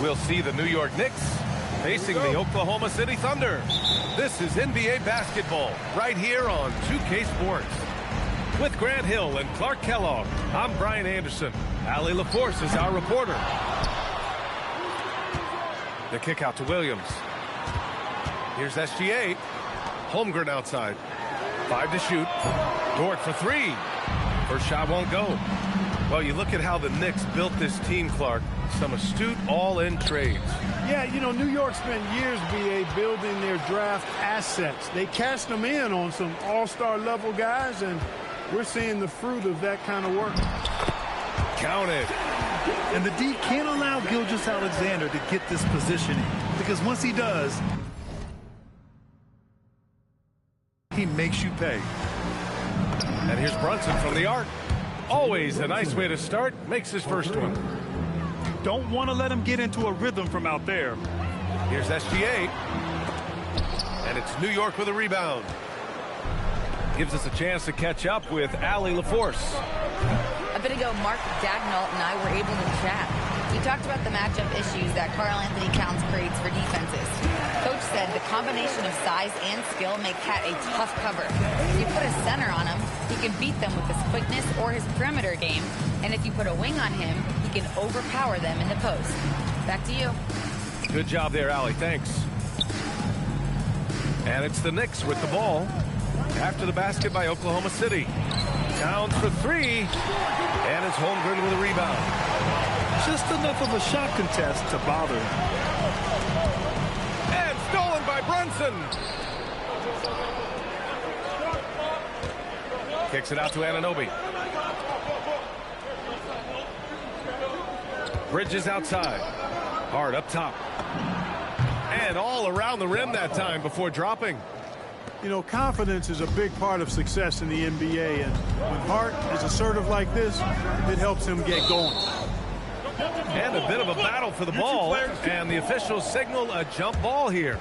We'll see the New York Knicks facing the Oklahoma City Thunder. This is NBA basketball right here on 2K Sports. With Grant Hill and Clark Kellogg, I'm Brian Anderson. Allie LaForce is our reporter. The kick out to Williams. Here's SGA. Holmgren outside. 5 to shoot. Dort for 3. First shot won't go. Well, you look at how the Knicks built this team, Clark. Some astute all-in trades. Yeah, you know, New York spent years, B.A., building their draft assets. They cashed them in on some all-star level guys, and we're seeing the fruit of that kind of work. Counted. And the D can't allow Gilgeous-Alexander to get this positioning, because once he does, he makes you pay. And here's Brunson from the arc. Always a nice way to start. Makes his first one. Don't want to let him get into a rhythm from out there. Here's SGA. And it's New York with a rebound. Gives us a chance to catch up with Allie LaForce. A bit ago, Mark Dagnall and I were able to chat. We talked about the matchup issues that Karl-Anthony Towns creates for defenses. Coach said the combination of size and skill make Cat a tough cover. If you put a center on him, he can beat them with his quickness or his perimeter game. And if you put a wing on him, he can overpower them in the post. Back to you. Good job there, Allie. Thanks. And it's the Knicks with the ball. After the basket by Oklahoma City. Towns for 3. And it's Holmgren with a rebound. Just enough of a shot contest to bother him. And stolen by Brunson. Kicks it out to Anunoby. Bridges outside. Hard up top. And all around the rim that time before dropping. You know, confidence is a big part of success in the NBA, and when Hart is assertive like this, it helps him get going. And a bit of a battle for the ball, and the officials signal a jump ball here.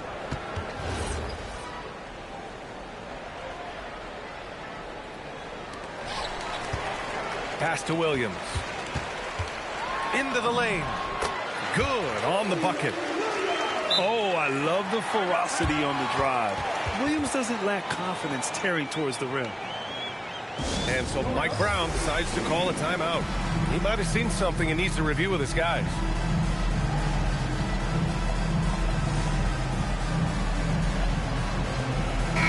Pass to Williams. Into the lane. Good on the bucket. Oh, I love the ferocity on the drive. Williams doesn't lack confidence tearing towards the rim. And so Mike Brown decides to call a timeout. He might have seen something and needs to review with his guys.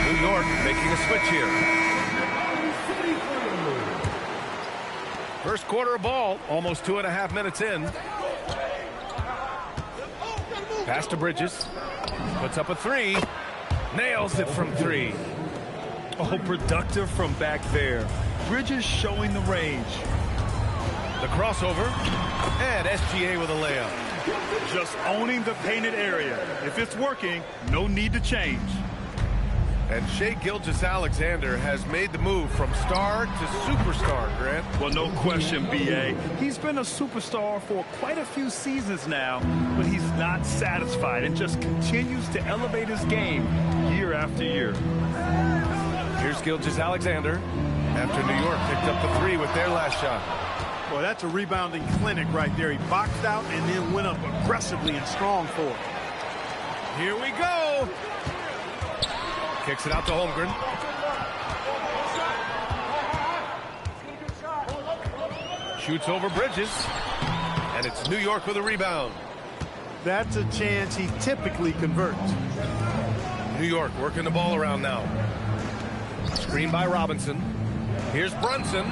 New York making a switch here. First quarter of ball, almost 2.5 minutes in. Pass to Bridges. Puts up a 3. Nails it from 3. Oh, productive from back there. Bridges showing the range. The crossover. And SGA with a layup. Just owning the painted area. If it's working, no need to change. And Shai Gilgeous-Alexander has made the move from star to superstar, Grant. Well, no question, B.A. He's been a superstar for quite a few seasons now, but he's not satisfied and just continues to elevate his game year after year. Here's Gilgeous-Alexander after New York picked up the 3 with their last shot. Well, that's a rebounding clinic right there. He boxed out and then went up aggressively and strong for it. Here we go. Kicks it out to Holmgren. Shoots over Bridges. And it's New York with a rebound. That's a chance he typically converts. New York working the ball around now. Screen by Robinson. Here's Brunson.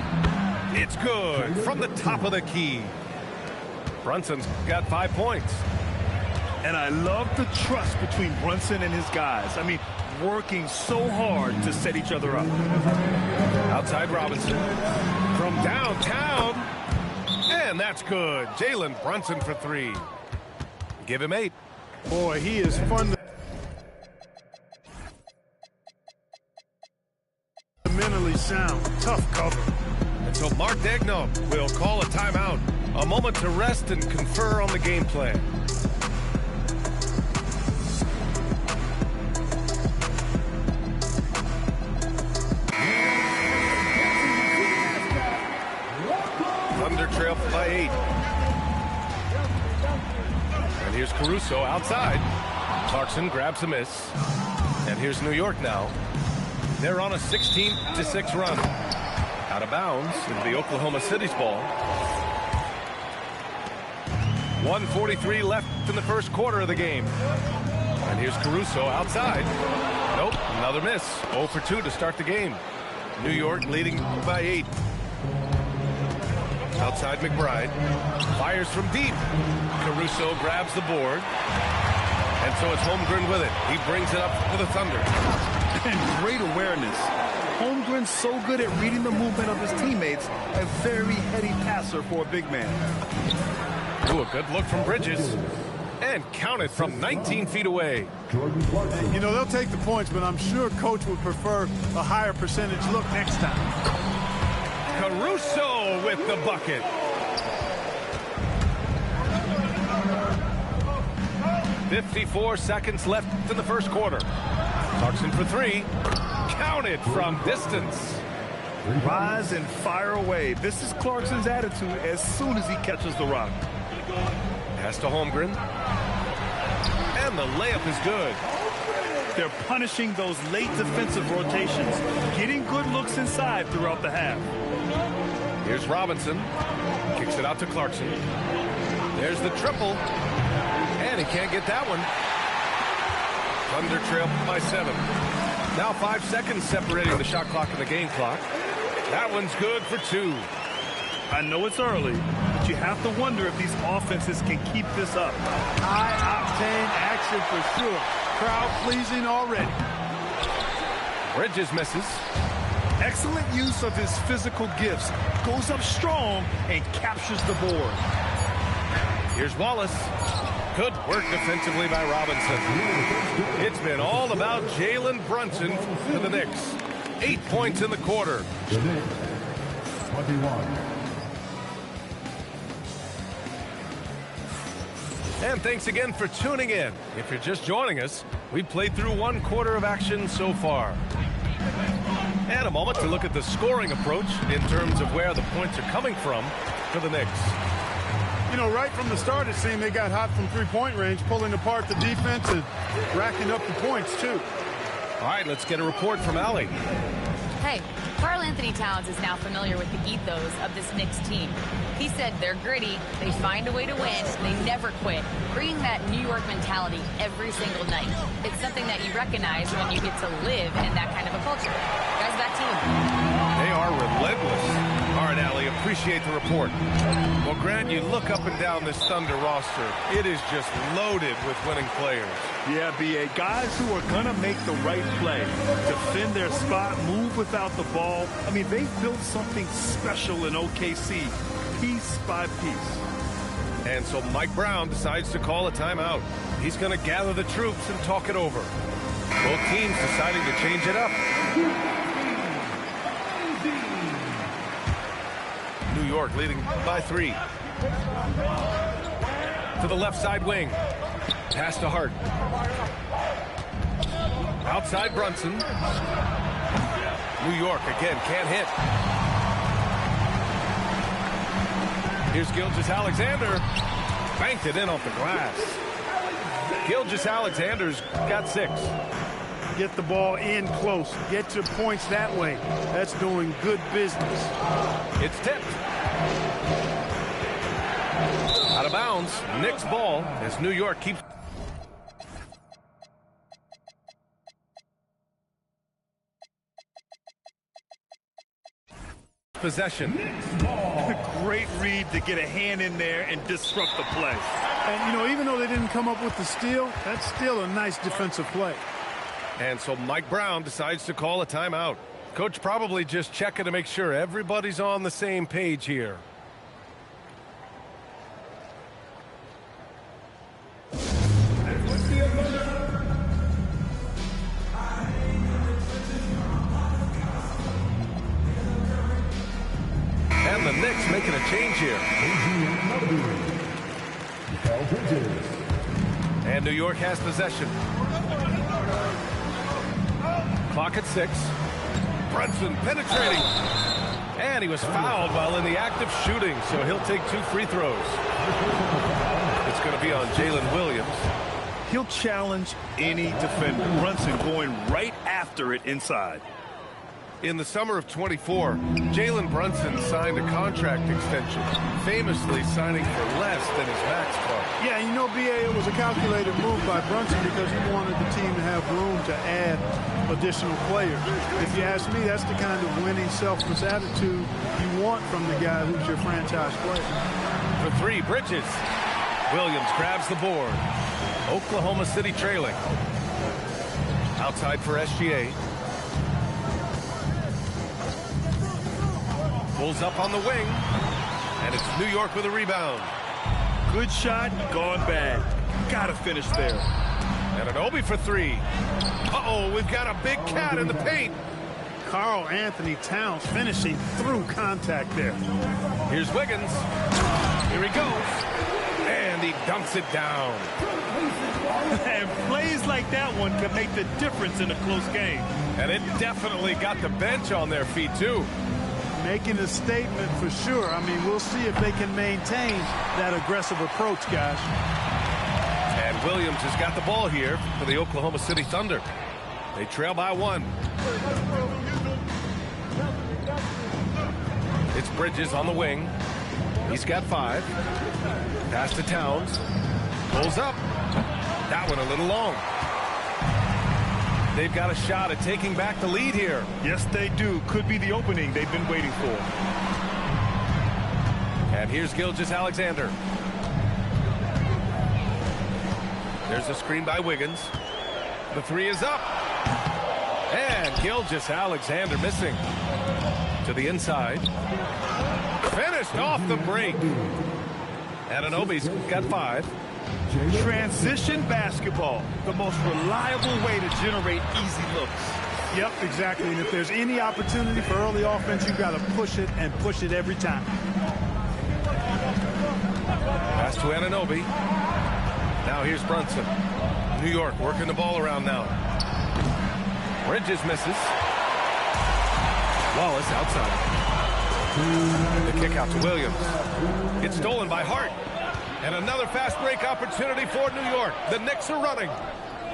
It's good from the top of the key. Brunson's got 5 points. And I love the trust between Brunson and his guys. I mean, working so hard to set each other up. Outside Robinson. From downtown. And that's good. Jalen Brunson for 3. Give him 8. Boy, he is fundamentally sound. Tough cover. And so Mark Dagnall will call a timeout. A moment to rest and confer on the game plan. Thunder trail by 8. And Caruso outside. Clarkson grabs a miss. And here's New York now. They're on a 16-6 run. Out of bounds into the Oklahoma City's ball. 1:43 left in the first quarter of the game. And here's Caruso outside. Nope, another miss. 0 for 2 to start the game. New York leading by 8. Outside McBride. Fires from deep. Caruso grabs the board. And so it's Holmgren with it. He brings it up for the Thunder. And great awareness. Holmgren's so good at reading the movement of his teammates. A very heady passer for a big man. Ooh, a good look from Bridges. And counted from 19 feet away. You know, they'll take the points, but I'm sure Coach would prefer a higher percentage look next time. Caruso with the bucket. .54 seconds left in the first quarter. Clarkson for 3. Counted from distance. Rise and fire away. This is Clarkson's attitude as soon as he catches the rock. Pass to Holmgren. And the layup is good. They're punishing those late defensive rotations, getting good looks inside throughout the half. Here's Robinson. Kicks it out to Clarkson. There's the triple. And he can't get that one. Thunder trail by 7. Now 5 seconds separating the shot clock and the game clock. That one's good for 2. I know it's early, but you have to wonder if these offenses can keep this up. High-octane action for sure. Crowd pleasing already. Bridges misses. Excellent use of his physical gifts. Goes up strong and captures the board. Here's Wallace. Good work defensively by Robinson. It's been all about Jalen Brunson for the Knicks. 8 points in the quarter. 21. And thanks again for tuning in. If you're just joining us, we've played through 1 quarter of action so far. And a moment to look at the scoring approach in terms of where the points are coming from for the Knicks. You know, right from the start, it seemed they got hot from three-point range, pulling apart the defense and racking up the points, too. All right, let's get a report from Allie. Hey, Karl Anthony Towns is now familiar with the ethos of this Knicks team. He said they're gritty, they find a way to win, they never quit, bringing that New York mentality every single night. It's something that you recognize when you get to live in that kind of a culture. Guys, back to you. They are relentless. All right, Allie, appreciate the report. Well, Grant, you look up and down this Thunder roster. It is just loaded with winning players. Yeah, B.A. Guys who are going to make the right play, defend their spot, move without the ball. I mean, they've built something special in OKC, piece by piece. And so Mike Brown decides to call a timeout. He's going to gather the troops and talk it over. Both teams deciding to change it up. New York leading by 3. To the left side wing. Pass to Hart. Outside Brunson. New York again can't hit. Here's Gilgeous-Alexander. Banked it in off the glass. Gilgeous-Alexander's got 6. Get the ball in close. Get your points that way. That's doing good business. It's tipped. Out of bounds. Knicks ball as New York keeps possession. Great read to get a hand in there and disrupt the play. And, you know, even though they didn't come up with the steal, that's still a nice defensive play. And so Mike Brown decides to call a timeout. Coach probably just checking to make sure everybody's on the same page here. And the Knicks making a change here. And New York has possession. Clock at 6. Brunson penetrating. And he was fouled while in the act of shooting, so he'll take 2 free throws. It's going to be on Jalen Williams. He'll challenge any defender. Brunson going right after it inside. In the summer of 24, Jalen Brunson signed a contract extension, famously signing for less than his max price. Yeah, you know, BA, it was a calculated move by Brunson because he wanted the team to have room to add additional players. If you ask me, that's the kind of winning, selfless attitude you want from the guy who's your franchise player. For three, Bridges. Williams grabs the board. Oklahoma City trailing. Outside for SGA. Pulls up on the wing, and it's New York with a rebound. Good shot, gone bad. Gotta finish there. And an Obi for three. Uh-oh, we've got a big cat in the paint. Karl Anthony Towns finishing through contact there. Here's Wiggins. Here he goes. And he dunks it down. And plays like that one can make the difference in a close game. And it definitely got the bench on their feet, too. Making a statement for sure. I mean, we'll see if they can maintain that aggressive approach, guys. And Williams has got the ball here for the Oklahoma City Thunder. They trail by one. It's Bridges on the wing. He's got 5. Pass to Towns. Pulls up. That one a little long. They've got a shot at taking back the lead here. Yes, they do. Could be the opening they've been waiting for. And here's Gilgeous-Alexander. There's a screen by Wiggins. The three is up. And Gilgeous-Alexander missing. To the inside. Finished off the break. Anunoby's got 5. Transition basketball, the most reliable way to generate easy looks. Yep, exactly. And if there's any opportunity for early offense, you've got to push it and push it every time. Pass to Anunoby. Now here's Brunson. New York working the ball around now. Bridges misses. Wallace outside. The kick out to Williams. It's stolen by Hart. And another fast break opportunity for New York. The Knicks are running.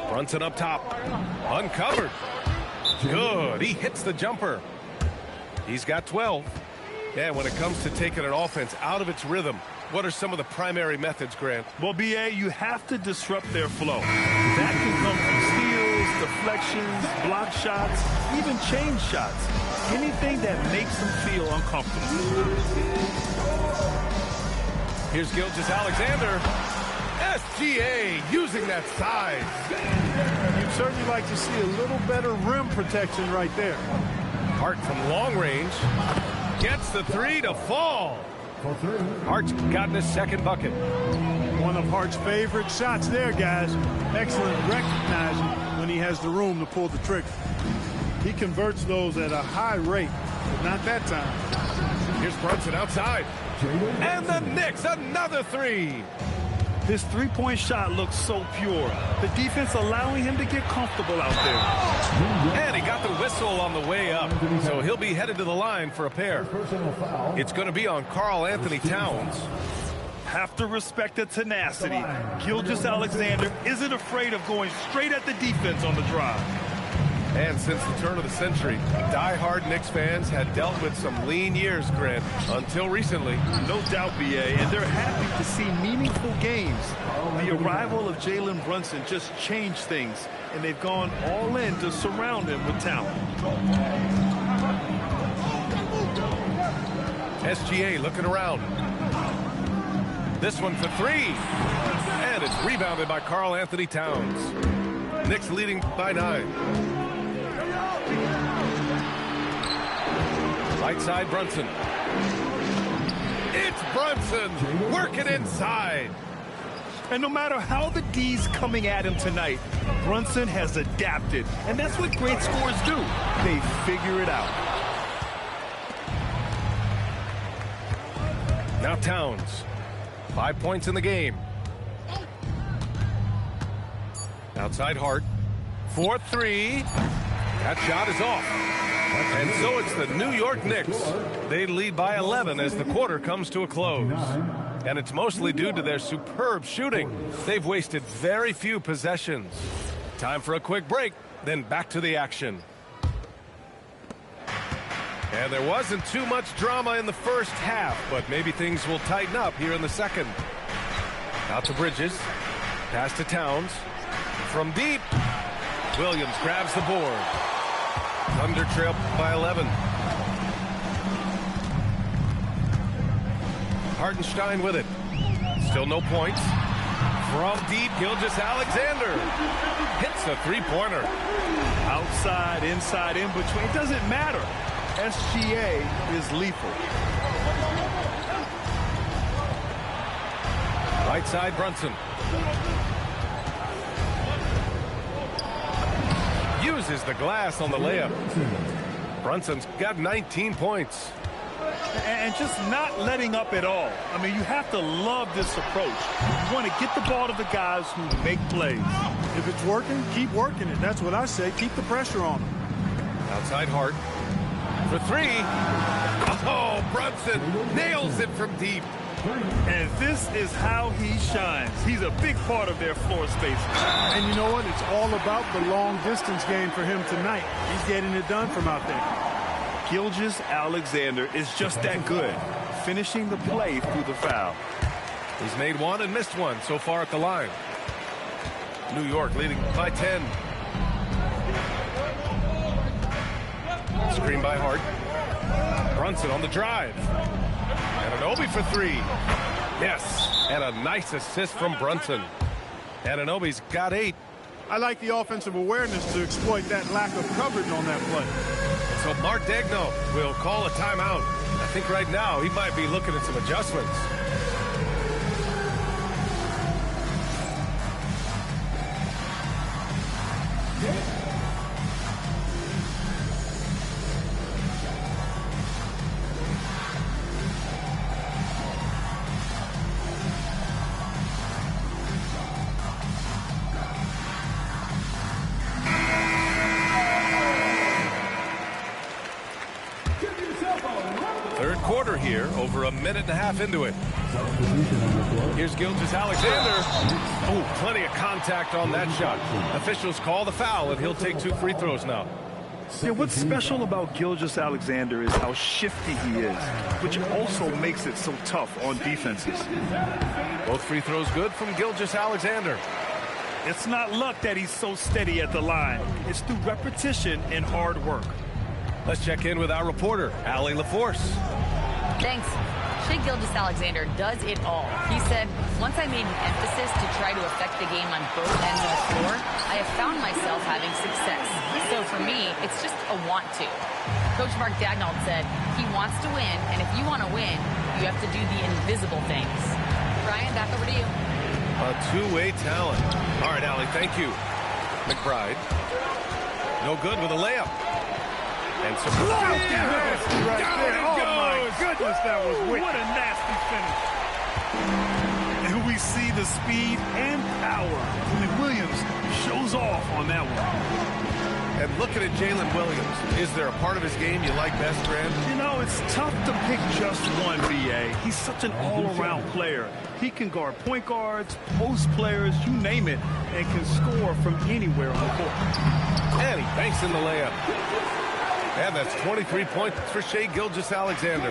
Brunson up top. Uncovered. Good. He hits the jumper. He's got 12. And when it comes to taking an offense out of its rhythm, what are some of the primary methods, Grant? Well, BA, you have to disrupt their flow. That can come from steals, deflections, block shots, even change shots. Anything that makes them feel uncomfortable. Here's Gilgeous-Alexander. SGA using that size. You'd certainly like to see a little better rim protection right there. Hart from long range. Gets the three to fall. Hart's gotten his second bucket. One of Hart's favorite shots there, guys. Excellent recognizing when he has the room to pull the trigger. He converts those at a high rate, but not that time. Here's Brunson outside. And the Knicks, another three. This three-point shot looks so pure. The defense allowing him to get comfortable out there. And he got the whistle on the way up, so he'll be headed to the line for a pair. It's going to be on Karl Anthony Towns. Have to respect the tenacity. Gilgeous-Alexander isn't afraid of going straight at the defense on the drive. And since the turn of the century, die-hard Knicks fans had dealt with some lean years, Grant, until recently. No doubt, BA, and they're happy to see meaningful games. The arrival of Jalen Brunson just changed things, and they've gone all in to surround him with talent. SGA looking around. This one for three. And it's rebounded by Karl Anthony Towns. Knicks leading by 9. Right side, Brunson. It's Brunson working inside. And no matter how the D's coming at him tonight, Brunson has adapted. And that's what great scorers do. They figure it out. Now Towns. 5 points in the game. Outside Hart. 4-3. That shot is off. And so it's the New York Knicks. They lead by 11 as the quarter comes to a close. And it's mostly due to their superb shooting. They've wasted very few possessions. Time for a quick break, then back to the action. And there wasn't too much drama in the first half, but maybe things will tighten up here in the second. Out to Bridges. Pass to Towns. From deep. Williams grabs the board. Thunder trail by 11. Hartenstein with it. Still no points. From deep, Gilgeous-Alexander hits a three-pointer. Outside, inside, in between. It doesn't matter. SGA is lethal. Right side, Brunson. Uses the glass on the layup. Brunson's got 19 points. And just not letting up at all. I mean, you have to love this approach. You want to get the ball to the guys who make plays. If it's working, keep working it. That's what I say. Keep the pressure on them. Outside Hart. For three. Oh, Brunson nails it from deep. And this is how he shines. He's a big part of their floor space. And you know what? It's all about the long-distance game for him tonight. He's getting it done from out there. Gilgeous-Alexander is just that good, finishing the play through the foul. He's made one and missed one so far at the line. New York leading by 10. Screen by Hart. Brunson on the drive. Anunoby for three. Yes, and a nice assist from Brunson. Anunoby's got 8. I like the offensive awareness to exploit that lack of coverage on that play. So Mark Daigneault will call a timeout. I think right now he might be looking at some adjustments. Third quarter here, over a minute and a half into it. Here's Gilgeous-Alexander. Oh, plenty of contact on that shot. Officials call the foul, and he'll take 2 free throws now. Yeah, what's special about Gilgeous-Alexander is how shifty he is, which also makes it so tough on defenses. Both free throws good from Gilgeous-Alexander. It's not luck that he's so steady at the line. It's through repetition and hard work. Let's check in with our reporter, Allie LaForce. Thanks. Shai Gilgeous-Alexander does it all. He said, once I made an emphasis to try to affect the game on both ends of the floor, I have found myself having success. So for me, it's just a want to. Coach Mark Daigneault said, he wants to win, and if you want to win, you have to do the invisible things. Brian, back over to you. A two-way talent. All right, Allie, thank you. McBride. No good with a layup. And some right there. Oh, my goodness, that was wicked. What a nasty finish. And we see the speed and power. And Williams shows off on that one. And looking at Jalen Williams, is there a part of his game you like best, Grant? You know, it's tough to pick just one, B.A. He's such an all-around player. He can guard point guards, post players, you name it, and can score from anywhere on the court. And he banks in the layup. And that's 23 points for Shai Gilgeous-Alexander.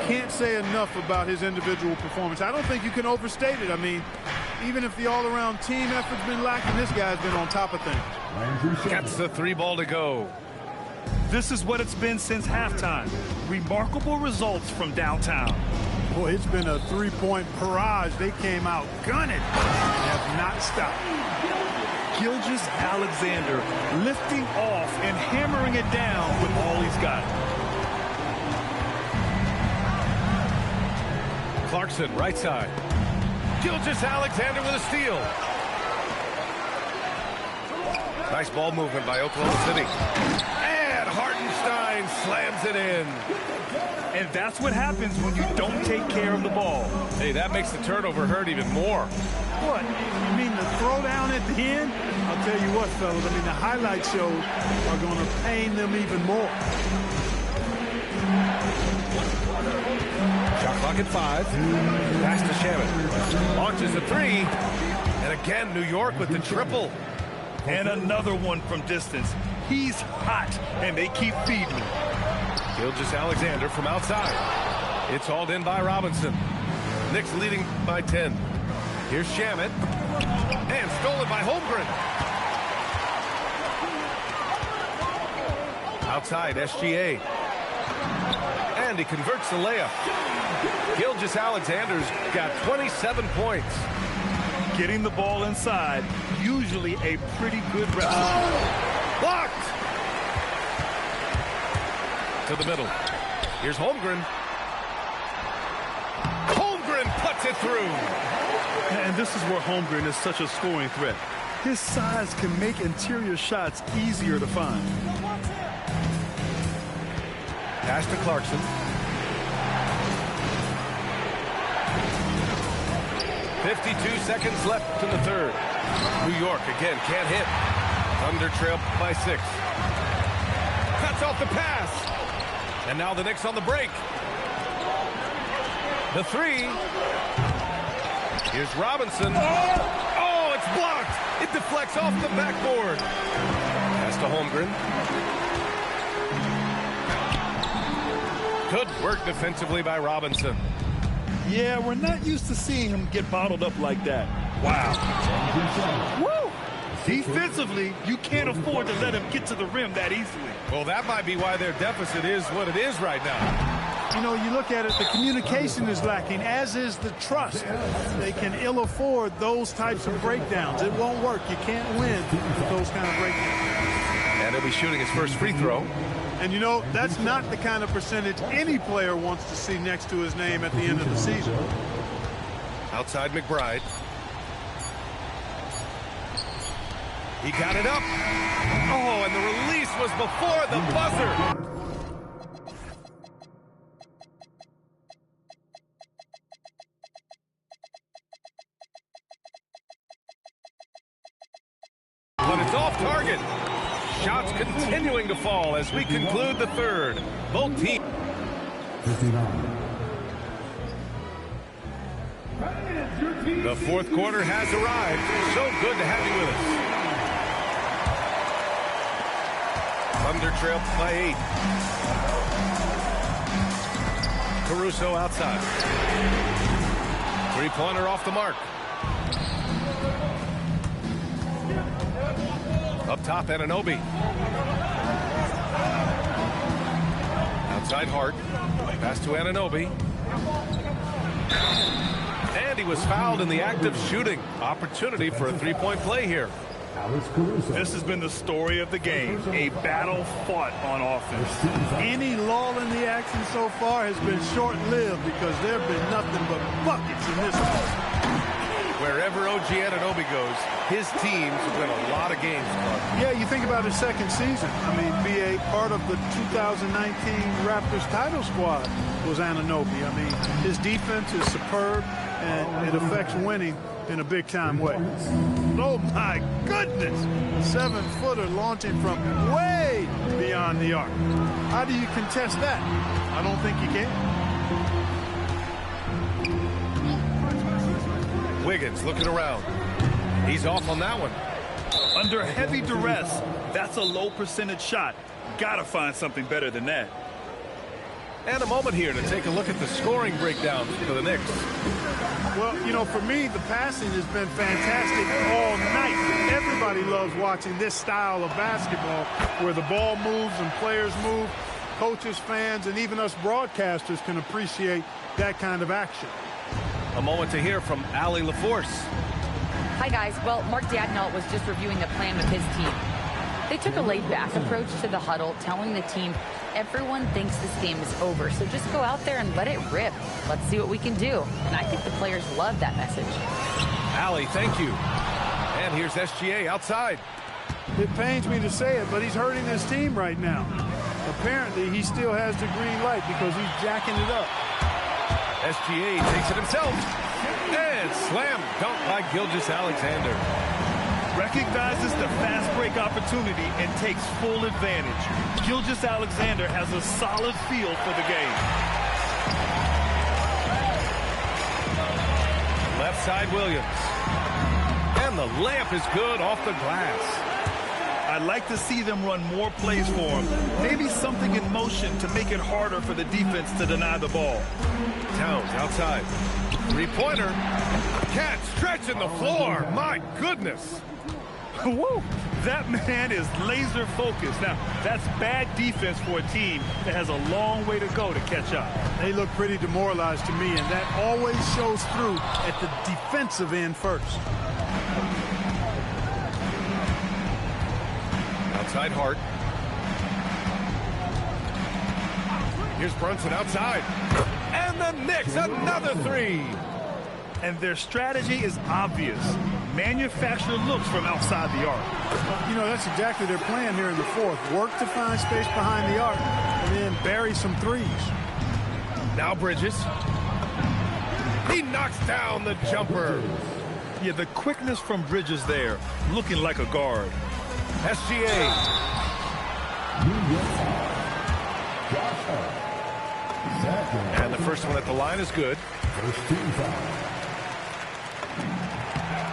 Can't say enough about his individual performance. I don't think you can overstate it. I mean, even if the all-around team effort's been lacking, this guy's been on top of things. Gets the 3 ball to go. This is what it's been since halftime. Remarkable results from downtown. Boy, it's been a three-point barrage. They came out gunning and have not stopped. Gilgeous-Alexander lifting off and hammering it down with all he's got. Clarkson, right side. Gilgeous-Alexander with a steal. Nice ball movement by Oklahoma City. And Hartenstein slams it in. And that's what happens when you don't take care of the ball. Hey, that makes the turnover hurt even more. What? You mean the throwdown at the end? I'll tell you what, fellas. I mean, the highlight shows are going to pain them even more. Shot Clock at 5. Pass to Shannon. Launches a 3. And again, New York with the triple. And another one from distance. He's hot, and they keep feeding him. Gilgeous-Alexander from outside. It's hauled in by Robinson. Knicks leading by 10. Here's Shamet. And stolen by Holmgren. Outside, SGA. And he converts the layup. Gilgeous-Alexander's got 27 points. Getting the ball inside, usually a pretty good recipe. Blocked! To the middle. Here's Holmgren. Holmgren puts it through. And this is where Holmgren is such a scoring threat. His size can make interior shots easier to find. Pass to Clarkson. 52 seconds left in the third. New York again can't hit. Thunder trail by 6. Cuts off the pass. And now the Knicks on the break. The 3. Here's Robinson. Oh, it's blocked. It deflects off the backboard. Pass to Holmgren. Good work defensively by Robinson. Yeah, we're not used to seeing him get bottled up like that. Wow. Woo! Defensively, you can't afford to let him get to the rim that easily. Well, that might be why their deficit is what it is right now. You know, you look at it, the communication is lacking, as is the trust. They can ill afford those types of breakdowns. It won't work. You can't win with those kind of breakdowns. And he'll be shooting his first free throw. And, you know, that's not the kind of percentage any player wants to see next to his name at the end of the season. Outside McBride. He got it up. Oh, and the release was before the buzzer. But it's off target. Shots continuing to fall as we conclude the third. Both teams. The fourth quarter has arrived. So good to have you with us. Thunder trail by 8. Caruso outside. Three-pointer off the mark. Up top, Anunoby. Outside Hart. Pass to Anunoby. And he was fouled in the act of shooting. Opportunity for a three-point play here. This has been the story of the game. A battle fought on offense. Any lull in the action so far has been short-lived because there have been nothing but buckets in this one. Wherever OG Anunoby goes, his teams win a lot of games. Yeah, you think about his second season. I mean, be a part of the 2019 Raptors title squad was Anunoby. I mean, his defense is superb, and it affects winning in a big-time way. Oh, my goodness! A 7-footer launching from way beyond the arc. How do you contest that? I don't think you can. Wiggins looking around. He's off on that one. Under heavy duress, that's a low percentage shot. Gotta find something better than that. And a moment here to take a look at the scoring breakdown for the Knicks. Well, you know, for me, the passing has been fantastic all night. Everybody loves watching this style of basketball where the ball moves and players move. Coaches, fans, and even us broadcasters can appreciate that kind of action. A moment to hear from Allie LaForce. Hi, guys. Well, Mark Daigneault was just reviewing the plan with his team. They took a laid-back approach to the huddle, telling the team everyone thinks this game is over, so just go out there and let it rip. Let's see what we can do. And I think the players love that message. Allie, thank you. And here's SGA outside. It pains me to say it, but he's hurting his team right now. Apparently, he still has the green light because he's jacking it up. SGA takes it himself. And slam dunk by Gilgeous-Alexander. Recognizes the fast break opportunity and takes full advantage. Gilgeous-Alexander has a solid feel for the game. outside Williams. And the layup is good off the glass. I'd like to see them run more plays for him. Maybe something in motion to make it harder for the defense to deny the ball. Towns outside. Three-pointer. Cat stretching the floor. My goodness. Woo! That man is laser focused. Now, that's bad defense for a team that has a long way to go to catch up. They look pretty demoralized to me, and that always shows through at the defensive end first. Outside Hart. Here's Brunson outside. And the Knicks, another three. And their strategy is obvious. Manufacture looks from outside the arc. You know, that's exactly their plan here in the fourth. Work to find space behind the arc and then bury some threes. Now Bridges. He knocks down the jumper. Yeah, the quickness from Bridges there, looking like a guard. SGA. And the first one at the line is good.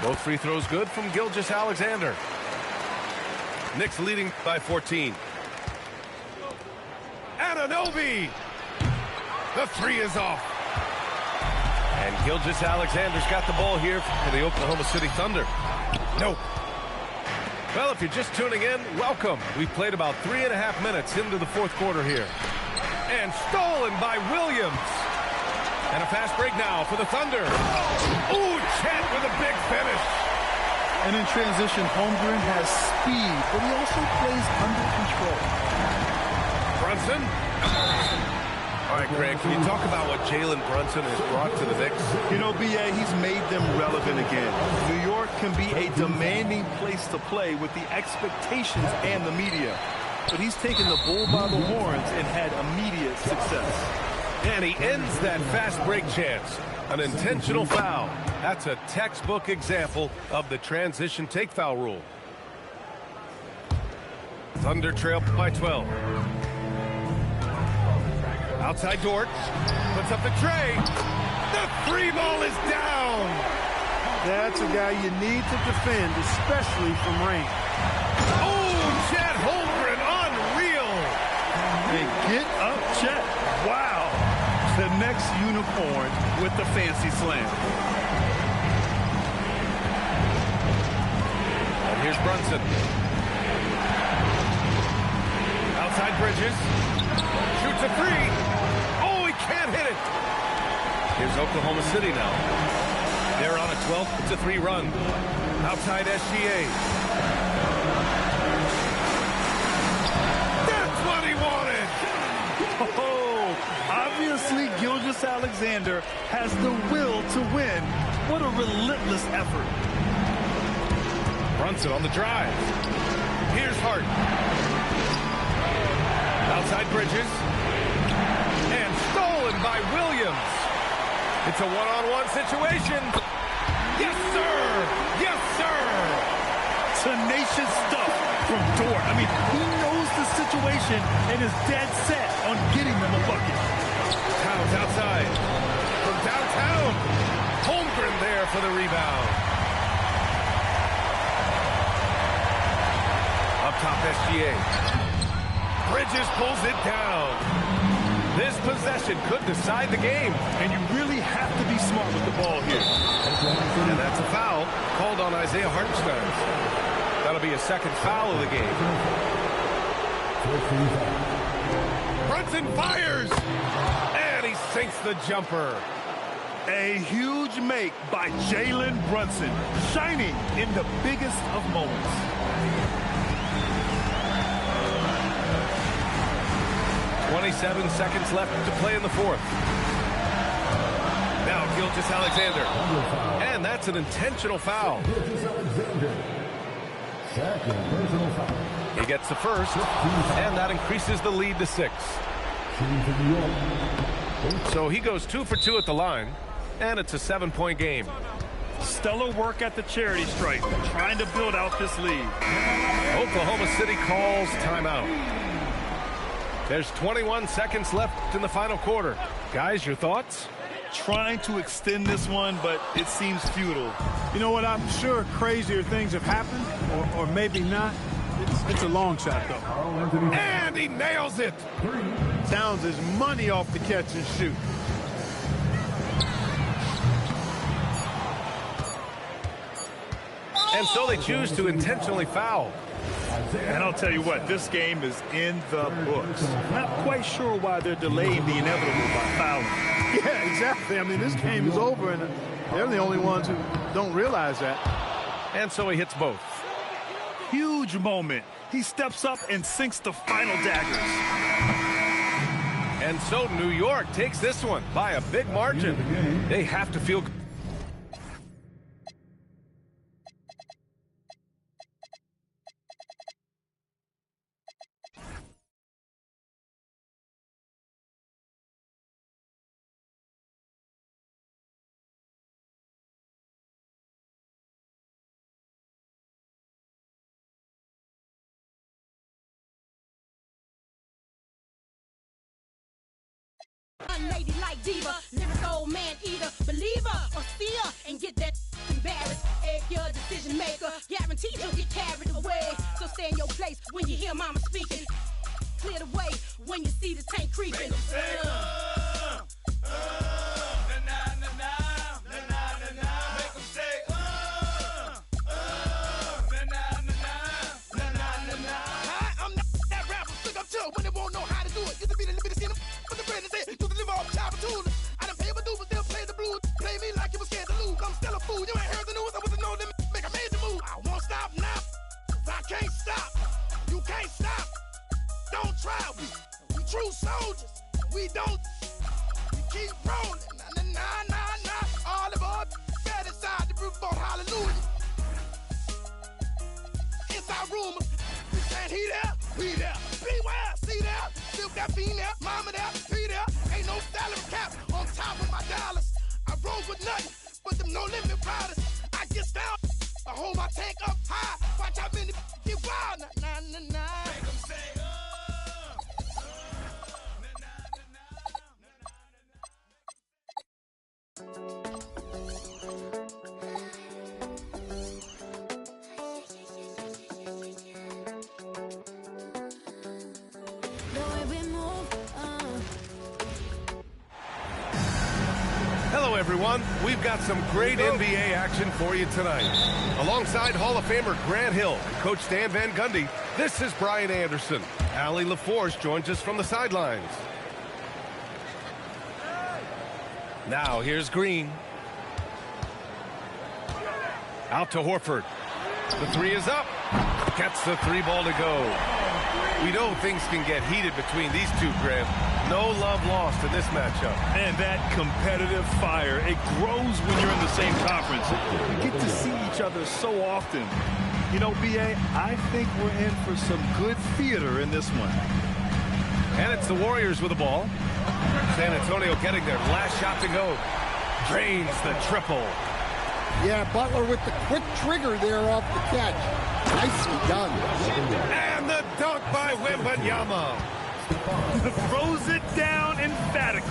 Both free throws good from Gilgeous-Alexander. Knicks leading by 14. Anunoby. The three is off. And Gilgeous-Alexander's got the ball here for the Oklahoma City Thunder. Nope. Well, if you're just tuning in, welcome. We've played about 3.5 minutes into the fourth quarter here. And stolen by Williams. And a fast break now for the Thunder. Ooh, Chet with a big finish. And in transition, Holmgren has speed, but he also plays under control. Brunson. All right, Greg, can you talk about what Jalen Brunson has brought to the Knicks? You know, B.A., he's made them relevant again. New York can be a demanding place to play with the expectations and the media. But he's taken the bull by the horns and had immediate success. And he ends that fast break chance. An intentional foul. That's a textbook example of the transition take foul rule. Thunder trail by 12. Outside Dort. Puts up the tray. The three ball is down. That's a guy you need to defend, especially from range. Oh, Chet Holmgren, unreal. And get up, Chet. Wow. The next unicorn with the fancy slam. And here's Brunson. Outside Bridges. Shoots a three. Oh, he can't hit it. Here's Oklahoma City now. They're on a 12-3 run. Outside SGA. That's what he wanted. Oh, obviously Gilgeous-Alexander has the will to win. What a relentless effort. Brunson on the drive. Here's Hart. Outside Bridges. And stolen by Williams. It's a one-on-one situation. Yes, sir. Yes, sir. Tenacious stuff from Dort. I mean, he knows the situation and is dead set on getting them a bucket. Towns outside. From downtown. Holmgren there for the rebound. Up top, SGA. Bridges pulls it down. This possession could decide the game. And you really have to be smart with the ball here. And that's a foul called on Isaiah Hartenstein. That'll be a second foul of the game. Brunson fires. And he sinks the jumper. A huge make by Jalen Brunson, shining in the biggest of moments. .27 seconds left to play in the fourth. Now Gilgeous-Alexander. And that's an intentional foul. He gets the first, and that increases the lead to 6. So he goes 2 for 2 at the line, and it's a 7-point game. Stellar work at the charity stripe, trying to build out this lead. Oklahoma City calls timeout. There's 21 seconds left in the final quarter. Guys, your thoughts? trying to extend this one, but it seems futile. You know what? I'm sure crazier things have happened, or maybe not. It's a long shot, though. And he nails it. Towns is money off the catch and shoot. And so they choose to intentionally foul. And I'll tell you what, this game is in the books. Not quite sure why they're delaying the inevitable by fouling. Yeah, exactly. I mean, this game is over, and they're the only ones who don't realize that. And so he hits both. Huge moment. He steps up and sinks the final daggers. And so New York takes this one by a big margin. They have to feel good. Unladylike diva, lyrical man eater, believer or seer, and get that embarrassed. If you're a decision maker, guaranteed you'll get carried away. So stay in your place when you hear mama speaking. Clear the way when you see the tank creeping. I done paid my dues, but still play the blues. Play me like you was scared to lose. I'm still a fool. You ain't heard the news. I wasn't know them make a major move. I won't stop now, 'cause I can't stop. You can't stop. Don't try. We true soldiers. We don't. We keep rolling. Nah. All of us bad inside the roof boat. Hallelujah. Inside rumors. We saying he there, we there. Beware, see there. Still got bean there, mama there, P there. Ain't no salary cap on top of my dollars. I roll with nothing but them no limit riders. I get down, I hold my tank up high. Watch how many get wild. Nah. Make them say, Hello, everyone. We've got some great NBA action for you tonight. Alongside Hall of Famer Grant Hill and Coach Stan Van Gundy, this is Brian Anderson. Allie LaForce joins us from the sidelines. Now, here's Green. Out to Horford. The three is up. Gets the three ball to go. We know things can get heated between these two, Grant. No love lost in this matchup. And that competitive fire, it grows when you're in the same conference. You get to see each other so often. You know, B.A., I think we're in for some good theater in this one. And it's the Warriors with the ball. San Antonio getting their last shot to go. Drains the triple. Yeah, Butler with the quick trigger there off the catch. Nicely done. And the dunk by Wembanyama. Throws it down emphatically.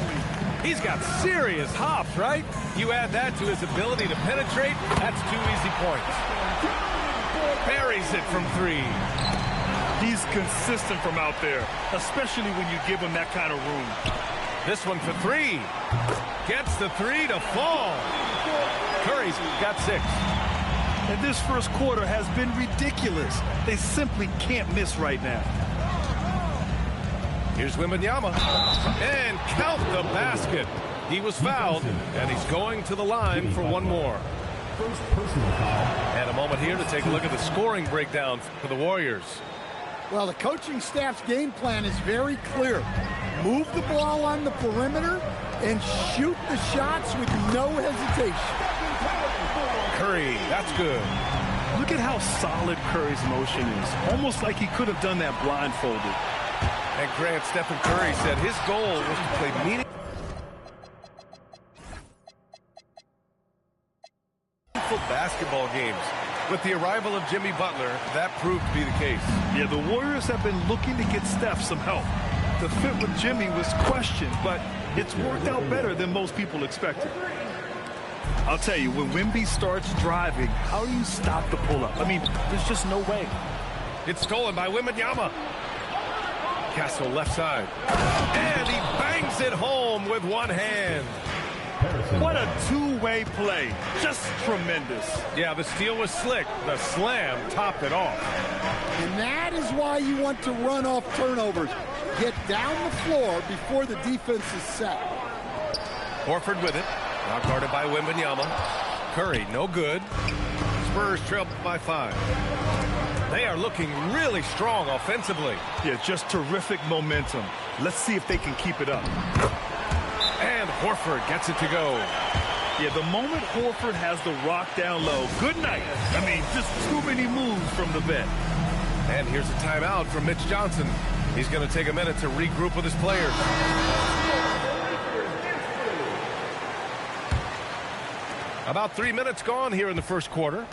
He's got serious hops, right? You add that to his ability to penetrate, that's 2 easy points. Buries it from three. He's consistent from out there, especially when you give him that kind of room. This one for three. Gets the three to fall. Curry's got 6. And this first quarter has been ridiculous. They simply can't miss right now. Here's Wembanyama. And count the basket. He was fouled, and he's going to the line for one more. And a moment here to take a look at the scoring breakdown for the Warriors. Well, the coaching staff's game plan is very clear. Move the ball on the perimeter and shoot the shots with no hesitation. Curry, that's good. Look at how solid Curry's motion is. Almost like he could have done that blindfolded. And Grant, Stephen Curry said his goal was to play meaningful basketball games. With the arrival of Jimmy Butler, that proved to be the case. Yeah, the Warriors have been looking to get Steph some help. The fit with Jimmy was questioned, but It's worked out better than most people expected. I'll tell you, when Wemby starts driving, how do you stop the pull-up? I mean, there's just no way. It's stolen by Wembanyama. Castle left side. And he bangs it home with one hand. What a two-way play. Just tremendous. Yeah, the steal was slick. The slam topped it off. And that is why you want to run off turnovers. Get down the floor before the defense is set. Horford with it. Now guarded by Wembanyama. Curry, no good. Spurs trail by 5. They are looking really strong offensively. Yeah, just terrific momentum. Let's see if they can keep it up. And Horford gets it to go. Yeah, the moment Horford has the rock down low, good night. I mean, just too many moves from the vet. And here's a timeout from Mitch Johnson. He's going to take a minute to regroup with his players. About 3 minutes gone here in the first quarter.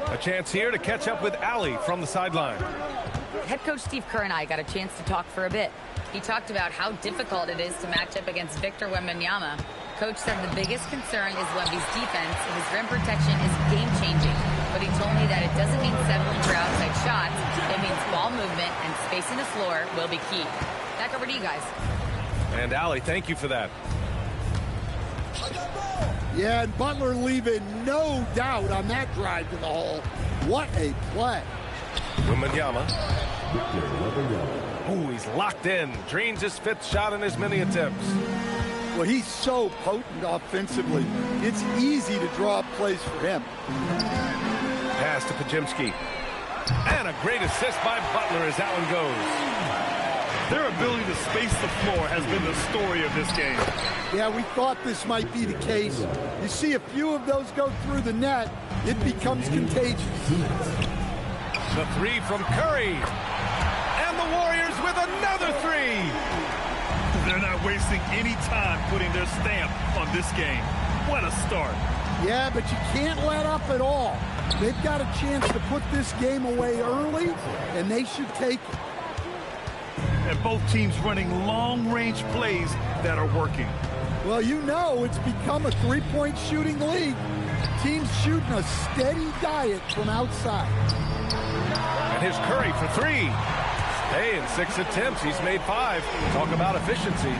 A chance here to catch up with Allie from the sideline. Head coach Steve Kerr and I got a chance to talk for a bit. He talked about how difficult it is to match up against Victor Wembanyama. Coach said the biggest concern is Wemby's defense. His rim protection is game-changing. But he told me that it doesn't mean settling for outside shots. It means ball movement and spacing the floor will be key. Back over to you guys. And Allie, thank you for that. Yeah, and Butler leaving no doubt on that drive to the hole. What a play. Wembanyama. Ooh, he's locked in. Dreams his 5th shot in as many attempts. Well, he's so potent offensively. It's easy to draw up plays for him. Pass to Pajimski. And a great assist by Butler as that one goes. Their ability to space the floor has been the story of this game. Yeah, we thought this might be the case. You see a few of those go through the net, it becomes contagious. The 3 from Curry. And the Warriors with another 3. They're not wasting any time putting their stamp on this game. What a start. Yeah, but you can't let up at all. They've got a chance to put this game away early, and they should take it. And both teams running long-range plays that are working. Well, you know it's become a three-point shooting league. Teams shooting a steady diet from outside. And here's Curry for 3. Hey, in 6 attempts, he's made 5. Talk about efficiency.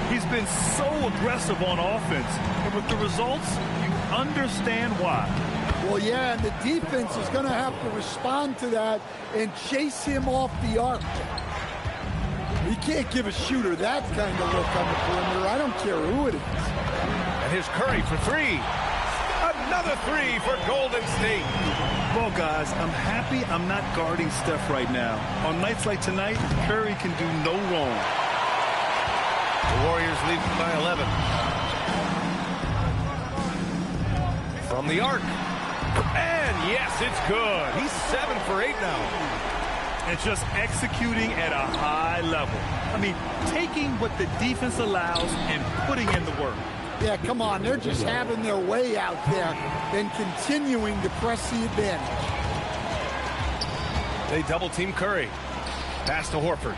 He's been so aggressive on offense. And with the results, you understand why. Well, yeah, and the defense is going to have to respond to that and chase him off the arc. You can't give a shooter that kind of look on the perimeter. I don't care who it is. And here's Curry for 3. Another 3 for Golden State. Well, guys, I'm happy I'm not guarding Steph right now. On nights like tonight, Curry can do no wrong. The Warriors lead by 11. From the arc. And yes, it's good. He's 7 for 8 now. And just executing at a high level. I mean, taking what the defense allows and putting in the work. Yeah, come on. They're just having their way out there and continuing to press the advantage. They double-team Curry. Pass to Horford.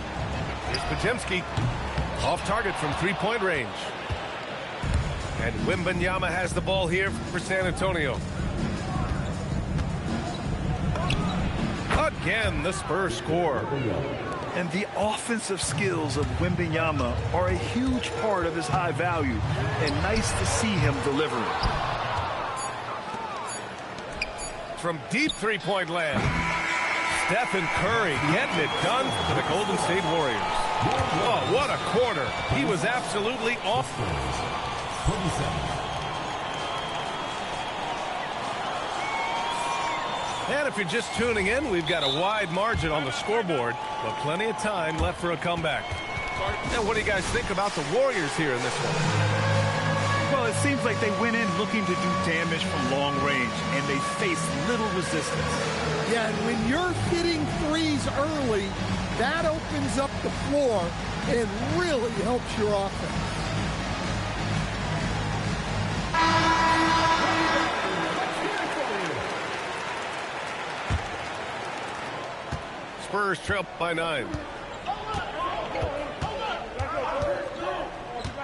Here's Pajimski. Off target from 3-point range. And Wembanyama has the ball here for San Antonio. Again, the Spurs score. And the offensive skills of Wembanyama are a huge part of his high value. And nice to see him delivering. From deep 3-point land, Steph and Curry getting it done for the Golden State Warriors. Oh, what a quarter. He was absolutely awful. And if you're just tuning in, we've got a wide margin on the scoreboard, but plenty of time left for a comeback. And what do you guys think about the Warriors here in this one? Well, it seems like they went in looking to do damage from long range, and they faced little resistance. Yeah, and when you're hitting threes early, that opens up the floor and really helps your offense. Spurs trail by 9.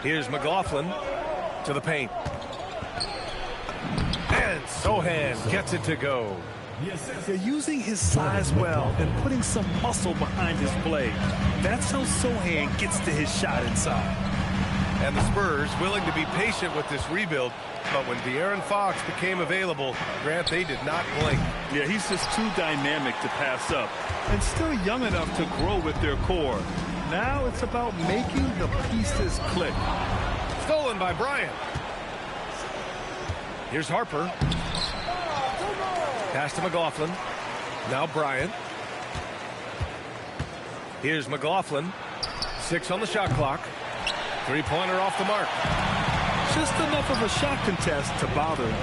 Here's McLaughlin to the paint. And Sohan gets it to go. They're using his size well and putting some muscle behind his play. That's how Sohan gets to his shot inside. And the Spurs willing to be patient with this rebuild, but when De'Aaron Fox became available, Grant, they did not blink. Yeah, he's just too dynamic to pass up and still young enough to grow with their core. Now it's about making the pieces click. Stolen by Bryant. Here's Harper. Pass to McLaughlin. Now Bryant. Here's McLaughlin. 6 on the shot clock. Three-pointer off the mark. Just enough of a shot contest to bother him.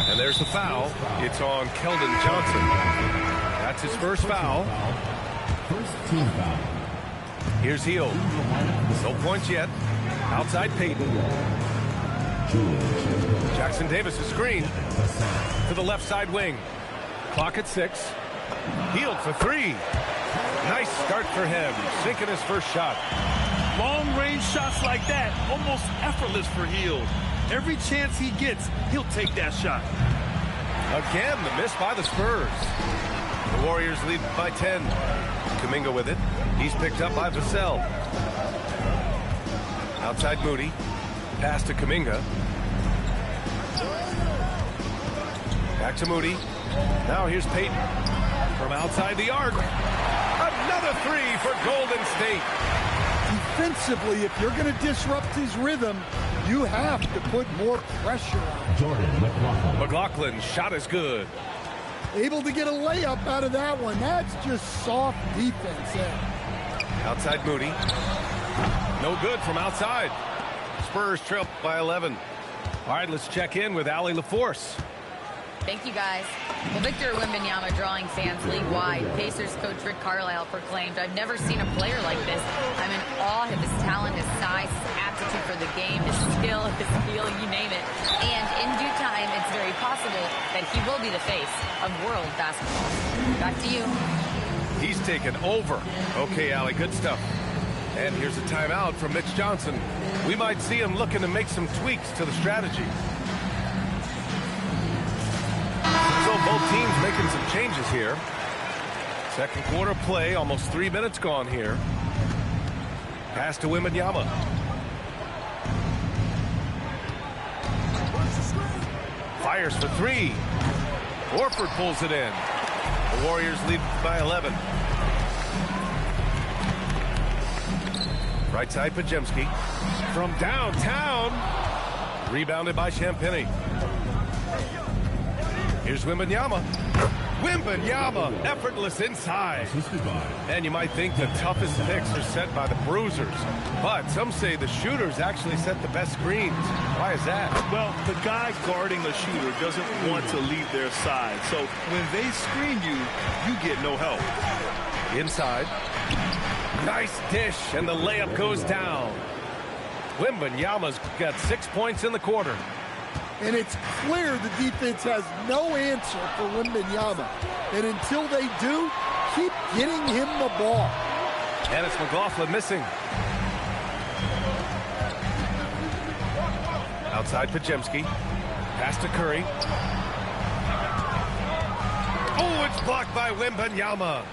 And there's the foul. It's on Keldon Johnson. That's his first foul. First team foul. Here's Hield. No points yet. Outside Payton. Jackson Davis' screen to the left side wing. Clock at 6. Hield for 3. Nice start for him. Sinking his first shot. Long-range shots like that, almost effortless for Hield. Every chance he gets, he'll take that shot. Again, the miss by the Spurs. The Warriors lead by 10. Kuminga with it. He's picked up by Vassell. Outside Moody. Pass to Kuminga. Back to Moody. Now here's Payton. From outside the arc. Another 3 for Golden State. Defensively, if you're going to disrupt his rhythm, you have to put more pressure on him. Jordan McLaughlin. McLaughlin's shot is good. Able to get a layup out of that one. That's just soft defense there. Outside Moody. No good from outside. Spurs trail by 11. All right, let's check in with Allie LaForce. Thank you, guys. Well, Victor Wembanyama drawing fans league-wide. Pacers coach Rick Carlisle proclaimed, "I've never seen a player like this. I'm in awe of his talent, his size, his aptitude for the game, his skill, his feel, you name it. And in due time, it's very possible that he will be the face of world basketball." Back to you. He's taken over. Okay, Allie, good stuff. And here's a timeout from Mitch Johnson. We might see him looking to make some tweaks to the strategy. So both teams making some changes here. Second quarter play, almost 3 minutes gone here. Pass to Wembanyama. Fires for 3. Horford pulls it in. The Warriors lead by 11. Right side, Pajemski. From downtown. Rebounded by Champagny. Here's Wembanyama. Wembanyama, effortless inside. And you might think the toughest picks are set by the bruisers. But some say the shooters actually set the best screens. Why is that? Well, the guy guarding a shooter doesn't want to leave their side. So when they screen you, you get no help. Inside. Nice dish, and the layup goes down. Wembanyama's got 6 points in the quarter. And it's clear the defense has no answer for Wembanyama. And until they do, keep getting him the ball. And it's McLaughlin missing. Outside Pajemski. Pass to Curry. Oh, it's blocked by Wembanyama.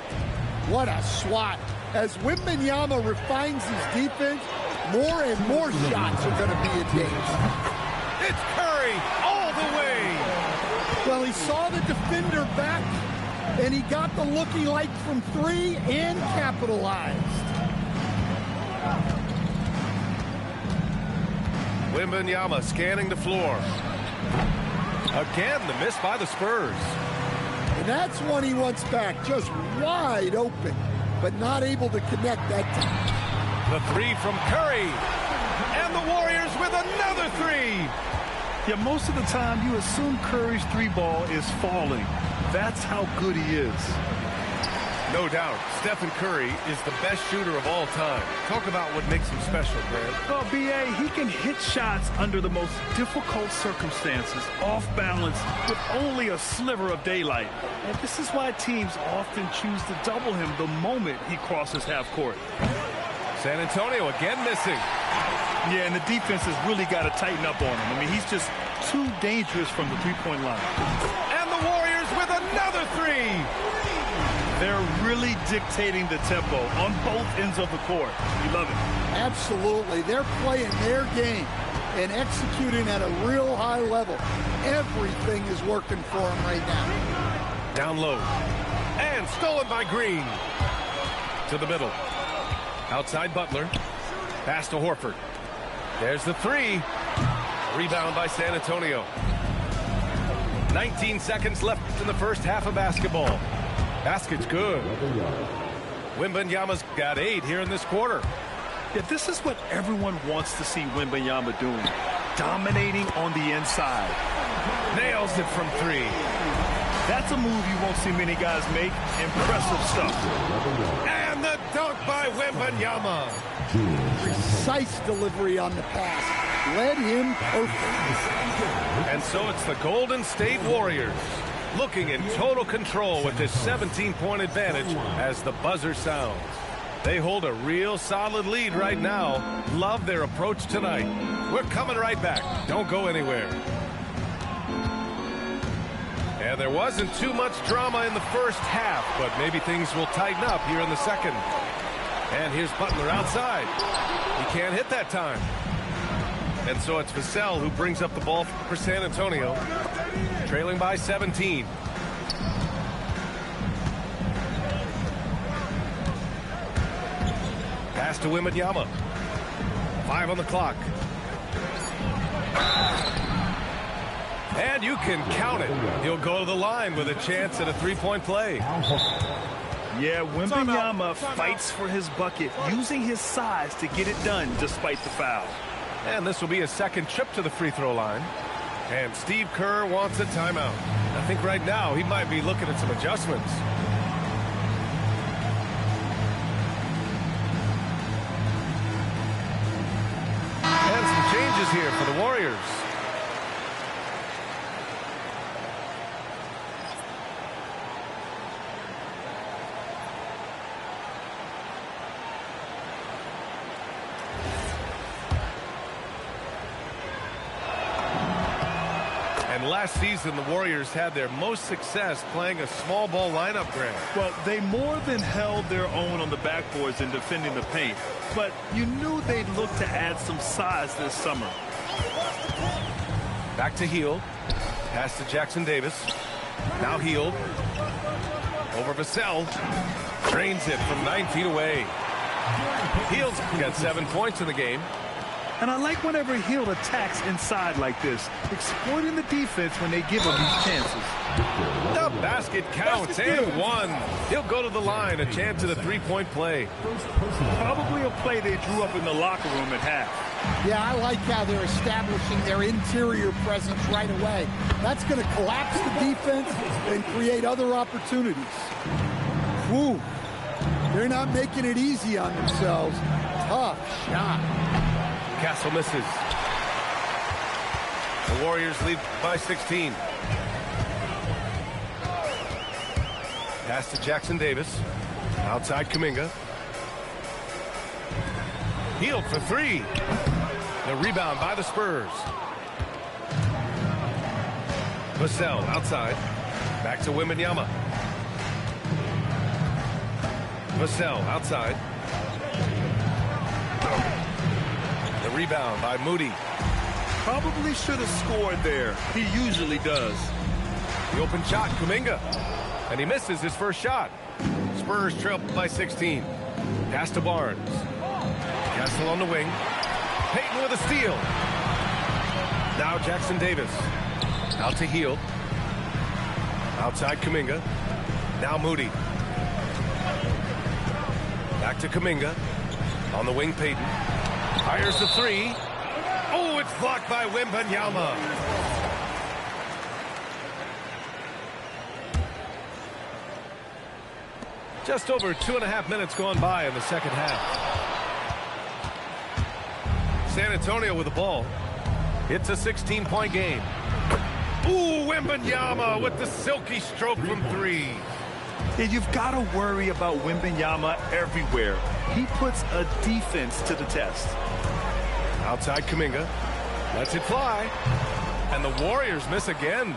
What a swat. As Wembanyama refines his defense, more and more shots are going to be in danger. It's Curry all the way. Well, he saw the defender back, and he got the looking like from 3 and capitalized. Wembanyama scanning the floor. Again, the miss by the Spurs. And that's one he wants back, just wide open, but not able to connect that time. The 3 from Curry. And the Warriors with another 3. Yeah, most of the time you assume Curry's 3-ball is falling. That's how good he is. No doubt, Stephen Curry is the best shooter of all time. Talk about what makes him special, Grant. Well, B.A., he can hit shots under the most difficult circumstances, off balance, with only a sliver of daylight. And this is why teams often choose to double him the moment he crosses half court. San Antonio again missing. Yeah, and the defense has really got to tighten up on him. I mean, he's just too dangerous from the three-point line. And the Warriors with another three. They're really dictating the tempo on both ends of the court. You love it. Absolutely. They're playing their game and executing at a real high level. Everything is working for them right now. Down low. And stolen by Green. To the middle. Outside Butler. Pass to Horford. There's the three. Rebound by San Antonio. 19 seconds left in the first half of basketball. Basket's good. Wembanyama's got 8 here in this quarter. Yeah, this is what everyone wants to see Wembanyama doing. Dominating on the inside. Nails it from 3. That's a move you won't see many guys make. Impressive stuff. And the dunk by Wembanyama. Precise delivery on the pass. Led him perfect. And so it's the Golden State Warriors looking in total control with this 17-point advantage as the buzzer sounds. They hold a real solid lead right now. Love their approach tonight. We're coming right back. Don't go anywhere. And there wasn't too much drama in the first half, but maybe things will tighten up here in the second. And here's Butler outside. He can't hit that time. And so it's Vassell who brings up the ball for San Antonio, trailing by 17. Pass to Wembanyama. 5 on the clock. And you can count it. He'll go to the line with a chance at a three-point play. Yeah, Wembanyama fights for his bucket, using his size to get it done despite the foul. And this will be a second trip to the free throw line. And Steve Kerr wants a timeout. I think right now he might be looking at some adjustments. And some changes here for the Warriors. Last season, the Warriors had their most success playing a small ball lineup grab. Well, they more than held their own on the backboards in defending the paint, but you knew they'd look to add some size this summer. Back to Hield. Pass to Jackson Davis. Now Hield. Over Vassell. Drains it from 9 feet away. Hield's got 7 points in the game. And I like whenever Hield attacks inside like this, exploiting the defense when they give him these chances. The basket counts and 1. He'll go to the line, a chance at a three-point play. Probably a play they drew up in the locker room at half. Yeah, I like how they're establishing their interior presence right away. That's going to collapse the defense and create other opportunities. Whew. They're not making it easy on themselves. Tough shot. Castle misses. The Warriors lead by 16. Pass to Jackson Davis. Outside Kuminga. Hield for 3. The rebound by the Spurs. Vassell outside. Back to Wembanyama. Vassell outside. The rebound by Moody. Probably should have scored there. He usually does. The open shot, Kuminga. And he misses his first shot. Spurs trail by 16. Pass to Barnes. Castle on the wing. Payton with a steal. Now Jackson Davis. Out to Hield. Outside Kuminga. Now Moody. Back to Kuminga. On the wing, Payton. Fires the 3. Oh, it's blocked by Wembanyama. Just over 2.5 minutes gone by in the second half. San Antonio with the ball. It's a 16-point game. Ooh, Wembanyama with the silky stroke from 3. Yeah, you've got to worry about Wembanyama everywhere. He puts a defense to the test. Outside Kuminga. Lets it fly. And the Warriors miss again.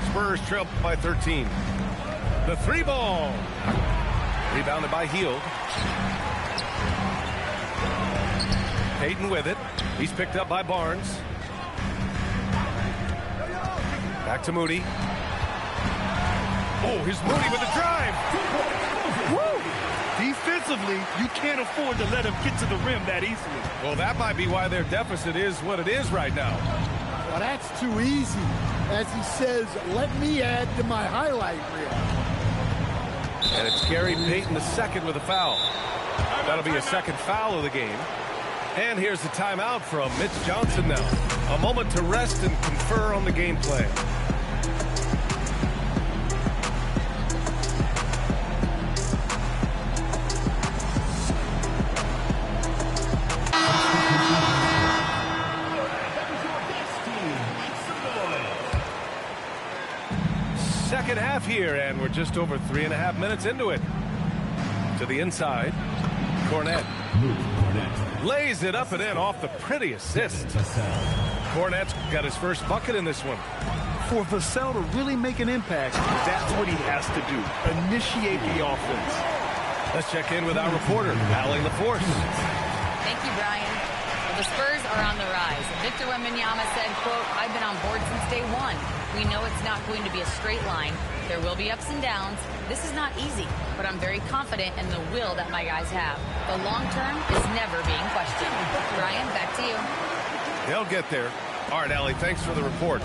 Spurs trail by 13. The three ball. Rebounded by Hield. Payton with it. He's picked up by Barnes. Back to Moody. Oh, here's Moody with a drive. Woo! Defensively, you can't afford to let him get to the rim that easily. Well, that might be why their deficit is what it is right now. Well, that's too easy. As he says, let me add to my highlight reel. And it's Gary Payton II with a foul. That'll be a second foul of the game. And here's the timeout from Mitch Johnson now. A moment to rest and confer on the game plan. Second half here, and we're just over 3.5 minutes into it. To the inside, Cornette lays it up and in off the pretty assist. Cornette's got his first bucket in this one. For Vassell to really make an impact, that's what he has to do. Initiate the offense. Let's check in with our reporter, Allie LaForce. Thank you, Brian. Well, the Spurs are on the rise. Victor Wembanyama said, quote, "I've been on board since day one. We know it's not going to be a straight line. There will be ups and downs. This is not easy, but I'm very confident in the will that my guys have. The long term is never being questioned." Brian, back to you. They'll get there. All right, Allie, thanks for the report.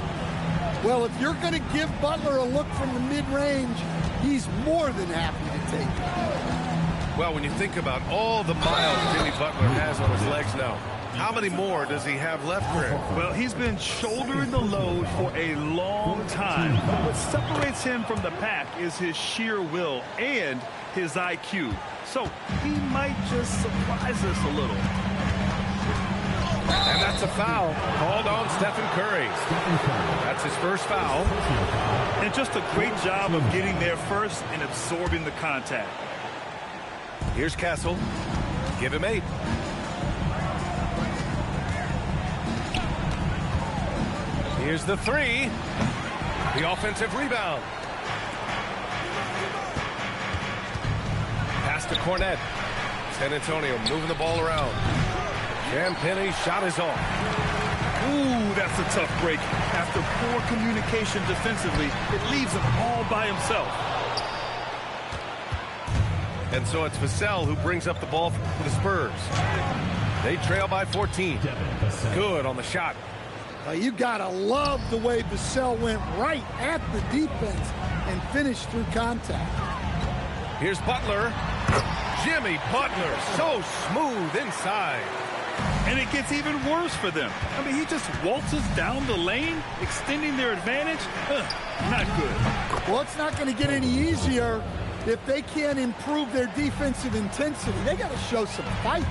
Well, if you're going to give Butler a look from the mid-range, he's more than happy to take it. Well, when you think about all the miles Jimmy Butler has on his legs now, how many more does he have left for him? Well, he's been shouldering the load for a long time. What separates him from the pack is his sheer will and his IQ. So he might just surprise us a little. And that's a foul called on Stephen Curry. That's his first foul. And just a great job of getting there first and absorbing the contact. Here's Kessel. Give him 8. Here's the 3. The offensive rebound. Pass to Cornette. San Antonio moving the ball around. Champagne's shot is off. Ooh, that's a tough break. After poor communication defensively, it leaves him all by himself. And so it's Vassell who brings up the ball for the Spurs. They trail by 14. Good on the shot. You gotta love the way Vassell went right at the defense and finished through contact. Here's Butler. Jimmy Butler, so smooth inside. And it gets even worse for them. I mean, he just waltzes down the lane, extending their advantage. Not good. Well, it's not going to get any easier if they can't improve their defensive intensity. They got to show some fight.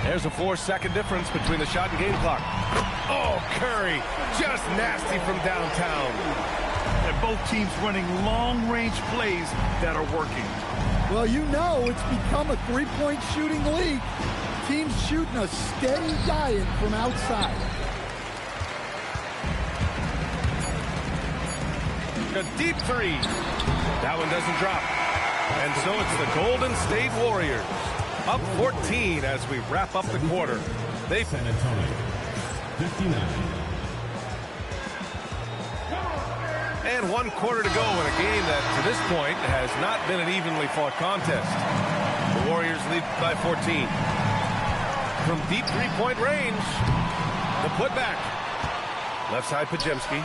There's a 4-second difference between the shot and game clock. Oh, Curry, just nasty from downtown. And both teams running long-range plays that are working. Well, you know it's become a three-point shooting league. Teams shooting a steady diet from outside. A deep 3. That one doesn't drop. And so it's the Golden State Warriors. Up 14 as we wrap up the quarter. They San Antonio, 59. And 1 quarter to go in a game that, to this point, has not been an evenly fought contest. The Warriors lead by 14. From deep three-point range, the putback. Left side, Pajemski.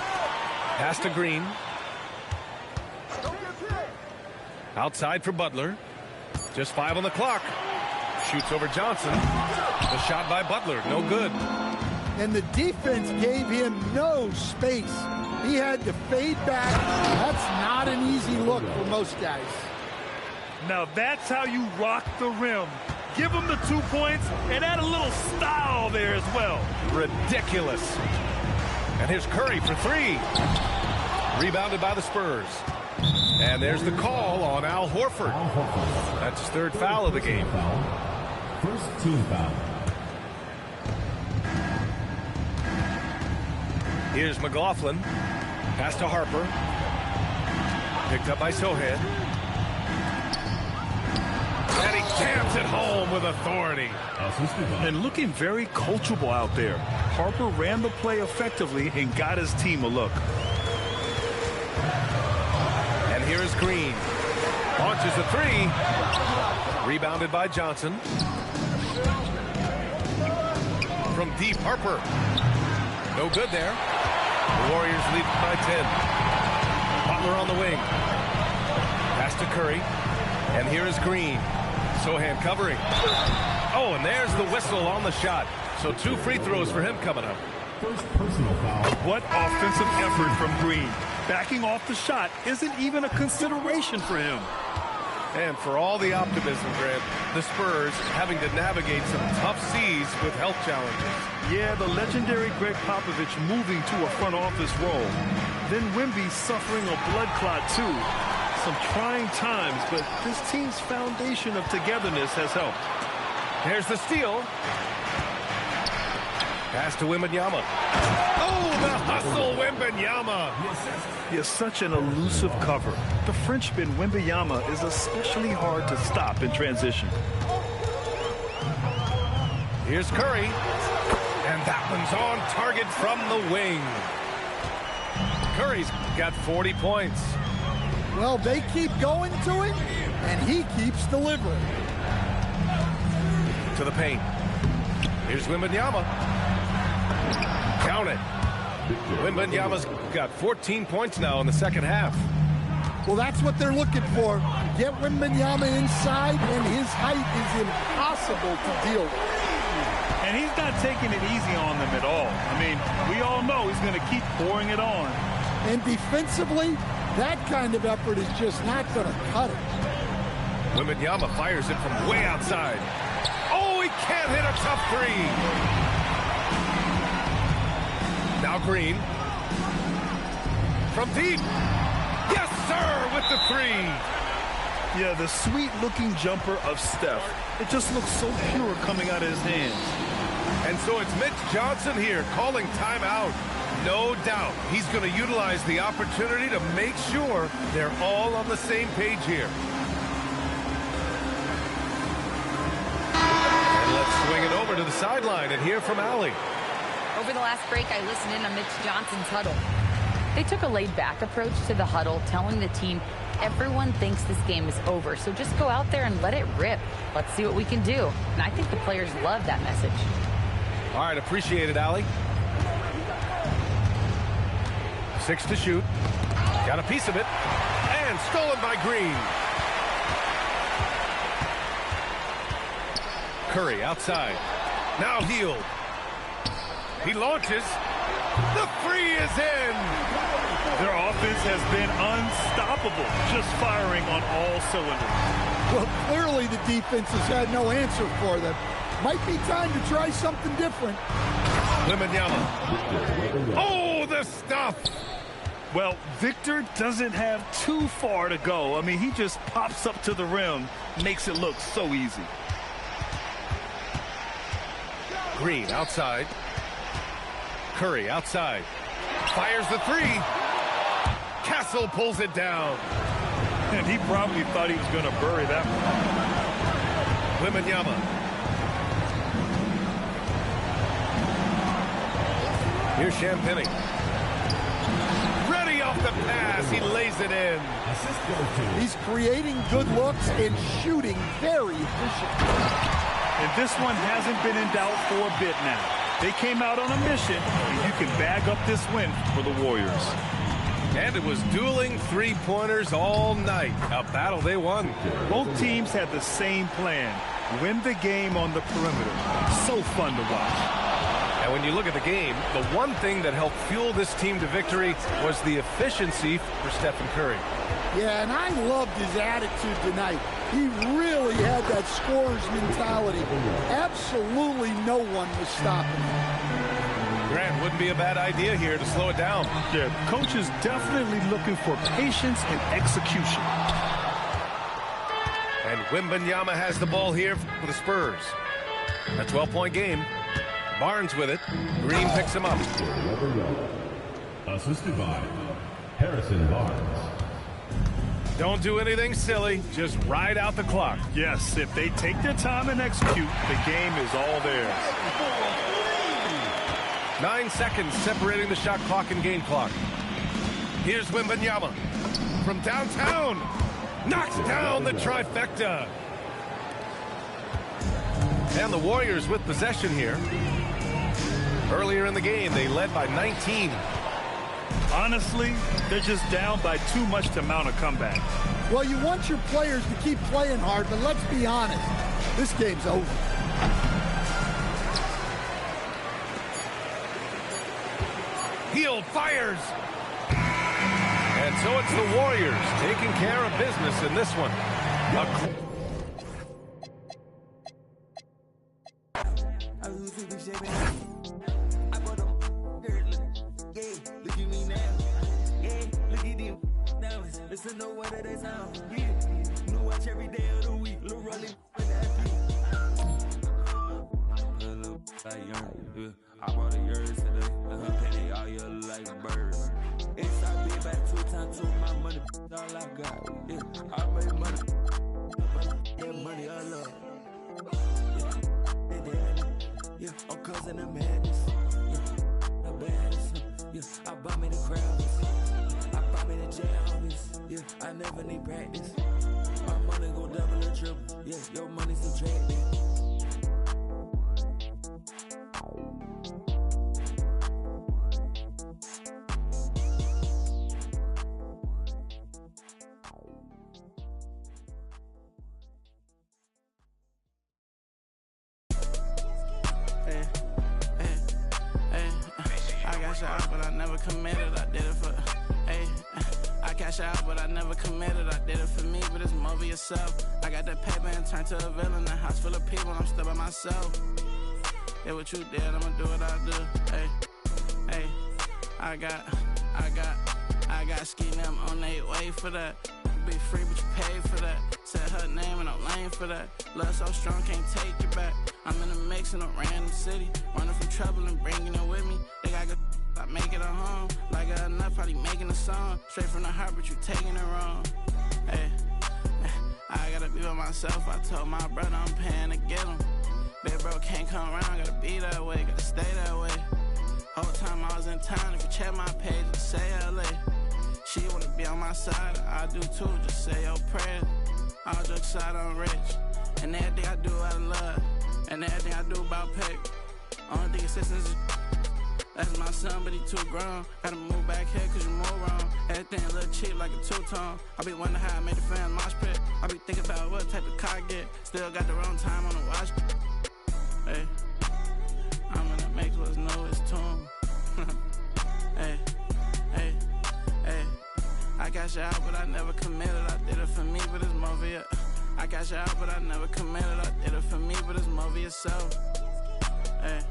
Pass to Green. Outside for Butler. Just 5 on the clock. Shoots over Johnson. The shot by Butler, no good. And the defense gave him no space. He had to fade back. That's not an easy look for most guys. Now that's how you rock the rim. Give him the 2 points and add a little style there as well. Ridiculous. And here's Curry for 3. Rebounded by the Spurs. And there's the call on Al Horford. That's his 3rd foul of the game. First team foul. Here's McLaughlin. Pass to Harper. Picked up by Sohan. And he jams it home with authority. And looking very coachable out there. Harper ran the play effectively and got his team a look. And here's Green. Launches a three. Rebounded by Johnson. From deep, Harper. No good there. The Warriors lead by 10. Butler on the wing. Pass to Curry. And here is Green. Sohan covering. Oh, and there's the whistle on the shot. So 2 free throws for him coming up. First personal foul. What offensive effort from Green. Backing off the shot isn't even a consideration for him. And for all the optimism, Grant, the Spurs having to navigate some tough seas with health challenges. Yeah, the legendary Greg Popovich moving to a front office role. Then Wemby suffering a blood clot too. Some trying times, but this team's foundation of togetherness has helped. Here's the steal. Pass to Wembanyama. Oh, the hustle, Wembanyama. He is such an elusive cover. The Frenchman Wembanyama is especially hard to stop in transition. Here's Curry. And that one's on target from the wing. Curry's got 40 points. Well, they keep going to him, and he keeps delivering. To the paint. Here's Wembanyama. Count it. Wembanyama's got 14 points now in the second half. Well, that's what they're looking for. Get Wembanyama inside, and his height is impossible to deal with. And he's not taking it easy on them at all. I mean, we all know he's going to keep pouring it on. And defensively, that kind of effort is just not going to cut it. Wembanyama fires it from way outside. Oh, he can't hit a tough three. Now Green. From deep. Yes, sir, with the three. Yeah, the sweet-looking jumper of Steph. It just looks so pure coming out of his hands. And so it's Mitch Johnson here calling timeout. No doubt he's going to utilize the opportunity to make sure they're all on the same page here. And let's swing it over to the sideline and hear from Allie. Over the last break, I listened in on Mitch Johnson's huddle. They took a laid-back approach to the huddle, telling the team, everyone thinks this game is over, so just go out there and let it rip. Let's see what we can do. And I think the players love that message. All right, appreciate it, Allie. 6 to shoot. Got a piece of it. And stolen by Green. Curry outside. Now Hield. He launches. The three is in. Their offense has been unstoppable, just firing on all cylinders. Well, clearly the defense has had no answer for them. Might be time to try something different. Wembanyama. Oh, the stuff. Well, Victor doesn't have too far to go. I mean, he just pops up to the rim, makes it look so easy. Green outside. Curry outside. Fires the three. Castle pulls it down. And he probably thought he was going to bury that one. Wembanyama. Here's Champagny. Ready off the pass. He lays it in. He's creating good looks and shooting very efficiently. And this one hasn't been in doubt for a bit now. They came out on a mission, and you can bag up this win for the Warriors. And it was dueling three-pointers all night. A battle they won. Both teams had the same plan. Win the game on the perimeter. So fun to watch. And when you look at the game, the one thing that helped fuel this team to victory was the efficiency for Stephen Curry. Yeah, and I loved his attitude tonight. He really had that scorer's mentality. Absolutely no one was stopping him. Grant, wouldn't be a bad idea here to slow it down. Yeah, the coach is definitely looking for patience and execution. And Wembanyama has the ball here for the Spurs. A 12-point game. Barnes with it. Green picks him up. Assisted by Harrison Barnes. Don't do anything silly. Just ride out the clock. Yes, if they take their time and execute, the game is all theirs. 9 seconds separating the shot clock and game clock. Here's Wembanyama from downtown. Knocks down the trifecta. And the Warriors with possession here. Earlier in the game, they led by 19. Honestly, they're just down by too much to mount a comeback. Well, you want your players to keep playing hard, but let's be honest. This game's over. Hield fires. And so it's the Warriors taking care of business in this one. Listen to what they sound. Yeah. New watch every day of the week. Lil' Rolly with that beat. I bought a yours today. Her penny all year like a bird. It's I be back 2 times 2. My money, all I got. Yeah, I made money. Get money, I love. Yeah, I'm causing the madness. Yeah, the baddest. Yeah, I bought me the crowds. I bought me the jammies. Yeah, I never need practice. My money gon' double or triple. Yeah, your money subtracted. I got shot, but I never committed. I did it for. I cash out, but I never committed. I did it for me, but it's more for yourself. I got that paper and turned to a villain. A house full of people, I'm still by myself. Yeah, what you did, I'ma do what I do. Hey, I got ski them on their way for that. Be free, but you paid for that. Said her name and I'm lame for that. Love so strong, can't take it back. I'm in a mix in a random city, running from trouble and bringing it with me. They got good. I make it a home, like I enough, probably making a song. Straight from the heart, but you taking it wrong. Hey, I gotta be by myself. I told my brother I'm paying to get him. Big bro can't come around, gotta be that way, gotta stay that way. Whole time I was in town, if you check my page, just say LA. She wanna be on my side, I do too, just say your prayers. All jokes aside, I'm rich, and everything I do out of love, and everything I do about pay. Only thing assistance is that's my son, but he too grown. Gotta move back here cause you move wrong. Everything a little cheap like a two-tone. I be wondering how I made the fans mosh pit. I be thinking about what type of car I get. Still got the wrong time on the watch. Hey, I'm in the mix, what's new is tune. Hey, I cash out, but I never committed. I did it for me, but it's more for you. I cash out, but I never committed. I did it for me, but it's more for yourself. Hey.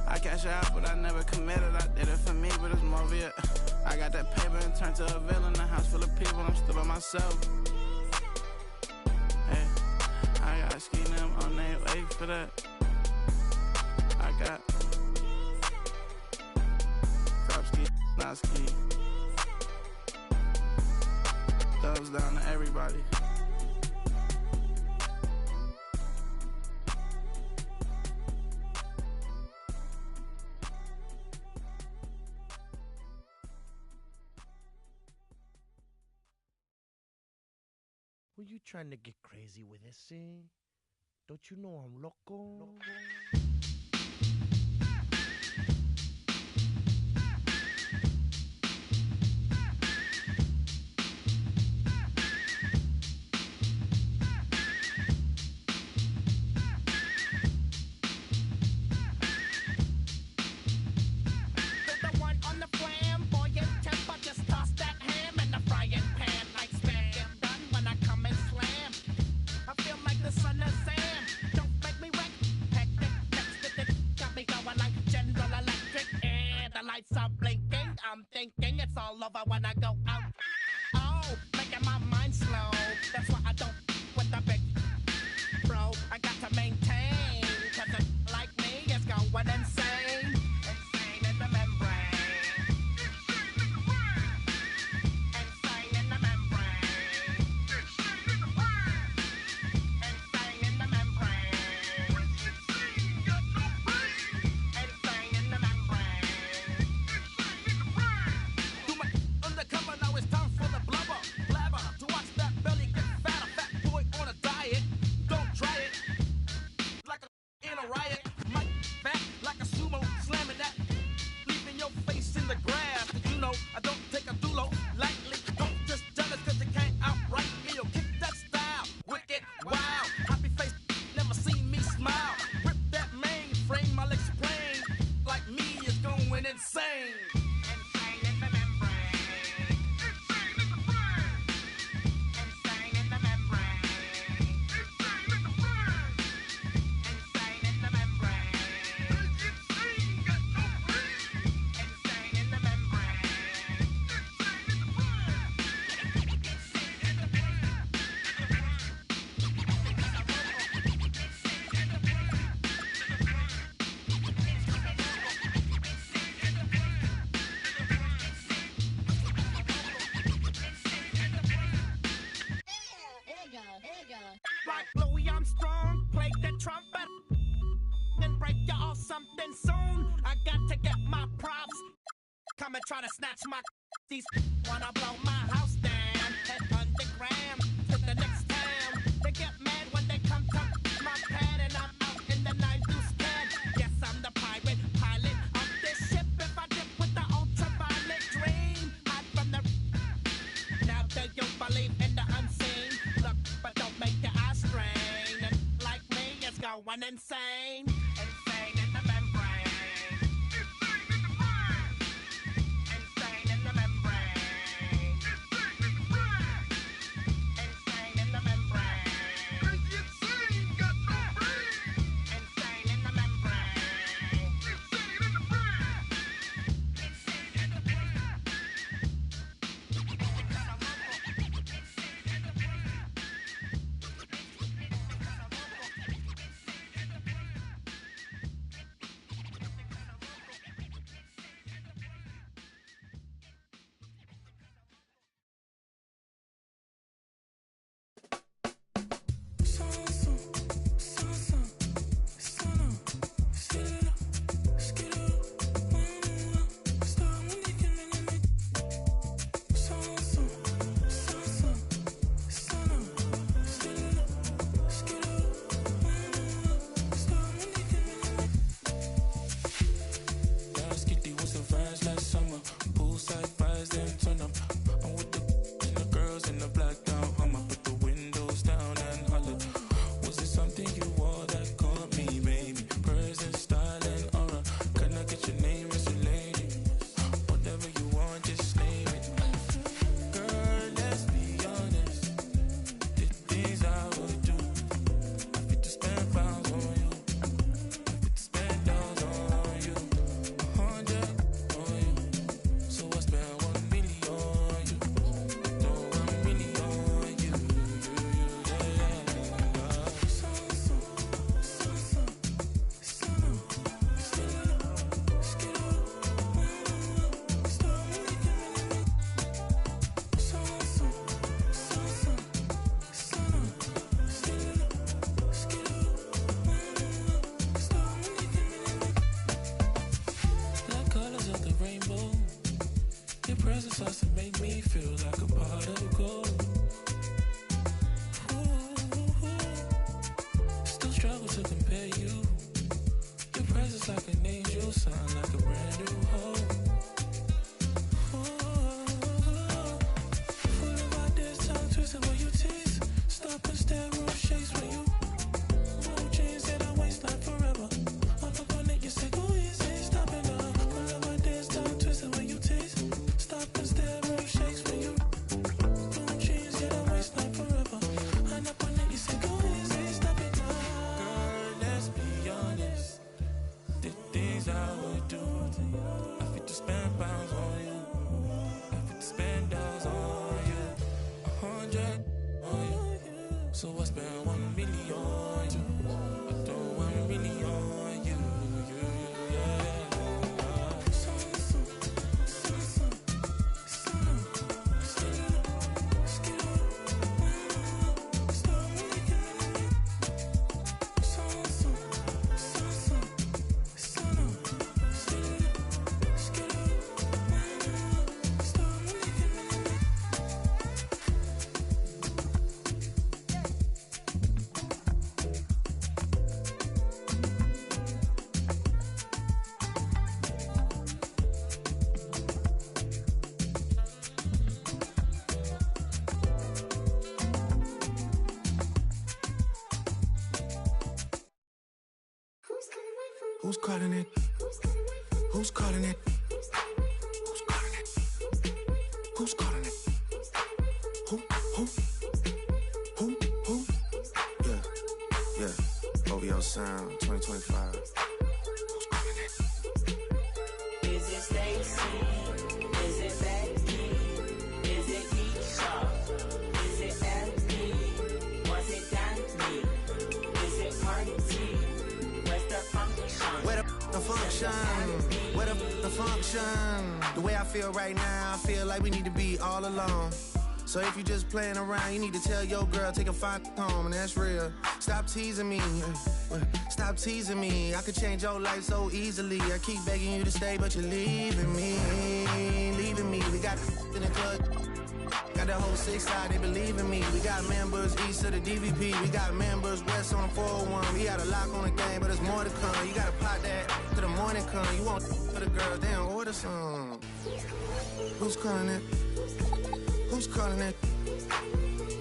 I cash out, but I never committed. I did it for me, but it's more of it. I got that paper and turned to a villain. A house full of people, I'm still by myself. Hey, I got ski them on their way for that. I got drop ski, not ski. Thumbs down to everybody. Were you trying to get crazy with this, eh? Don't you know I'm loco? insane. Like Louis Armstrong, play the trumpet and break you off something soon. I got to get my props. Come and try to snatch my these wanna blow my house down. Head underground to the next town. They get mad when they come to my pad and I'm out in the night loose can. Yes, I'm the pirate pilot of this ship. If I dip with the ultraviolet dream, hide from the now do you believe in the unseen? Look, but don't make your eyes strain. And like me, it's going insane. Insane in the membrane. Insane in the membrane. Insane in the membrane. Insane got no brain. Insane in the membrane. Insane in the brain. Insane in the brain. starts to make me feel like a particle. Still struggle to compare you. Your presence like an angel, sound like a brand new hope. Full of ideas, tongue twisted when you tease. Stop and stare, room shakes when you move chains that I waste like forever. Up on it, you say go easy, stop it now. Full of ideas, tongue twisted when you tease. Stop and stare, room shakes when you move chains that I waste like forever. And up on it, you say go easy, stop it now. Girl, let's be honest. The things I would do, I fit to spend pounds on you. I fit to spend dollars on you. 100 on you. So I spend 1 million on you. I throw 1 million on you. Who's calling it? Who's calling it? Who's calling it? Who? Yeah. OVO Sound 2025. Who's calling it? Is it Stacy? Is it Becky? Is it Keisha? Is it Effie? Was it Danny? Is it Party? Where's the function? Where the function? Where the function? The way I feel right now, I feel like we need to be all alone. So if you just playing around, you need to tell your girl, take a fine home, and that's real. Stop teasing me. Stop teasing me. I could change your life so easily. I keep begging you to stay, but you're leaving me. Leaving me. We got in the club. Got the whole 6 side, they believe in me. We got members east of the DVP. We got members west on the 401. We got a lock on the game, but there's more to come. You gotta pot that till the morning come. You want for the girls, they don't order some. Who's calling it? Who's calling it?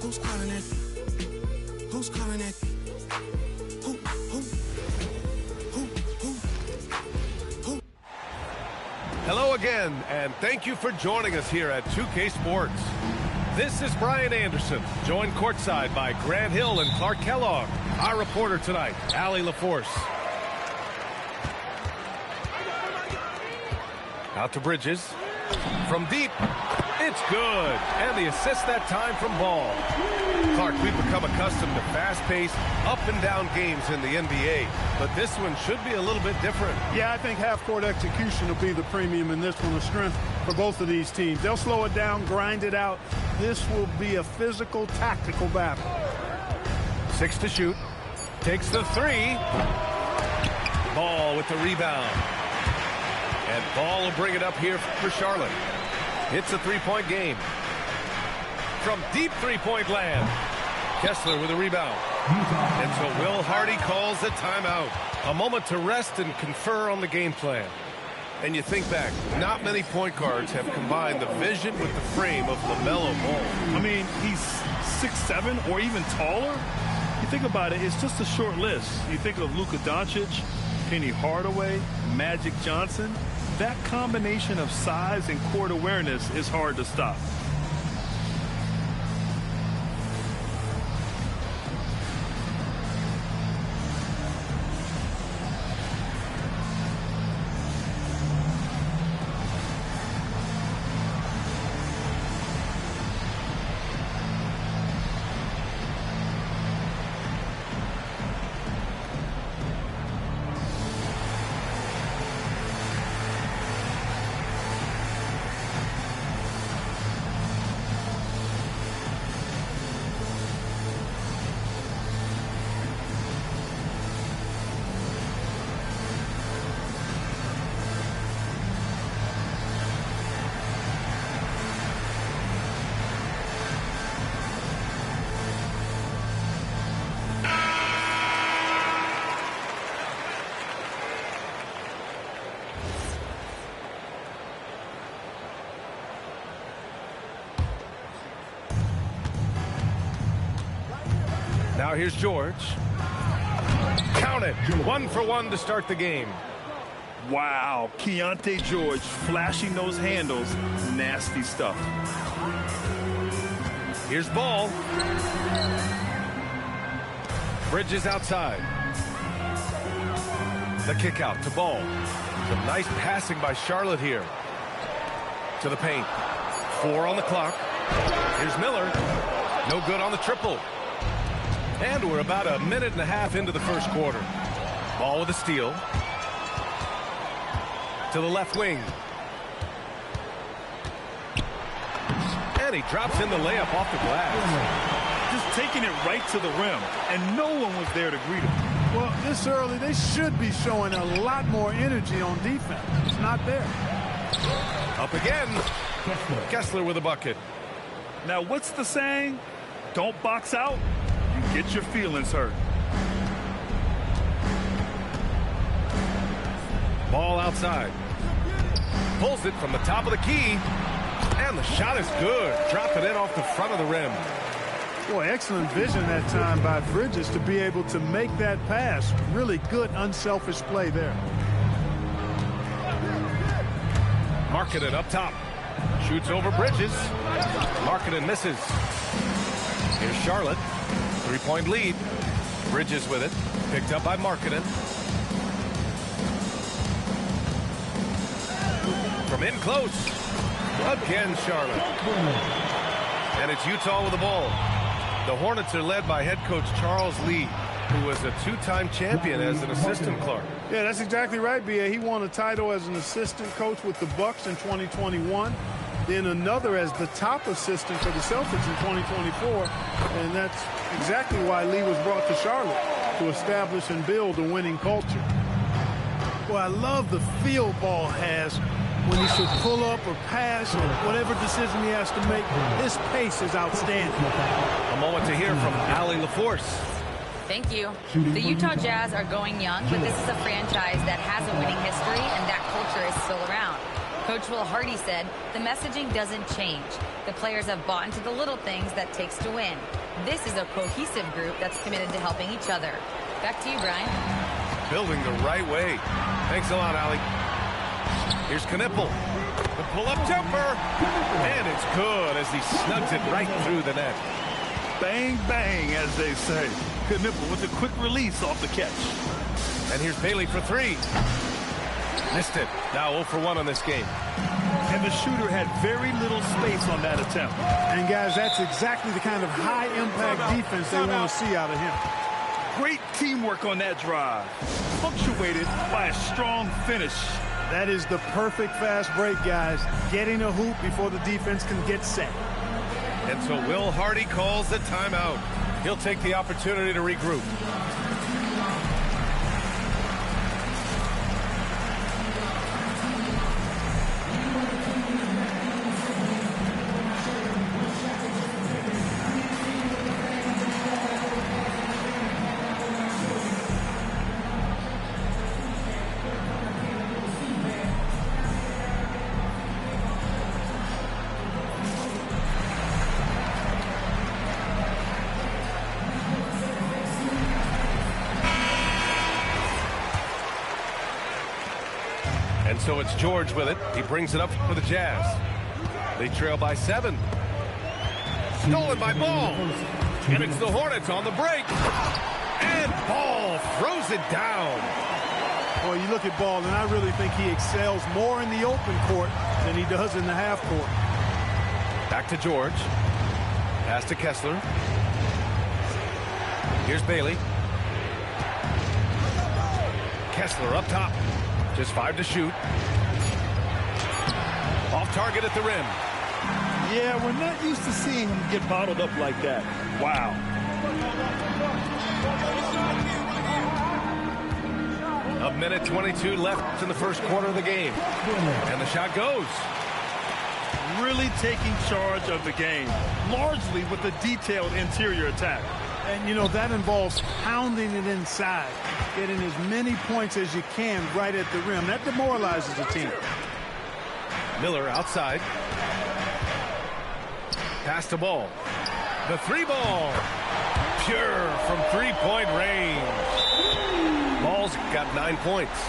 Who's calling it? Who's calling it? Who? Hello again, and thank you for joining us here at 2K Sports. This is Brian Anderson, joined courtside by Grant Hill and Clark Kellogg. Our reporter tonight, Allie LaForce. Out to Bridges. From deep. It's good. And the assist that time from Ball. Clark, we've become accustomed to fast-paced, up-and-down games in the NBA, but this one should be a little bit different. Yeah, I think half-court execution will be the premium in this one, the strength for both of these teams. They'll slow it down, grind it out. This will be a physical, tactical battle. 6 to shoot. Takes the 3. Ball with the rebound. And Ball will bring it up here for Charlotte. It's a three-point game. From deep three-point land, Kessler with a rebound. And so Will Hardy calls a timeout. A moment to rest and confer on the game plan. And you think back, not many point guards have combined the vision with the frame of LaMelo Ball. I mean, he's 6'7" or even taller. You think about it, it's just a short list. You think of Luka Doncic, Penny Hardaway, Magic Johnson. That combination of size and court awareness is hard to stop. Now here's George. Count it. 1 for 1 to start the game. Wow, Keontae George flashing those handles. Nasty stuff. Here's Ball. Bridges outside. The kick out to Ball. Some nice passing by Charlotte here. To the paint. 4 on the clock. Here's Miller. No good on the triple. And we're about a minute and a half into the first quarter. Ball with a steal. To the left wing. And he drops in the layup off the glass. Just taking it right to the rim, and no one was there to greet him. Well, this early, they should be showing a lot more energy on defense. It's not there. Up again. Kessler with a bucket. Now, what's the saying? Don't box out. You get your feelings hurt. Ball outside. Pulls it from the top of the key. And the shot is good. Drop it in off the front of the rim. Boy, excellent vision that time by Bridges to be able to make that pass. Really good, unselfish play there. Marking it up top. Shoots over Bridges. Markkanen misses. Here's Charlotte. 3-point lead. Bridges with it. Picked up by Markkanen. From in close. Again, Charlotte. And it's Utah with the ball. The Hornets are led by head coach Charles Lee, who was a two-time champion as an assistant clerk. Yeah, that's exactly right, B.A. He won a title as an assistant coach with the Bucks in 2021. Then another as the top assistant for the Celtics in 2024. And that's exactly why Lee was brought to Charlotte, to establish and build a winning culture. Well, I love the feel Ball has when he should pull up or pass or whatever decision he has to make. His pace is outstanding. A moment to hear from Allie LaForce. Thank you. The Utah Jazz are going young, but this is a franchise that has a winning history, and that culture is still around. Coach Will Hardy said, the messaging doesn't change. The players have bought into the little things that takes to win. This is a cohesive group that's committed to helping each other. Back to you, Brian. Building the right way. Thanks a lot, Allie. Here's Knippel. The pull-up jumper. And it's good as he snugs it right through the net. Bang, bang, as they say. Knippel with a quick release off the catch. And here's Bailey for three. Missed it. Now 0 for 1 on this game. And the shooter had very little space on that attempt. And, guys, that's exactly the kind of high-impact defense they want to see out of him. Great teamwork on that drive. Punctuated by a strong finish. That is the perfect fast break, guys. Getting a hoop before the defense can get set. And so Will Hardy calls the timeout. He'll take the opportunity to regroup. And so it's George with it. He brings it up for the Jazz. They trail by 7. Stolen by Ball. And it's the Hornets on the break. And Ball throws it down. Boy, you look at Ball, and I really think he excels more in the open court than he does in the half court. Back to George. Pass to Kessler. Here's Bailey. Kessler up top. Just 5 to shoot. Off target at the rim. Yeah, we're not used to seeing him get bottled up like that. Wow. A minute 22 left in the first quarter of the game. And the shot goes. Really taking charge of the game, largely with a detailed interior attack. And, you know, that involves pounding it inside, getting as many points as you can right at the rim. That demoralizes the team. Miller outside. Pass to Ball. The 3-ball. Pure from 3-point range. Ball's got 9 points.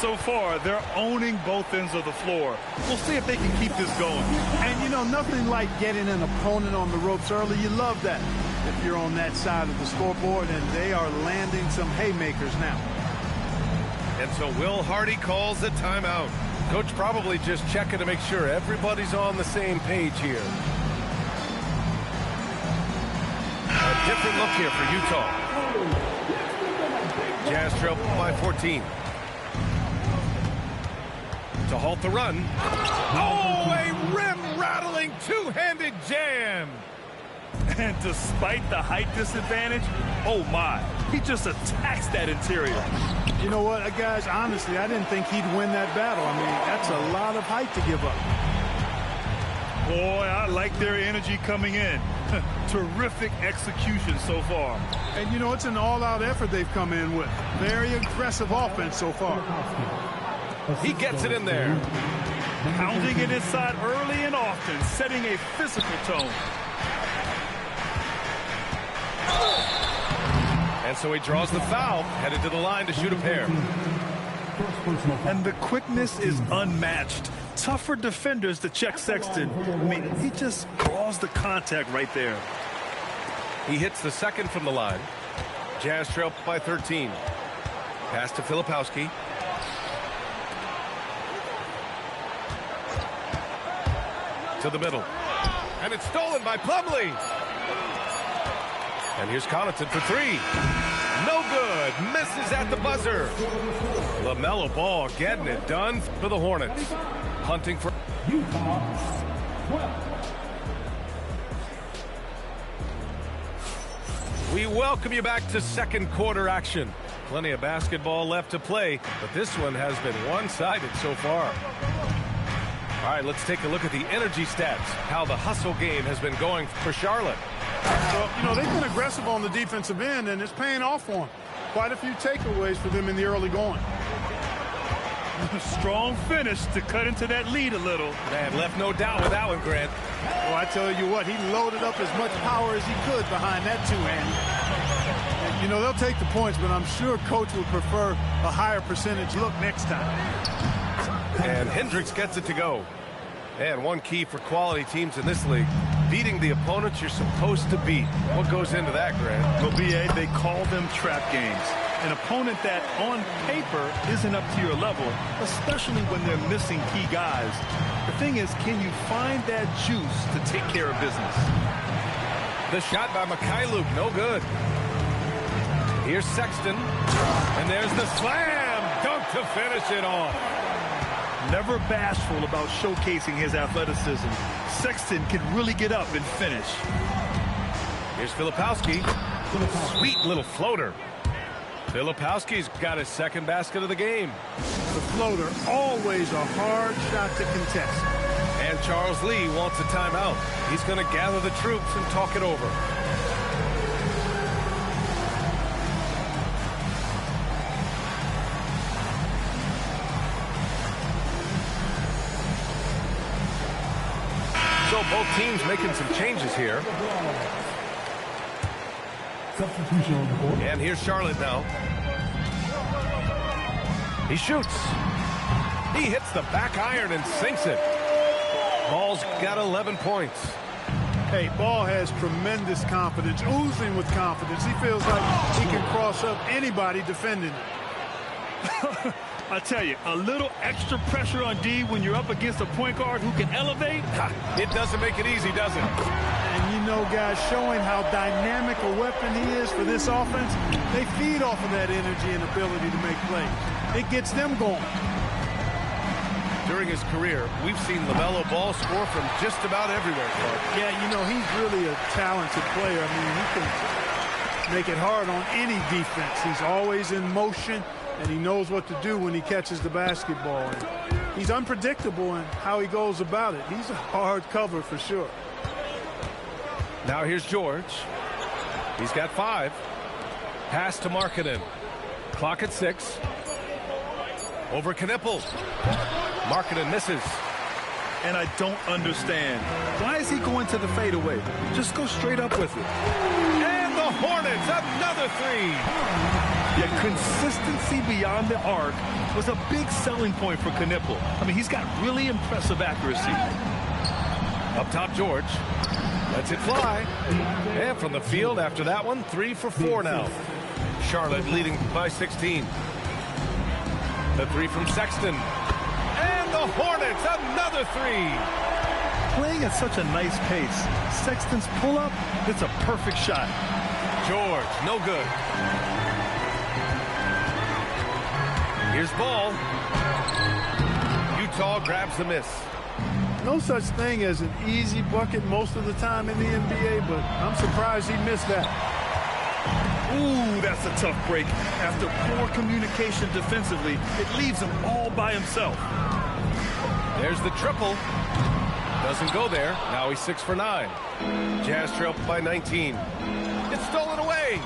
So far, they're owning both ends of the floor. We'll see if they can keep this going. And, you know, nothing like getting an opponent on the ropes early. You love that if you're on that side of the scoreboard, and they are landing some haymakers now. And so Will Hardy calls the timeout. Coach probably just checking to make sure everybody's on the same page here. A different look here for Utah. Jazz trail by 14. To halt the run. Oh, a rim-rattling two-handed jam. And despite the height disadvantage, oh my, he just attacks that interior. You know what, guys, honestly, I didn't think he'd win that battle. I mean, that's a lot of height to give up. Boy, I like their energy coming in. Terrific execution so far. And, you know, it's an all-out effort they've come in with. Very aggressive offense so far. He gets it in there. Pounding it inside early and often, setting a physical tone. And so he draws the foul, headed to the line to shoot a pair. And the quickness is unmatched. Tough for defenders to check Sexton. I mean, he just draws the contact right there. He hits the second from the line. Jazz trail by 13. Pass to Filipowski. To the middle. And it's stolen by Plumlee. And here's Connaughton for three. No good. Misses at the buzzer. LaMelo Ball getting it done for the Hornets. Hunting for Utah 12. We welcome you back to second quarter action. Plenty of basketball left to play, but this one has been one-sided so far. All right, let's take a look at the energy stats, how the hustle game has been going for Charlotte. Well, you know, they've been aggressive on the defensive end, and it's paying off for them. Quite a few takeaways for them in the early going. Strong finish to cut into that lead a little. Man, left no doubt with that one, Grant. Well, I tell you what, he loaded up as much power as he could behind that two-hand. You know, they'll take the points, but I'm sure Coach would prefer a higher percentage look next time. And Hendricks gets it to go. And one key for quality teams in this league, beating the opponents you're supposed to beat. What goes into that, Grant? Well, B.A., they call them trap games. An opponent that, on paper, isn't up to your level, especially when they're missing key guys. The thing is, can you find that juice to take care of business? The shot by Mikhailuk, no good. Here's Sexton, and there's the slam dunk to finish it off. Never bashful about showcasing his athleticism. Sexton can really get up and finish. Here's Filipowski. Sweet little floater. Filipowski's got his second basket of the game. The floater, always a hard shot to contest. And Charles Lee wants a timeout. He's going to gather the troops and talk it over. So both teams making some changes here. Substitution on the board. And here's Charlotte now. He shoots. He hits the back iron and sinks it. Ball's got 11 points. Hey, Ball has tremendous confidence, oozing with confidence. He feels like he can cross up anybody defending him. I tell you, a little extra pressure on D when you're up against a point guard who can elevate. It doesn't make it easy, does it? And you know, guys, showing how dynamic a weapon he is for this offense, they feed off of that energy and ability to make plays. It gets them going. During his career, we've seen LaMelo Ball score from just about everywhere, Clark. Yeah, you know, he's really a talented player. I mean, he can make it hard on any defense. He's always in motion, and he knows what to do when he catches the basketball. And he's unpredictable in how he goes about it. He's a hard cover for sure. Now here's George. He's got 5. Pass to Markkanen. Clock at 6. Over Knippel. Markkanen misses. And I don't understand. Why is he going to the fadeaway? Just go straight up with it. And the Hornets, another 3. Yeah, consistency beyond the arc was a big selling point for Knippel. I mean, he's got really impressive accuracy. Up top, George. Lets it fly. And from the field after that one, 3 for 4 now. Charlotte leading by 16. The 3 from Sexton. And the Hornets, another 3. Playing at such a nice pace. Sexton's pull-up, it's a perfect shot. George, no good. Here's Ball. Utah grabs the miss. No such thing as an easy bucket most of the time in the NBA, but I'm surprised he missed that. Ooh, that's a tough break. After poor communication defensively, it leaves him all by himself. There's the triple. Doesn't go there. Now he's 6 for 9. Jazz trail by 19. It's stolen away.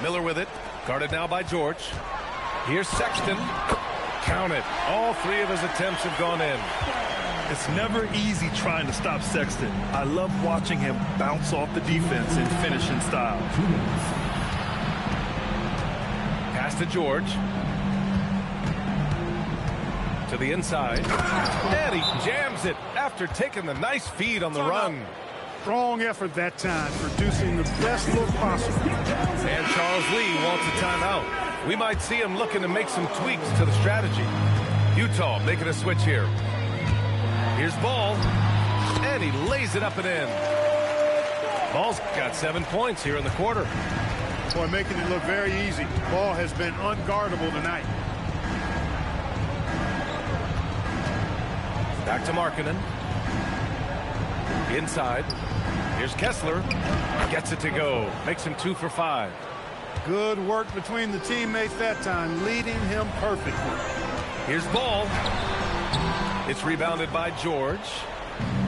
Miller with it. Guarded now by George. Here's Sexton. Count it. All 3 of his attempts have gone in. It's never easy trying to stop Sexton. I love watching him bounce off the defense and finish in style. Pass to George. To to the inside. And he jams it after taking the nice feed on the run. Strong effort that time, producing the best look possible. And Charles Lee wants a timeout. We might see him looking to make some tweaks to the strategy. Utah making a switch here. Here's Ball. And he lays it up and in. Ball's got 7 points here in the quarter. Boy, making it look very easy. Ball has been unguardable tonight. Back to Markkanen. Inside. Here's Kessler. Gets it to go. Makes him 2 for 5. Good work between the teammates that time, leading him perfectly. Here's Ball. It's rebounded by George.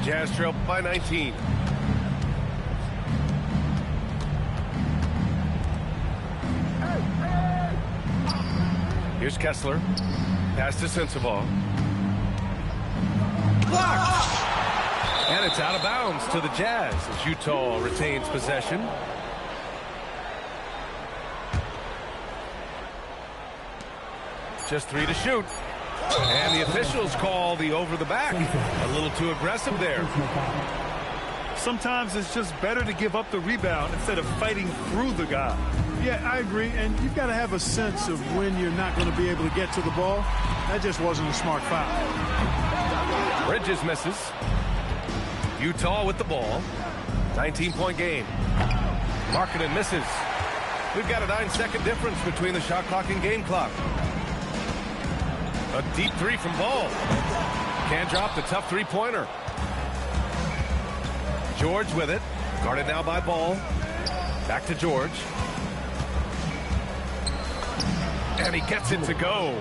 Jazz trail by 19. Here's Kessler. Pass to Sensabaugh. Blocked! And it's out of bounds to the Jazz as Utah retains possession. Just 3 to shoot. And the officials call the over the back. A little too aggressive there. Sometimes it's just better to give up the rebound instead of fighting through the guy. Yeah, I agree. And you've got to have a sense of when you're not going to be able to get to the ball. That just wasn't a smart foul. Bridges misses. Utah with the ball. 19-point game. Markkanen misses. We've got a 9-second difference between the shot clock and game clock. A deep 3 from Ball. Can't drop the tough 3-pointer. George with it. Guarded now by Ball. Back to George. And he gets it to go.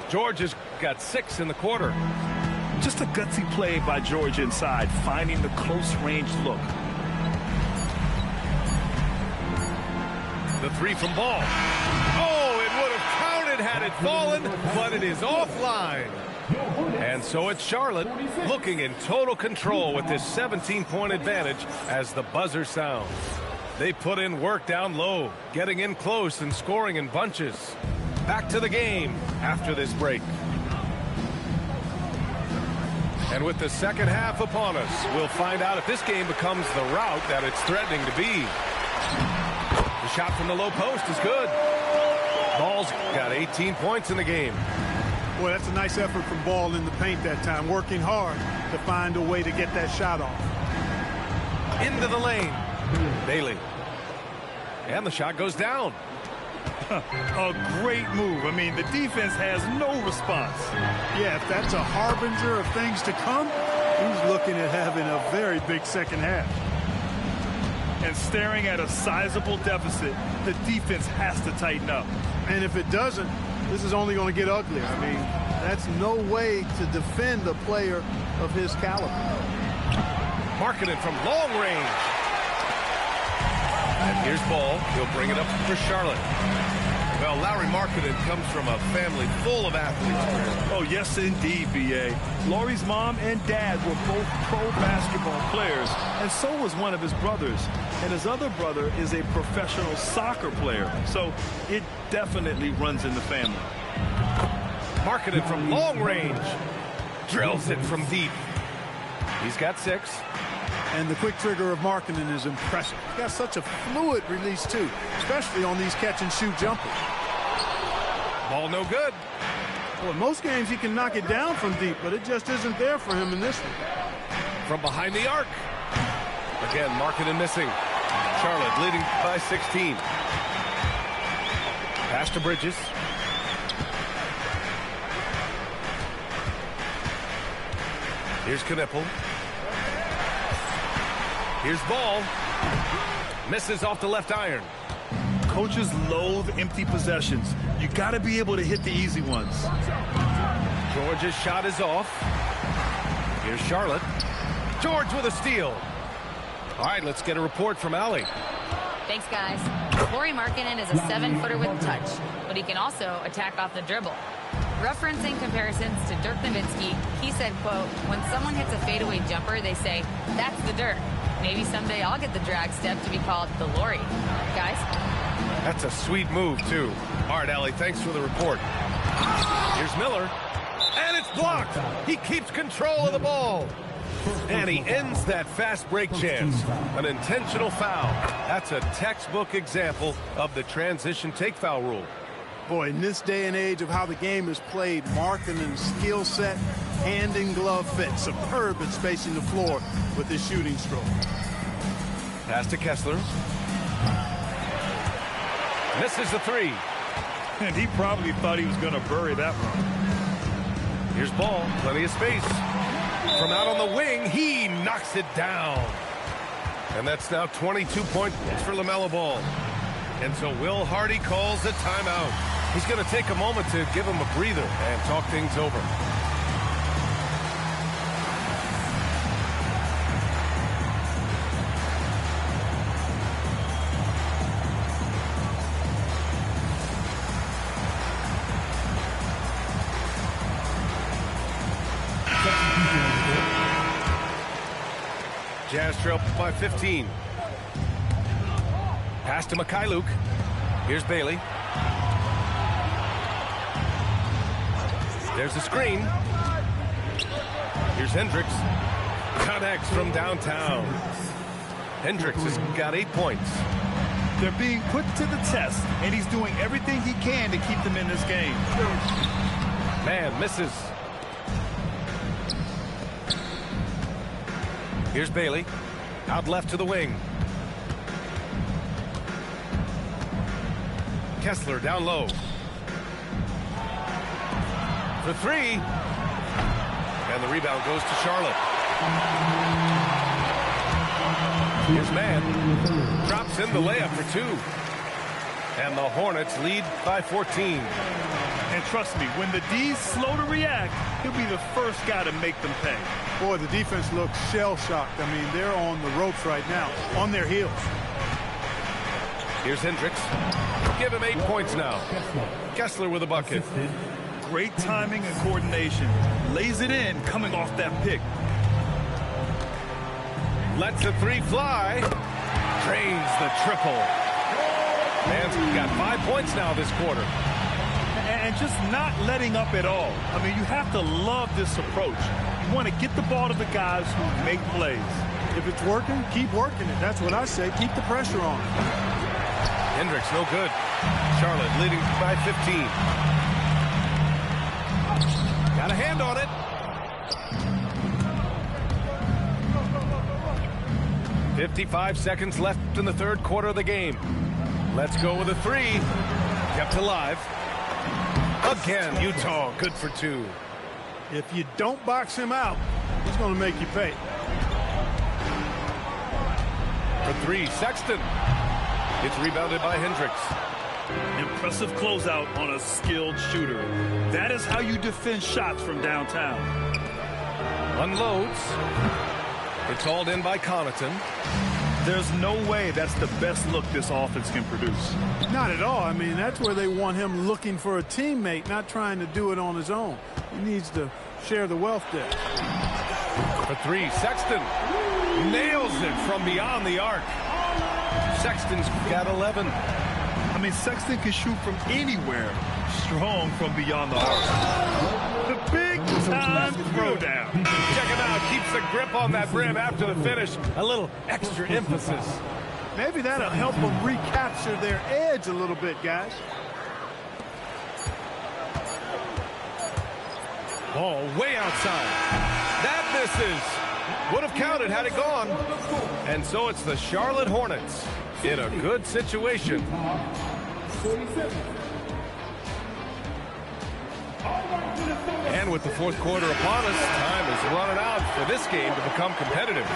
George has got 6 in the quarter. Just a gutsy play by George inside, finding the close range look. The 3 from Ball. Oh, it would have counted had it fallen, but it is offline. And so it's Charlotte looking in total control with this 17-point advantage as the buzzer sounds. They put in work down low, getting in close and scoring in bunches. Back to the game after this break. And with the second half upon us, we'll find out if this game becomes the route that it's threatening to be. The shot from the low post is good. Ball's got 18 points in the game. Boy, that's a nice effort from Ball in the paint that time, working hard to find a way to get that shot off. Into the lane. Bailey. And the shot goes down. A great move. I mean, the defense has no response. Yeah, if that's a harbinger of things to come, he's looking at having a very big second half. And staring at a sizable deficit, the defense has to tighten up. And if it doesn't, this is only going to get uglier. I mean, that's no way to defend a player of his caliber. Markkanen from long range. And here's Ball. He'll bring it up for Charlotte. Well, Lauri Markkanen comes from a family full of athletes. Oh, yes, indeed, B.A. Lauri's mom and dad were both pro basketball players, and so was one of his brothers. And his other brother is a professional soccer player, so it definitely runs in the family. Markkanen from long range. Drills it from deep. He's got 6. And the quick trigger of Markkanen is impressive. He's got such a fluid release, too, especially on these catch-and-shoot jumpers. Ball no good. Well, in most games, he can knock it down from deep, but it just isn't there for him in this one. From behind the arc. Again, Markkanen missing. Charlotte leading by 16. Pass to Bridges. Here's Knippel. Here's Ball. Misses off the left iron. Coaches loathe empty possessions. You got to be able to hit the easy ones. George's shot is off. Here's Charlotte. George with a steal. All right, let's get a report from Allie. Thanks, guys. Lauri Markkanen is a 7-footer with touch, but he can also attack off the dribble. Referencing comparisons to Dirk Nowitzki, he said, quote, "When someone hits a fadeaway jumper, they say, that's the Dirk. Maybe someday I'll get the drag step to be called the Lauri." Guys? That's a sweet move, too. All right, Allie, thanks for the report. Here's Miller. And it's blocked. He keeps control of the ball. And he ends that fast break chance. An intentional foul. That's a textbook example of the transition take foul rule. Boy, in this day and age of how the game is played, Markkanen's skill set, hand and glove fit, superb at spacing the floor with his shooting stroke. Pass to Kessler. Misses the three. And he probably thought he was going to bury that one. Here's Ball, plenty of space. From out on the wing, he knocks it down. And that's now 22 points for LaMelo Ball. And so Will Hardy calls a timeout. He's going to take a moment to give him a breather and talk things over. Jazz trail by 15. Pass to Mikhailuk. Here's Bailey. There's the screen. Here's Hendricks. Connects from downtown. Hendricks has got 8 points. They're being put to the test, and he's doing everything he can to keep them in this game. Man misses. Here's Bailey. Out left to the wing. Kessler down low. For three. And the rebound goes to Charlotte. Here's Mann. Drops in the layup for two. And the Hornets lead by 14. And trust me, when the D's slow to react, he'll be the first guy to make them pay. Boy, the defense looks shell-shocked. I mean, they're on the ropes right now, on their heels. Here's Hendricks. Give him 8 points now. Kessler with a bucket. Great timing and coordination. Lays it in coming off that pick. Lets a three fly. Drains the triple. Man's got 5 points now this quarter. And just not letting up at all. I mean, you have to love this approach. You want to get the ball to the guys who make plays. If it's working, keep working it. That's what I say. Keep the pressure on. Hendricks, no good. Charlotte leading by 15. Got a hand on it. .55 seconds left in the third quarter of the game. Let's go with a three. Kept alive. Again, Utah, good for two. If you don't box him out, he's going to make you pay. For three, Sexton. It's rebounded by Hendricks. Impressive closeout on a skilled shooter. That is how you defend shots from downtown. Unloads. It's hauled in by Connaughton. There's no way that's the best look this offense can produce. Not at all. I mean, that's where they want him looking for a teammate, not trying to do it on his own. He needs to share the wealth there. For three, Sexton nails it from beyond the arc. Sexton's got 11. I mean, Sexton can shoot from anywhere. Strong from beyond the arc. The big-time throwdown. Check him out. Keeps the grip on that rim after the finish. A little extra emphasis. Maybe that'll help them recapture their edge a little bit, guys. Ball way outside. That misses. Would have counted had it gone. And so it's the Charlotte Hornets in a good situation. And with the fourth quarter upon us, time is running out for this game to become competitive.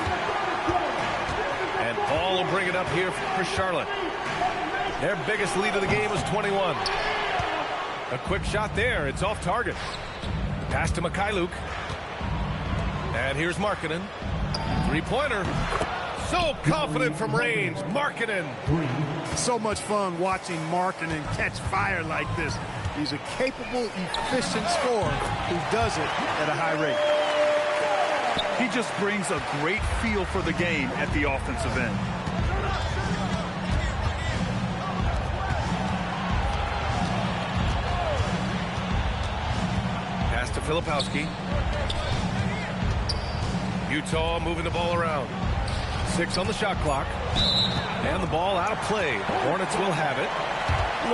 And Ball will bring it up here for Charlotte. Their biggest lead of the game was 21. A quick shot there. It's off target. Pass to Mikhailuk. And here's Markkanen. Three-pointer. So confident from range. Markkanen. So much fun watching Markkanen catch fire like this. He's a capable, efficient scorer who does it at a high rate. He just brings a great feel for the game at the offensive end. Pass to Filipowski. Utah moving the ball around. 6 on the shot clock. And the ball out of play. The Hornets will have it.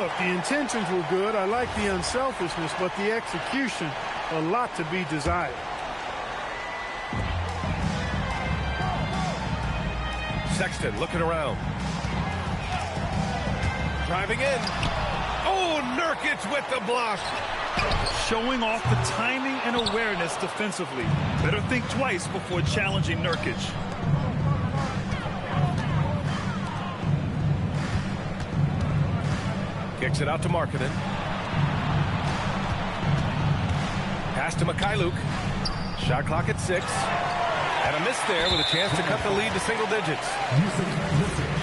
Look, the intentions were good. I like the unselfishness, but the execution, a lot to be desired. Sexton looking around. Driving in. Oh, Nurkic with the block. Showing off the timing and awareness defensively. Better think twice before challenging Nurkic. Kicks it out to Markkanen. Pass to Mikhailuk. Shot clock at 6. And a miss there with a chance to cut the lead to single digits.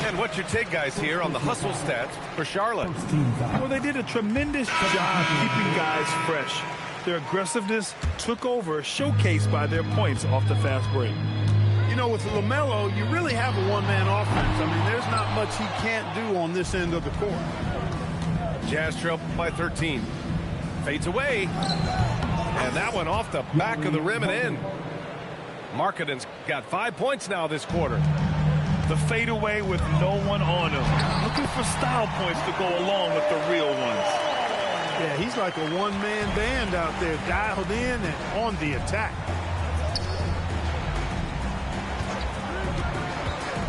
And what's your take, guys, here on the hustle stats for Charlotte? Well, they did a tremendous job keeping guys fresh. Their aggressiveness took over, showcased by their points off the fast break. You know, with LaMelo, you really have a one-man offense. I mean, there's not much he can't do on this end of the court. Jazz trail by 13. Fades away. And that one off the back of the rim and in. Markkanen's got 5 points now this quarter. The fadeaway with no one on him. Looking for style points to go along with the real ones. Yeah, he's like a one-man band out there, dialed in and on the attack.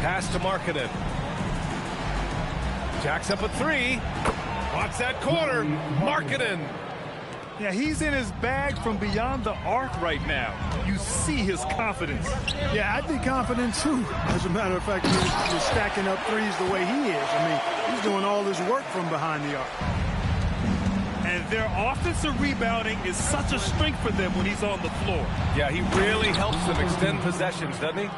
Pass to Markkanen. Jacks up a 3. Watch that corner. Markkanen. Yeah, he's in his bag from beyond the arc right now. You see his confidence. Yeah, I'd be confident too. As a matter of fact, he's stacking up threes the way he is. I mean, he's doing all his work from behind the arc. And their offensive rebounding is such a strength for them when he's on the floor. Yeah, he really helps them extend possessions, doesn't he?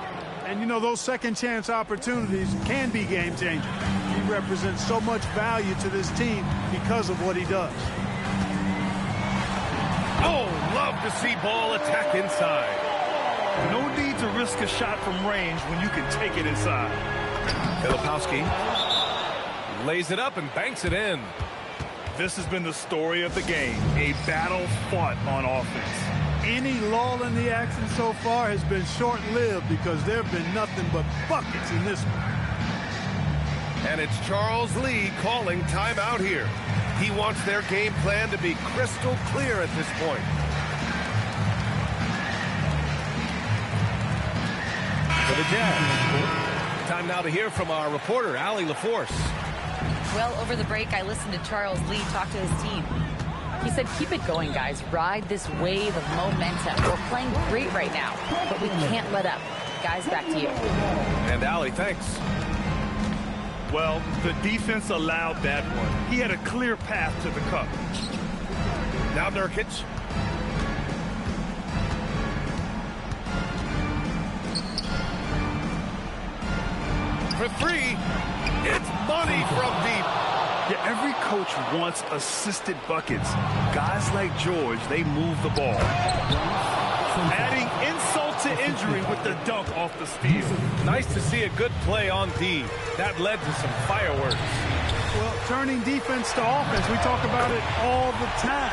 And, you know, those second chance opportunities can be game changers. He represents so much value to this team because of what he does. Oh, love to see ball attack inside. No need to risk a shot from range when you can take it inside. Filipowski lays it up and banks it in. This has been the story of the game, a battle fought on offense. Any lull in the action so far has been short-lived because there have been nothing but buckets in this one. And it's Charles Lee calling timeout here. He wants their game plan to be crystal clear at this point. For the Jazz. Time now to hear from our reporter, Allie LaForce. Well, over the break, I listened to Charles Lee talk to his team. He said, keep it going, guys. Ride this wave of momentum. We're playing great right now, but we can't let up. Guys, back to you. And Allie, thanks. Well, the defense allowed that one. He had a clear path to the cup. Now Nurkic. For 3. It's money from deep. Yeah, every coach wants assisted buckets. Guys like George, they move the ball. Adding insult to injury with the dunk off the steal. Nice to see a good play on D. That led to some fireworks. Well, turning defense to offense, we talk about it all the time.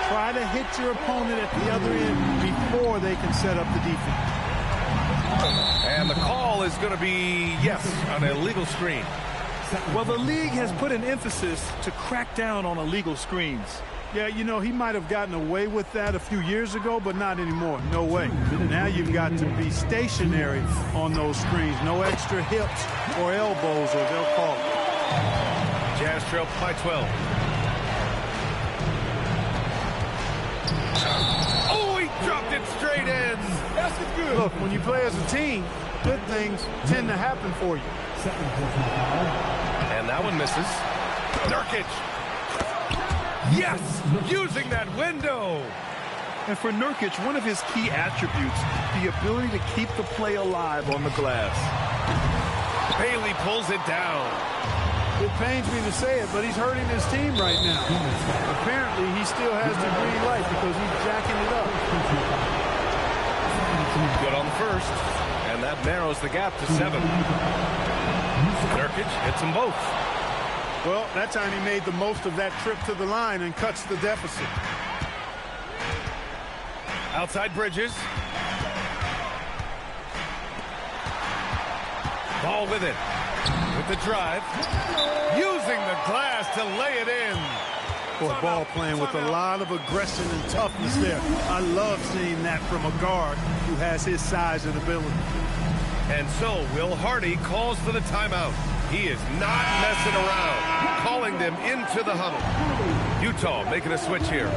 Try to hit your opponent at the other end before they can set up the defense. And the call is going to be, yes, an illegal screen. Well, the league has put an emphasis to crack down on illegal screens. Yeah, you know, he might have gotten away with that a few years ago, but not anymore. No way. Now you've got to be stationary on those screens. No extra hips or elbows, or they'll call it. Jazz trail by 12. Oh, he dropped it straight in. That's good. Look, when you play as a team, good things tend to happen for you. And that one misses. Nurkic. Yes, using that window. And for Nurkic, one of his key attributes, the ability to keep the play alive on the glass. Bailey pulls it down. It pains me to say it, but he's hurting his team right now. Apparently, he still has the green light because he's jacking it up. Good on the first, and that narrows the gap to 7. Nurkic hits them both. Well, that time he made the most of that trip to the line and cuts the deficit. Outside Bridges. Ball with it. With the drive. Using the glass to lay it in. For a ball playing with a lot of aggression and toughness there. I love seeing that from a guard who has his size and ability. And so Will Hardy calls for the timeout. He is not messing around, calling them into the huddle. Utah making a switch here.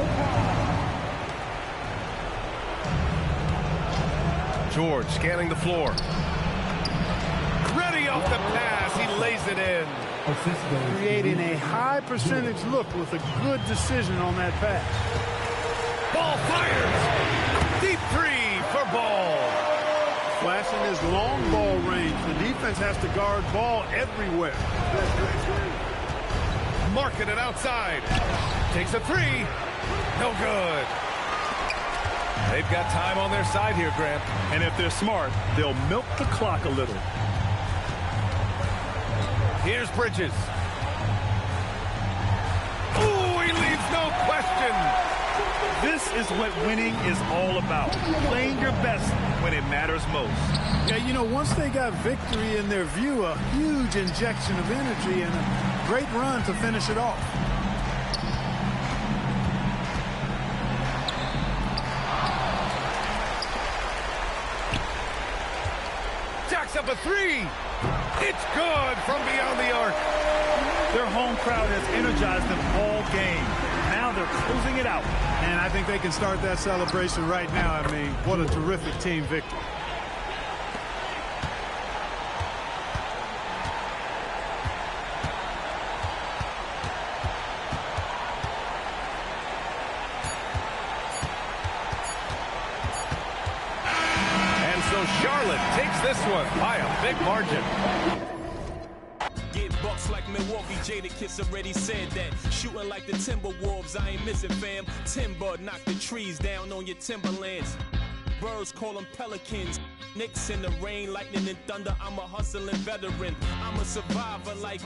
George scanning the floor. Ready off the pass. He lays it in. Creating a high percentage look with a good decision on that pass. Ball fires. Deep three for Ball. Flashing his long ball range. The defense has to guard ball everywhere. Marking it outside. Takes a three. No good. They've got time on their side here, Grant. And if they're smart, they'll milk the clock a little. Here's Bridges. Ooh, he leaves no question. This is what winning is all about. Playing your best when it matters most. Yeah, you know, once they got victory in their view, a huge injection of energy and a great run to finish it off. Jacks up a three. It's good from beyond the arc. Their home crowd has energized them all game. Now they're closing it out. And I think they can start that celebration right now. I mean, what a terrific team victory. And so Charlotte takes this one by a big margin. Get bucks like Milwaukee, Jadakiss already said that. Shooting like the Timberwolves, I ain't missing, fam. Timber, knock the trees down on your timberlands. Birds call them pelicans. Knicks in the rain, lightning and thunder. I'm a hustling veteran. I'm a survivor like.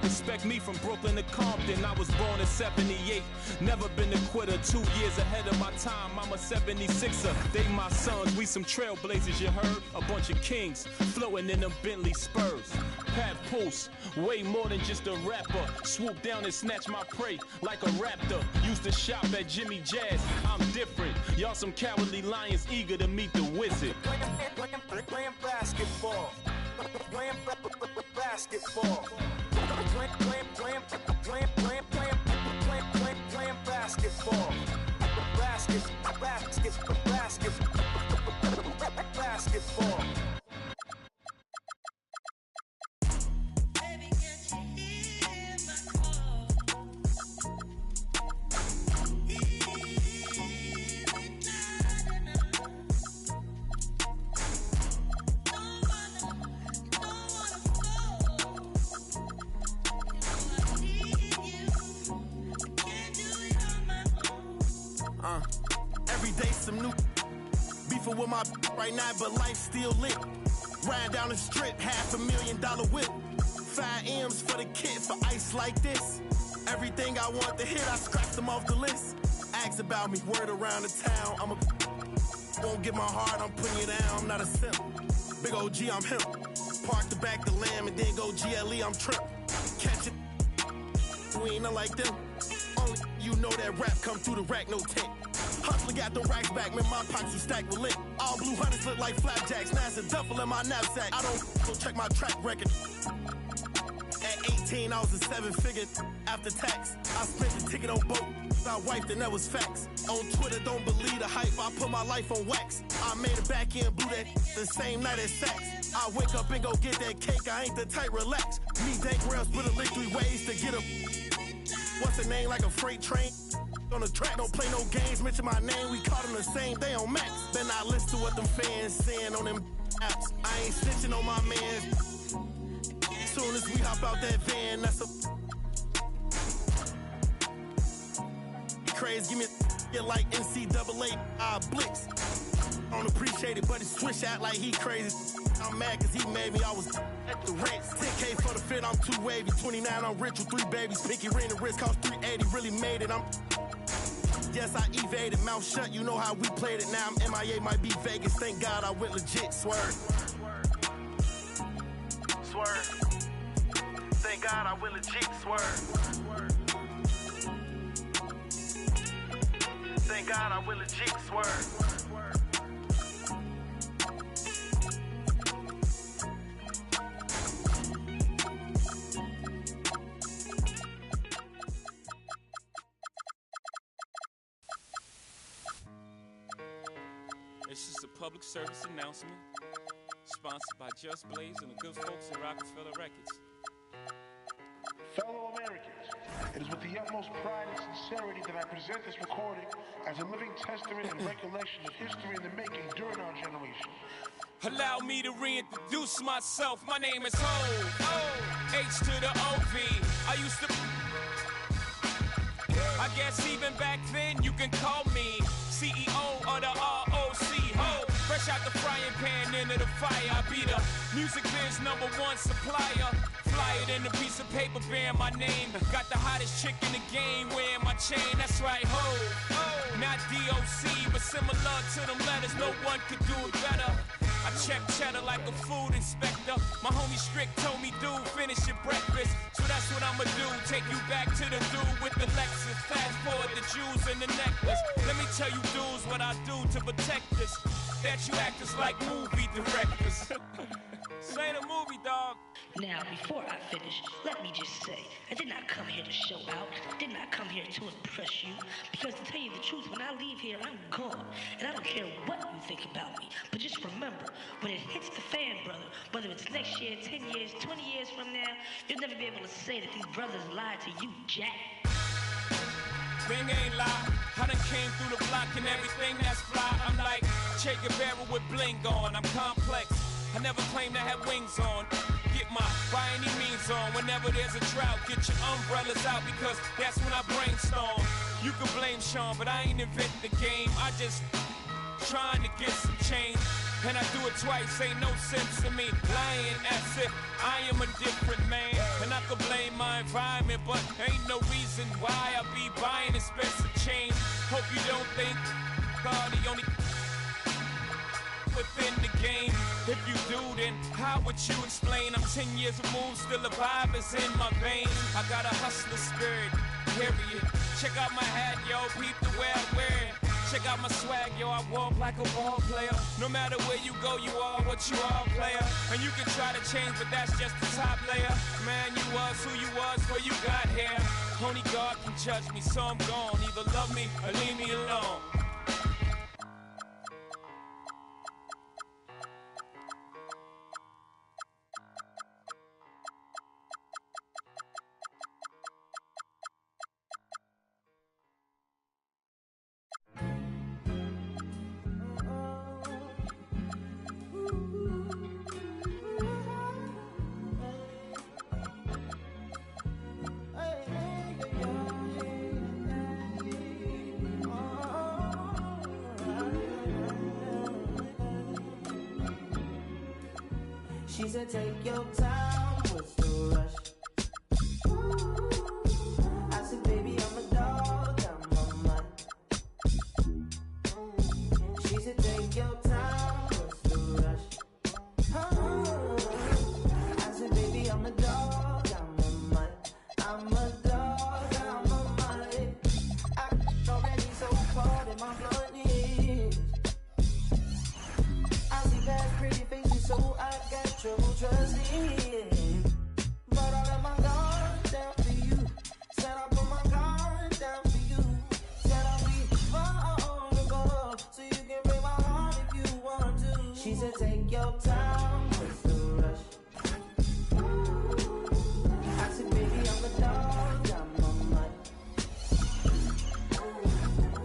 Respect me from Brooklyn to Compton. I was born in 78. Never been a quitter. 2 years ahead of my time. I'm a 76er. They my sons. We some trailblazers, you heard? A bunch of kings floating in them Bentley Spurs. Pat Pulse, way more than just a rapper. Swoop down and snatch my prey like a raptor. Used to shop at Jimmy Jazz. I'm different. Y'all some cowardly lions eager to meet the wizard. Playing basketball. Playing basketball. Playing basketball. Basketball. Every day some new beefing with my right now, but life still lit. Riding down the strip, $500,000 whip. 5 M's for the kid for ice like this. Everything I want to hit, I scratched them off the list. Ask about me, word around the town. Won't get my heart, I'm putting you down. I'm not a simp. Big OG, I'm him. Park the back the lamb and then go GLE, I'm trip. Catch it. We ain't nothing like them. Only you know that rap come through the rack, no tent. Hustler got them racks back, man, my pockets was stacked with lit. All blue hunters look like flapjacks, now it's a duffel in my knapsack. I don't go check my track record. At 18, I was a 7-figure after tax. I spent the ticket on boat, I wiped and that was facts. On Twitter, don't believe the hype, I put my life on wax. I made a back end, blew that the same night as Saks. I wake up and go get that cake, I ain't the type, relax. Me, Dank Rails, put a lick 3 ways to get a. What's the name like a freight train? On the track, don't play no games, mention my name, we caught them the same day on Max. Then I listen to what them fans saying on them apps. I ain't snitching on my man. Soon as we hop out that van, that's a crazy, give me a like NCAA Blitz. I don't appreciate it, but it's Swish out like he crazy. I'm mad cause he made me, I was at the Ritz. 10K for the fit, I'm too wavy. 29, I'm rich with 3 babies. Pinky ring, the wrist cost $380, really made it. yes, I evaded. Mouth shut, you know how we played it. Now I'm MIA, might be Vegas. Thank God I went legit. Swerve. Swerve. Thank God I went legit. Swerve. Thank God I went legit. Swerve. It's just a public service announcement, sponsored by Just Blaze and the good folks at Rockefeller Records. Fellow Americans, it is with the utmost pride and sincerity that I present this recording as a living testament and recollection of history in the making during our generation. Allow me to reintroduce myself. My name is Ho, H to the O-V. I used to... I guess even back then you can call me CEO of the ROC. Ho, fresh out the frying pan into the fire. I be the music biz #1 supplier. Fly it in a piece of paper bearing my name. Got the hottest chick in the game wearing my chain. That's right, ho. Not DOC, but similar to them letters. No one could do it better. I check cheddar like a food inspector. My homie Strick told me, dude, finish your breakfast. So that's what I'ma do. Take you back to the dude with the Lexus. Fast forward the jewels and the necklace. Let me tell you dudes what I do to protect this. That you actors like movie directors. Say the movie, dog. Now, before I finish, let me just say, I did not come here to show out. I did not come here to impress you. Because to tell you the truth, when I leave here, I'm gone. And I don't care what you think about me. But just remember, when it hits the fan, brother, whether it's next year, 10 years, 20 years from now, you'll never be able to say that these brothers lied to you, Jack. Thing ain't lie. I done came through the block and everything that's fly. I'm like Che Guevara with bling on. I'm complex. I never claim to have wings on. Get my by any means on. Whenever there's a drought, get your umbrellas out because that's when I brainstorm. You can blame Sean, but I ain't invent the game. I just trying to get some change. And I do it twice, ain't no sense in me lying as if I am a different man. And I could blame my environment, but ain't no reason why I be buying expensive chains. Hope you don't think God the only within the game. If you do, then how would you explain? I'm 10 years removed, still a vibe is in my veins. I got a hustler spirit, period. Check out my hat, yo, peep the way I wear it. Check out my swag, yo, I walk like a ball player. No matter where you go, you are what you are, player. And you can try to change, but that's just the top layer. Man, you was who you was before you got here. Only God can judge me, so I'm gone. Either love me or leave me alone. She said, take your time, what's the rush? I said, baby, I'm a dog, I'm a mutt. She said, take your time, what's the rush? I said, baby, I'm a dog, I'm a mutt. I'm a dog, I'm a mutt. I already so cold in my blood is. I see past pretty faces, so I got trouble trusting, but I let my guard down for you. Said I put my guard down for you. Said I'll be vulnerable, so you can break my heart if you want to. She said, take your time, what's the rush? I said, baby, I'm a dog, I'm a mutt.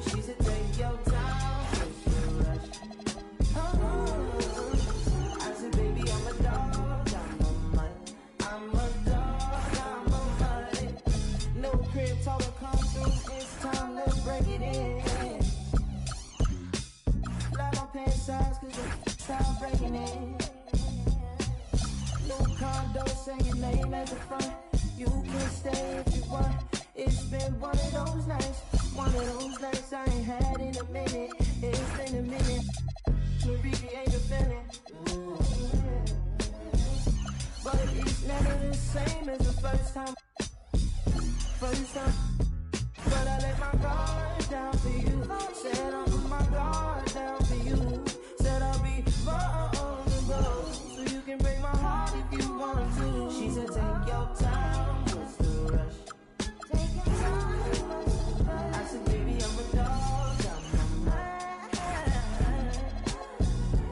She said, take your time, what's the rush? I said, baby, I'm a dog, I'm a mutt. I'm a dog, I'm a mutt. No crib talker come through, it's time to break it in. Like my pants size, cause you start breaking it. New condo, say your name at the front. You can stay if you want. It's been one of those nights. One of those nights I ain't had in a minute. It's been a minute. To recreate the feeling. But it's never the same as the first time. But I let my guard down for you. Said I'll put my guard down for you. Said I'll be vulnerable, so you can break my heart if you want to. She said take your time, what's the rush? Take your time, what's the rush? I said baby I'm a dog, I'm a man.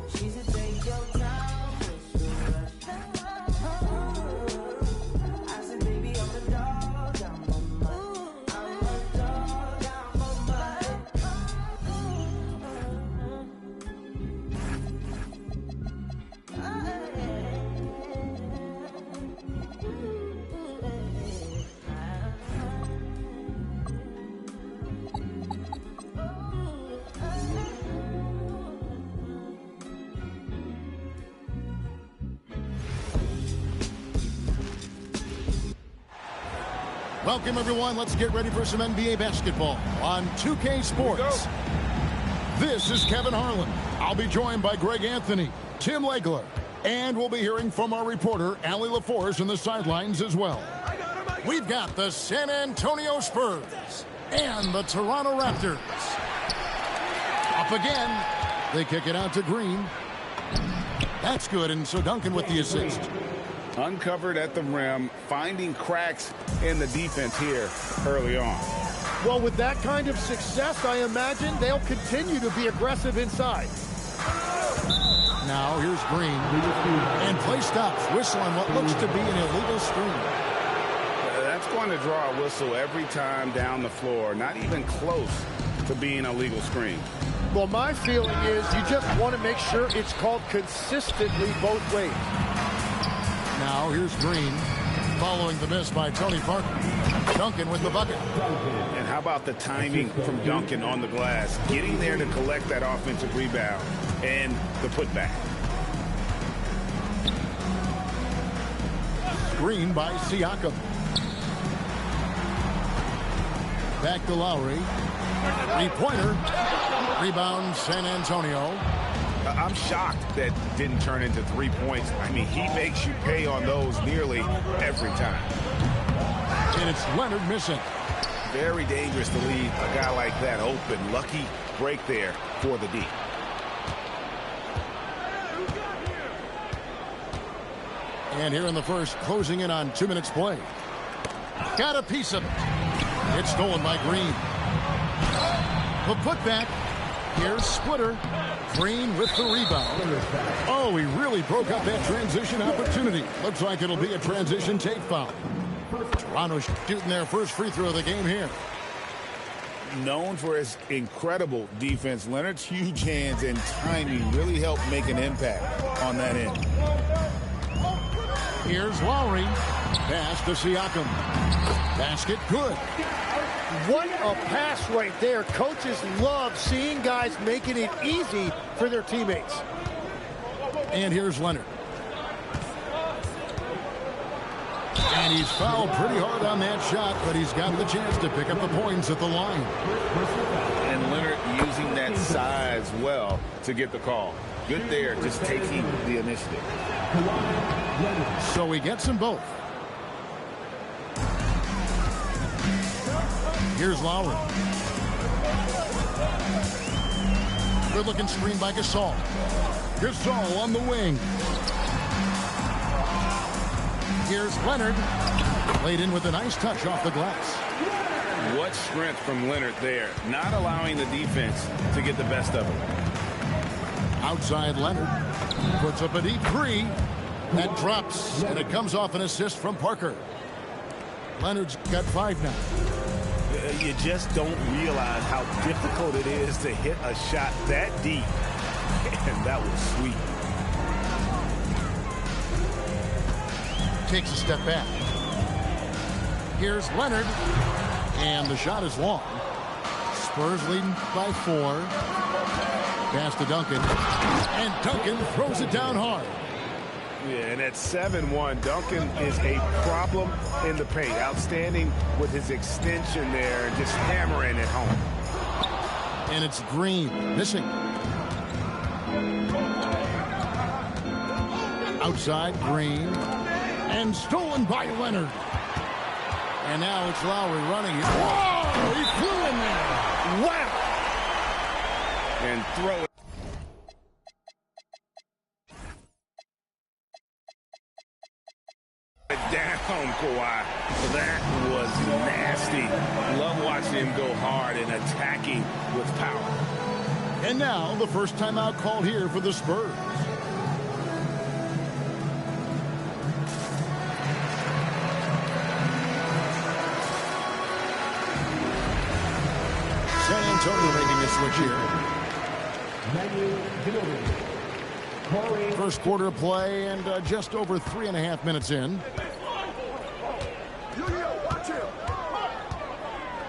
She said take your time, what's the rush? I said baby I'm a dog, I'm a man. Welcome, everyone. Let's get ready for some NBA basketball on 2K Sports. This is Kevin Harlan. I'll be joined by Greg Anthony, Tim Legler, and we'll be hearing from our reporter, Allie LaForce, in the sidelines as well. We've got the San Antonio Spurs and the Toronto Raptors. Up again. They kick it out to Green. That's good, and so Duncan with the assist. Uncovered at the rim, finding cracks in the defense here early on. Well, with that kind of success, I imagine they'll continue to be aggressive inside. Now here's Green. And play stops. Whistle on what looks to be an illegal screen. That's going to draw a whistle every time down the floor. Not even close to being a legal screen. Well, my feeling is you just want to make sure it's called consistently both ways. Now here's Green, following the miss by Tony Parker. Duncan with the bucket. And how about the timing from Duncan on the glass, getting there to collect that offensive rebound and the putback. Green by Siakam. Back to Lowry. Three-pointer. Rebound San Antonio. I'm shocked that didn't turn into 3 points. I mean, he makes you pay on those nearly every time. And it's Leonard missing. Very dangerous to leave a guy like that open. Lucky break there for the D. And here in the first, closing in on 2 minutes play. Got a piece of it. It's stolen by Green. The putback. Here's Splitter. Green with the rebound. Oh, he really broke up that transition opportunity. Looks like it'll be a transition take foul. Toronto shooting their first free throw of the game here. Known for his incredible defense, Leonard's huge hands and timing really helped make an impact on that end. Here's Lowry. Pass to Siakam. Basket good. What a pass right there. Coaches love seeing guys making it easy for their teammates. And here's Leonard. And he's fouled pretty hard on that shot, but he's got the chance to pick up the points at the line. And Leonard using that size well to get the call. Good there, just taking the initiative. So he gets them both. Here's Lowry. Good looking screen by Gasol. Gasol on the wing. Here's Leonard. Laid in with a nice touch off the glass. What strength from Leonard there. Not allowing the defense to get the best of him. Outside Leonard. Puts up a deep three. That drops, and it comes off an assist from Parker. Leonard's got 5 now. You just don't realize how difficult it is to hit a shot that deep. And that was sweet. Takes a step back. Here's Leonard. And the shot is long. Spurs leading by 4. Pass to Duncan. And Duncan throws it down hard. Yeah, and at 7-1, Duncan is a problem in the paint. Outstanding with his extension there and just hammering it home. And it's Green, missing. Outside, Green. And stolen by Leonard. And now it's Lowry running. Whoa! He flew in there. Wow! And throw it. Down, Kawhi. That was nasty. Love watching him go hard and attacking with power. And now the first timeout called here for the Spurs. San Antonio making a switch here. First quarter of play and just over 3.5 minutes in.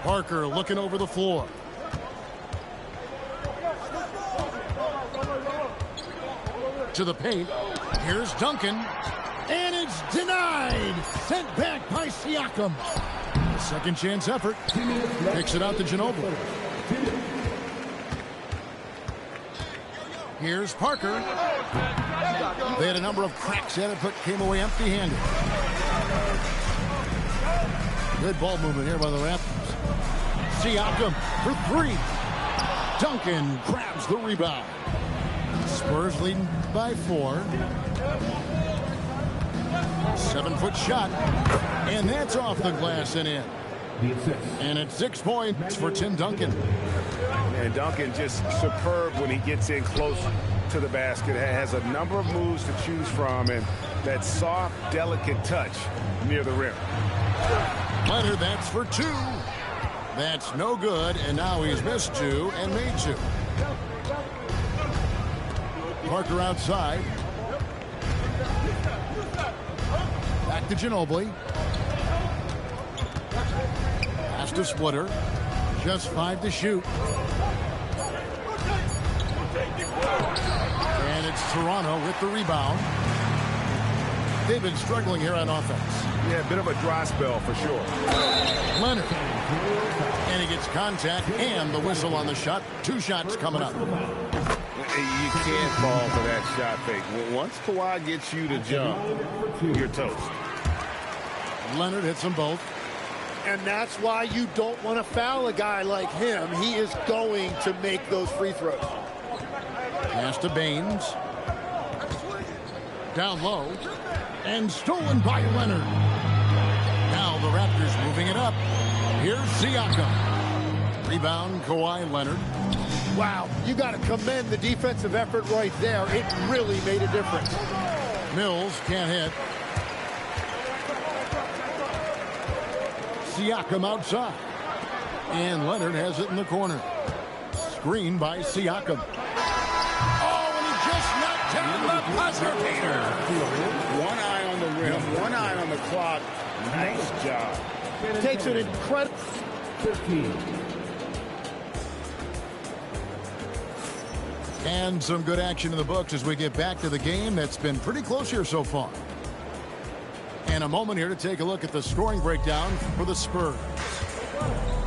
Parker looking over the floor. To the paint. Here's Duncan. And it's denied. Sent back by Siakam. A second chance effort. Picks it out to Ginobili. Here's Parker. They had a number of cracks at it, but came away empty-handed. Good ball movement here by the Raptors. Siakam for three. Duncan grabs the rebound. Spurs leading by 4. 7-foot shot. And that's off the glass and in. And it's 6 points for Tim Duncan. And Duncan just superb when he gets in close to the basket. Has a number of moves to choose from, and that soft, delicate touch near the rim. Leonard, that's for 2. That's no good, and now he's missed 2 and made 2. Parker outside. Back to Ginobili. Pass to Splitter. Just 5 to shoot. And it's Toronto with the rebound. They've been struggling here on offense. Yeah, a bit of a dry spell for sure. Leonard. And he gets contact and the whistle on the shot. 2 shots coming up. You can't fall for that shot fake. Once Kawhi gets you to jump, you're toast. Leonard hits them both. And that's why you don't want to foul a guy like him. He is going to make those free throws. Pass to Baines. Down low. And stolen by Leonard. Now the Raptors moving it up. Here's Siakam. Rebound, Kawhi Leonard. Wow, you got to commend the defensive effort right there. It really made a difference. Mills can't hit. Siakam outside. And Leonard has it in the corner. Screen by Siakam. Oh, and he just knocked down the buzzer beater. One eye on the rim, one eye on the clock. Nice job. Takes an incredible... 15. And some good action in the books as we get back to the game that's been pretty close here so far. And a moment here to take a look at the scoring breakdown for the Spurs.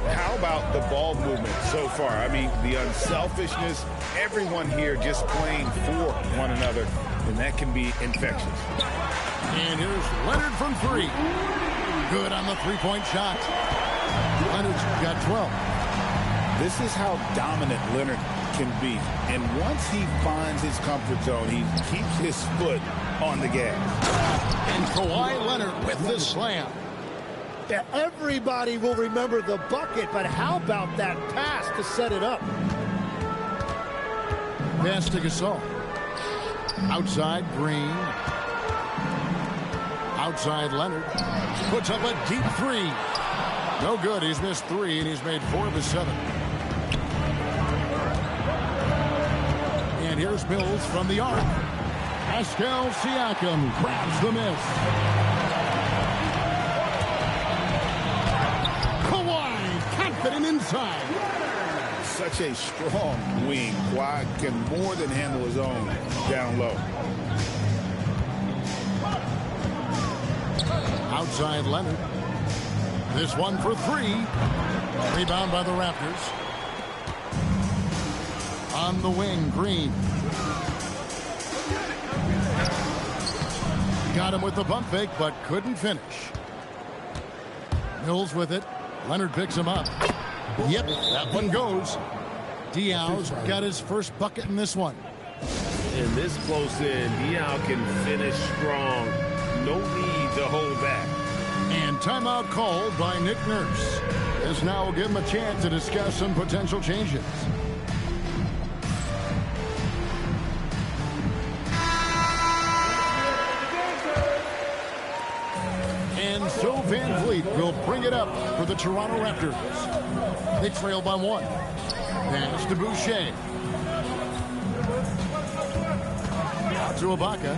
How about the ball movement so far? I mean, the unselfishness, everyone here just playing for one another, and that can be infectious. And here's Leonard from 3. Good on the three-point shot. Leonard's got 12. This is how dominant Leonard can be. And once he finds his comfort zone, he keeps his foot on the gas. And Kawhi Leonard with the slam. Yeah, everybody will remember the bucket, but how about that pass to set it up? Pass to Gasol. Outside, Green. Outside, Leonard. Puts up a deep 3. No good. He's missed 3, and he's made 4 of his 7. And here's Mills from the arc. Pascal Siakam grabs the miss. Kawhi confident inside. Such a strong wing. Kawhi can more than handle his own down low. Outside Leonard. This one for three. Rebound by the Raptors. On the wing, Green. Got him with the pump fake, but couldn't finish. Mills with it. Leonard picks him up. Yep, that one goes. Diaw's got his first bucket in this one. And this close in, Diaw can finish strong. No need to hold back. And timeout called by Nick Nurse. This now will give him a chance to discuss some potential changes. And so Van Vliet will bring it up for the Toronto Raptors. They trail by one. Pass to Boucher. Out to Ibaka.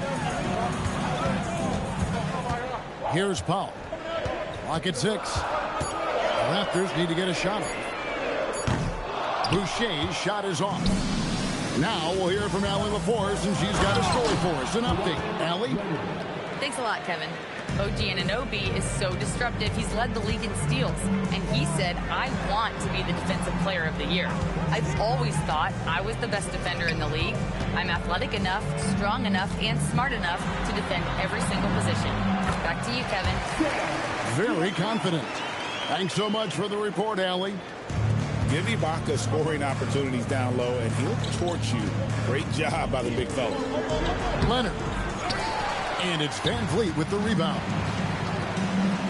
Here's Powell. Clock at 6. The Raptors need to get a shot off. Boucher's shot is off. Now we'll hear from Allie LaForce, and she's got a story for us. An update. Allie? Thanks a lot, Kevin. OG Anunoby is so disruptive. He's led the league in steals. And he said, I want to be the defensive player of the year. I've always thought I was the best defender in the league. I'm athletic enough, strong enough, and smart enough to defend every single position. Back to you, Kevin. Very confident. Thanks so much for the report, Allie. Give Ibaka scoring opportunities down low, and he'll torch you. Great job by the big fella. Leonard. And it's Van Vliet with the rebound.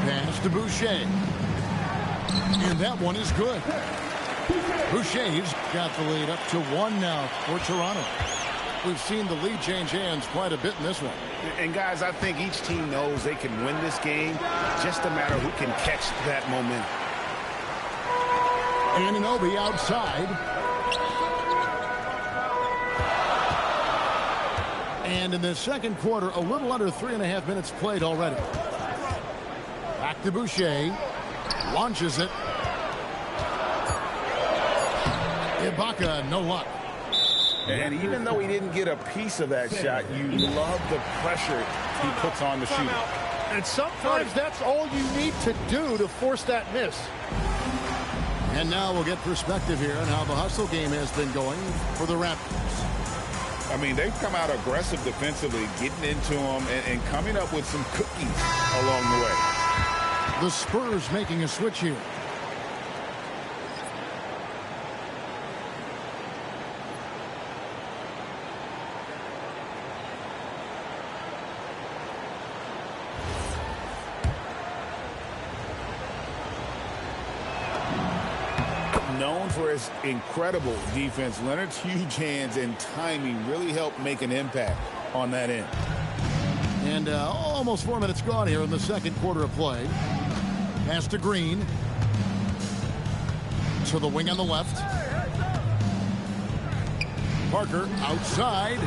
Pass to Boucher. And that one is good. Boucher's got the lead up to 1 now for Toronto. We've seen the lead change hands quite a bit in this one. And guys, I think each team knows they can win this game. Just a matter who can catch that momentum. Anunoby outside. And in the second quarter, a little under 3.5 minutes played already. Back to Boucher. Launches it. Ibaka, no luck. And even though he didn't get a piece of that shot, you love the pressure he puts on the shooter. And sometimes that's all you need to do to force that miss. And now we'll get perspective here on how the hustle game has been going for the Raptors. I mean, they've come out aggressive defensively, getting into them and coming up with some cookies along the way. The Spurs making a switch here. Known for his incredible defense, Leonard's huge hands and timing really helped make an impact on that end. And almost 4 minutes gone here in the second quarter of play. Pass to Green. To the wing on the left. Parker outside.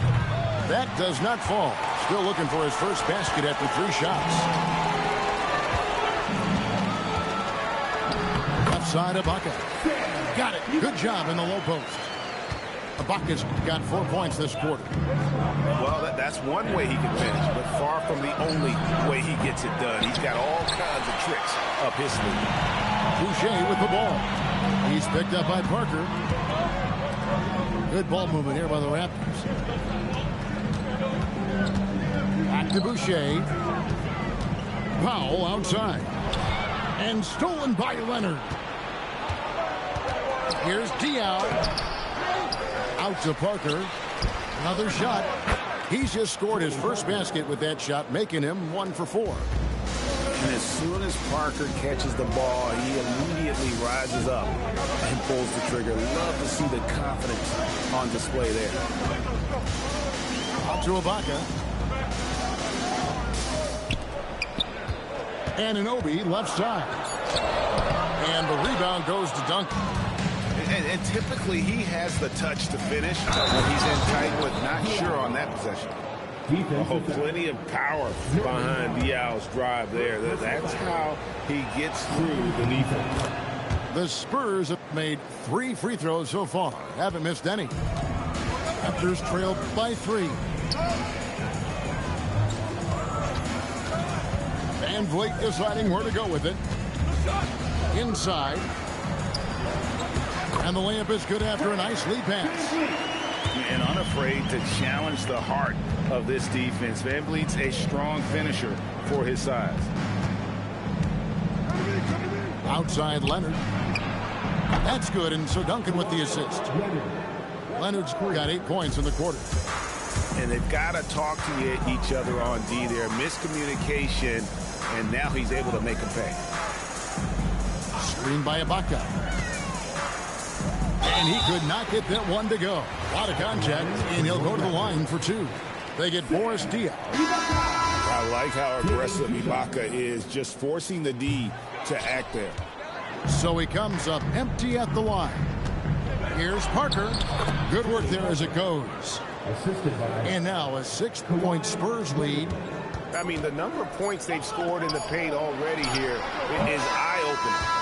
That does not fall. Still looking for his first basket after 3 shots. Left side, Ibaka. Got it. Good job in the low post. Ibaka's got 4 points this quarter. Well, that's one way he can finish, but far from the only way he gets it done. He's got all kinds of tricks up his sleeve. Boucher with the ball. He's picked up by Parker. Good ball movement here by the Raptors. Back to Boucher. Powell outside. And stolen by Leonard. Here's Diaw. Out to Parker. Another shot. He's just scored his first basket with that shot, making him 1 for 4. And as soon as Parker catches the ball, he immediately rises up and pulls the trigger. Love to see the confidence on display there. Out to Ibaka. Anunoby left side. And the rebound goes to Duncan. And typically he has the touch to finish when he's in tight, but not sure on that possession. Oh, plenty of power behind Diaw's drive there. That's how he gets through the defense. The Spurs have made 3 free throws so far. Haven't missed any. Raptors trailed by 3. Van Vliet deciding where to go with it. Inside. And the layup is good after a nice lead pass. And unafraid to challenge the heart of this defense. Van Vliet's a strong finisher for his size. Outside Leonard. That's good, and so Duncan with the assist. Leonard's got 8 points in the quarter. And they've got to talk to each other on D there. Miscommunication, and now he's able to make a pay. Screened by Ibaka. And he could not get that one to go. A lot of contact, and he'll go to the line for 2. They get Boris Diaw. I like how aggressive Ibaka is, just forcing the D to act there. So he comes up empty at the line. Here's Parker. Good work there as it goes. And now a 6-point Spurs lead. I mean, the number of points they've scored in the paint already here is eye-opening.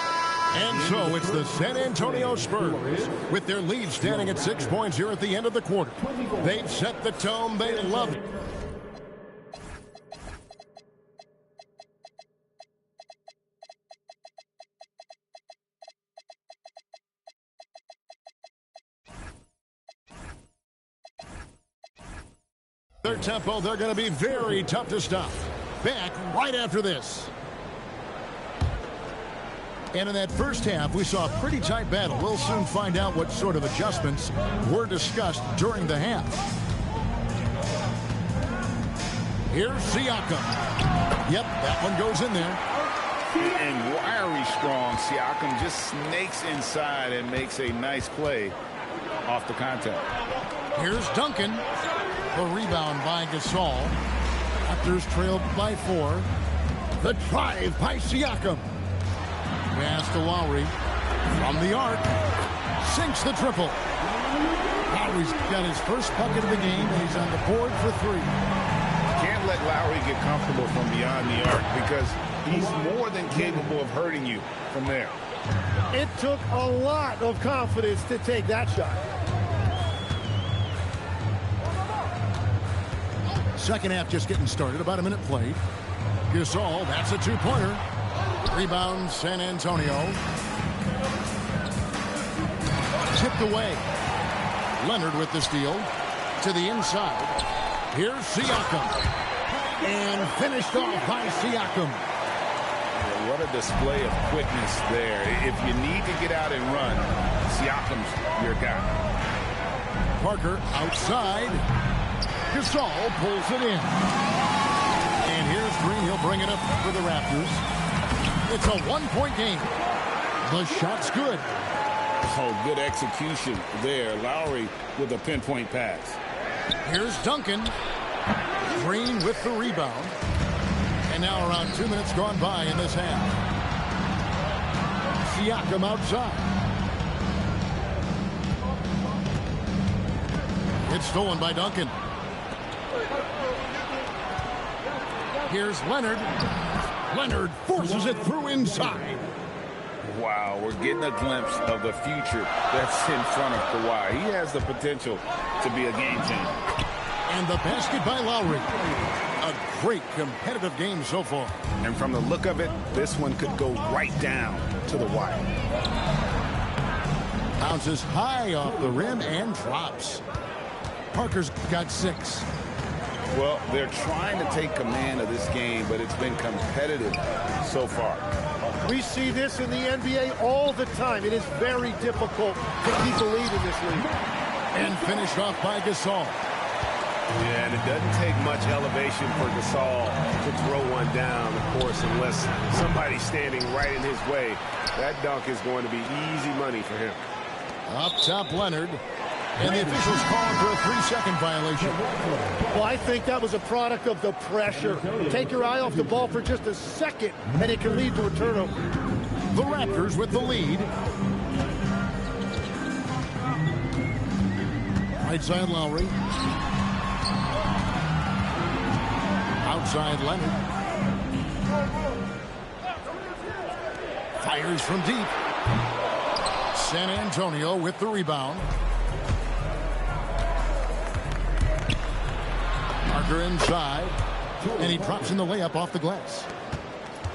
And so it's the San Antonio Spurs with their lead standing at 6 points here at the end of the quarter. They've set the tone. They love it. Their tempo, they're going to be very tough to stop. Back right after this. And in that first half, we saw a pretty tight battle. We'll soon find out what sort of adjustments were discussed during the half. Here's Siakam. Yep, that one goes in there. And wiry strong. Siakam just snakes inside and makes a nice play off the contact. Here's Duncan. A rebound by Gasol. Raptors trailed by 4. The drive by Siakam. Pass to Lowry. From the arc. Sinks the triple. Lowry's got his first bucket of the game, and he's on the board for 3. Can't let Lowry get comfortable from beyond the arc because he's more than capable of hurting you from there. It took a lot of confidence to take that shot. Second half just getting started. About a minute played. Gasol, that's a 2-pointer. Rebound, San Antonio. Tipped away. Leonard with the steal. To the inside. Here's Siakam. And finished off by Siakam. What a display of quickness there. If you need to get out and run, Siakam's your guy. Parker outside. Gasol pulls it in. And here's Green. He'll bring it up for the Raptors. It's a 1-point game. The shot's good. Oh, good execution there. Lowry with a pinpoint pass. Here's Duncan. Green with the rebound. And now around 2 minutes gone by in this half. Siakam outside. It's stolen by Duncan. Here's Leonard. Leonard forces it through inside. Wow, we're getting a glimpse of the future that's in front of Kawhi. He has the potential to be a game changer. And the basket by Lowry. A great competitive game so far. And from the look of it, this one could go right down to the wire. Bounces high off the rim and drops. Parker's got 6. Well, they're trying to take command of this game, but it's been competitive so far. We see this in the NBA all the time. It is very difficult to keep a lead in this league. And finished off by Gasol. Yeah, and it doesn't take much elevation for Gasol to throw one down, of course, unless somebody's standing right in his way. That dunk is going to be easy money for him. Up top, Leonard. And the officials called for a 3-second violation. Well, I think that was a product of the pressure. Take your eye off the ball for just a second, and it can lead to a turnover. The Raptors with the lead. Right side, Lowry. Outside, Leonard. Fires from deep. San Antonio with the rebound. Parker inside. And he drops in the layup off the glass.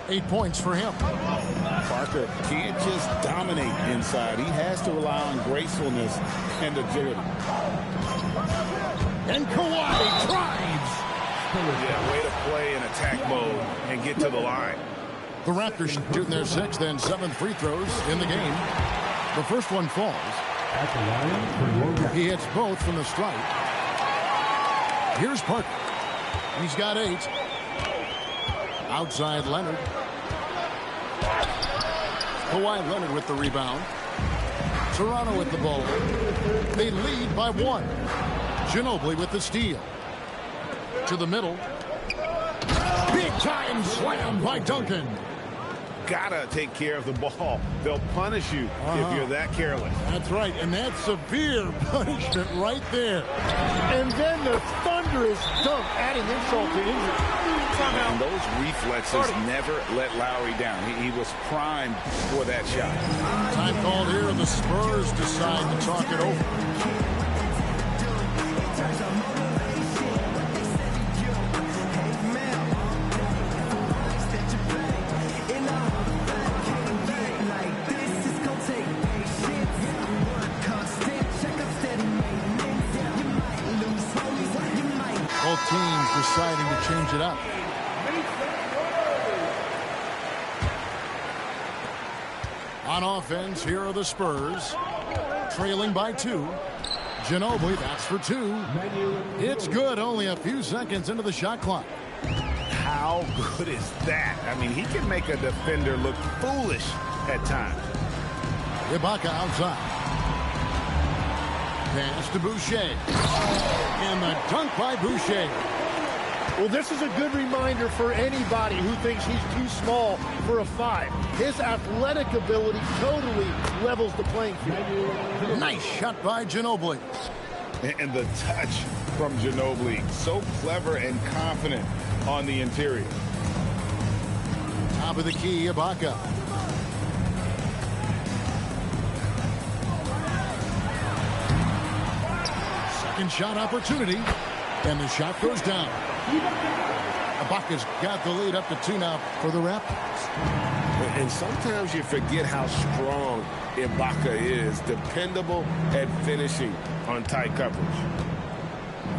8 points for him. Parker can't just dominate inside. He has to rely on gracefulness and agility. And Kawhi drives. Yeah, way to play in attack mode and get to the line. The Raptors shooting their 6th and 7th free throws in the game. The first one falls. He hits both from the stripe. Here's Parker. He's got 8. Outside Leonard. Kawhi Leonard with the rebound. Toronto with the ball. They lead by 1. Ginobili with the steal. To the middle. Big time slam by Duncan. Gotta take care of the ball. They'll punish you if you're that careless. That's right, and that's severe punishment right there. And then the thunderous dunk, adding insult to injury. And those reflexes never let Lowry down. He was primed for that shot. Time called here, and the Spurs decide to talk it over. Both teams deciding to change it up. On offense, here are the Spurs. Trailing by 2. Ginobili, that's for 2. It's good, only a few seconds into the shot clock. How good is that? I mean, he can make a defender look foolish at times. Ibaka outside. Pass to Boucher. And the dunk by Boucher. Well, this is a good reminder for anybody who thinks he's too small for a 5. His athletic ability totally levels the playing field. Nice shot by Ginobili. And the touch from Ginobili. So clever and confident on the interior. Top of the key, Ibaka. Second shot opportunity. And the shot goes down. Ibaka's got the lead up to 2 now for the Raptors. And sometimes you forget how strong Ibaka is. Dependable at finishing on tight coverage.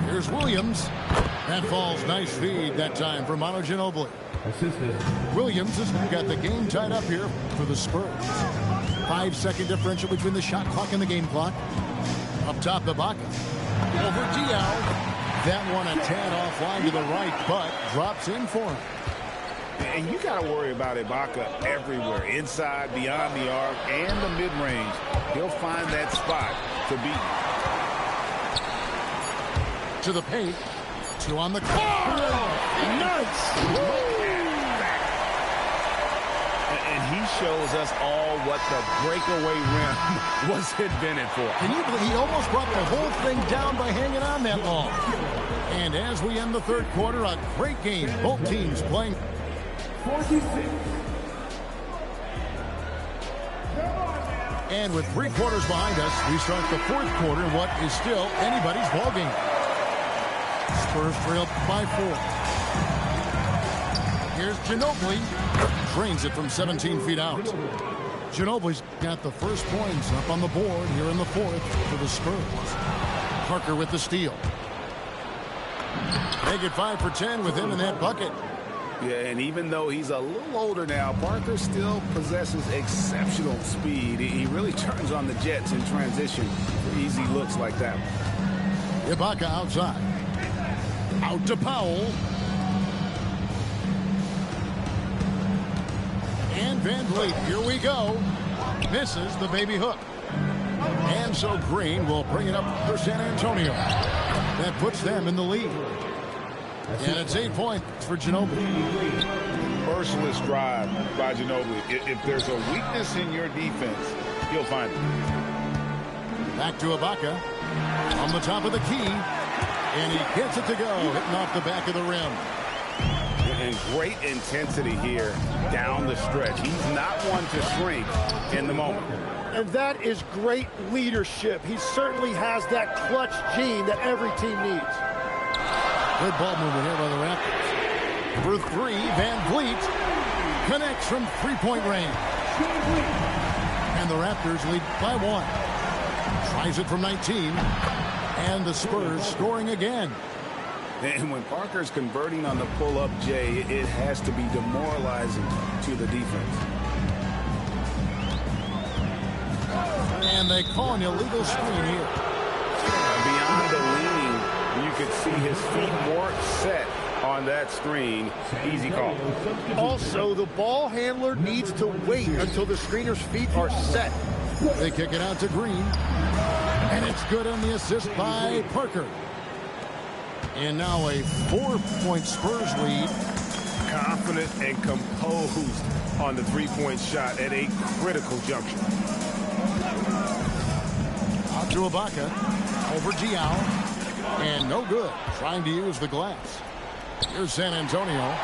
Here's Williams. That falls. Nice feed that time for Manu Ginobili. Williams has got the game tied up here for the Spurs. 5-second differential between the shot clock and the game clock. Up top, Ibaka. Over Diaw. That one a tad offline to the right, but drops in for him. And you got to worry about Ibaka everywhere. Inside, beyond the arc, and the mid-range. He'll find that spot to beat. To the paint. 2 on the clock. Nice. And he shows us all what the breakaway rim was invented for. Can you believe he almost brought the whole thing down by hanging on that long? And as we end the third quarter, a great game. Both teams playing 46. And with 3 quarters behind us, we start the fourth quarter in what is still anybody's ballgame. Spurs trail by 4. Here's Ginobili. Drains it from 17 feet out. Ginobili's got the first points up on the board here in the fourth for the Spurs. Parker with the steal. Make it 5 for 10 with him in that bucket. Yeah, and even though he's a little older now, Parker still possesses exceptional speed. He really turns on the jets in transition for easy looks like that. Ibaka outside. Out to Powell. And Van Vliet, here we go. Misses the baby hook. And so Green will bring it up for San Antonio. That puts them in the lead. And it's 8 points for Ginobili. Merciless drive by Ginobili. If there's a weakness in your defense, you'll find it. Back to Ibaka. On the top of the key. And he gets it to go. Hitting off the back of the rim. And great intensity here down the stretch. He's not one to shrink in the moment. And that is great leadership. He certainly has that clutch gene that every team needs. Good ball movement here by the Raptors. For 3, Van Vliet. Connects from three-point range. And the Raptors lead by 1. Tries it from 19. And the Spurs scoring again. And when Parker's converting on the pull-up, Jay, it has to be demoralizing to the defense. And they call an illegal screen here. Beyond the leaning, you could see his feet weren't set on that screen. Easy call. Also, the ball handler needs to wait until the screener's feet are set. They kick it out to Green. And it's good on the assist by Parker. And now a 4-point Spurs lead. Confident and composed on the three-point shot at a critical juncture. Out to Ibaka. Over Diao. And no good. Trying to use the glass. Here's San Antonio.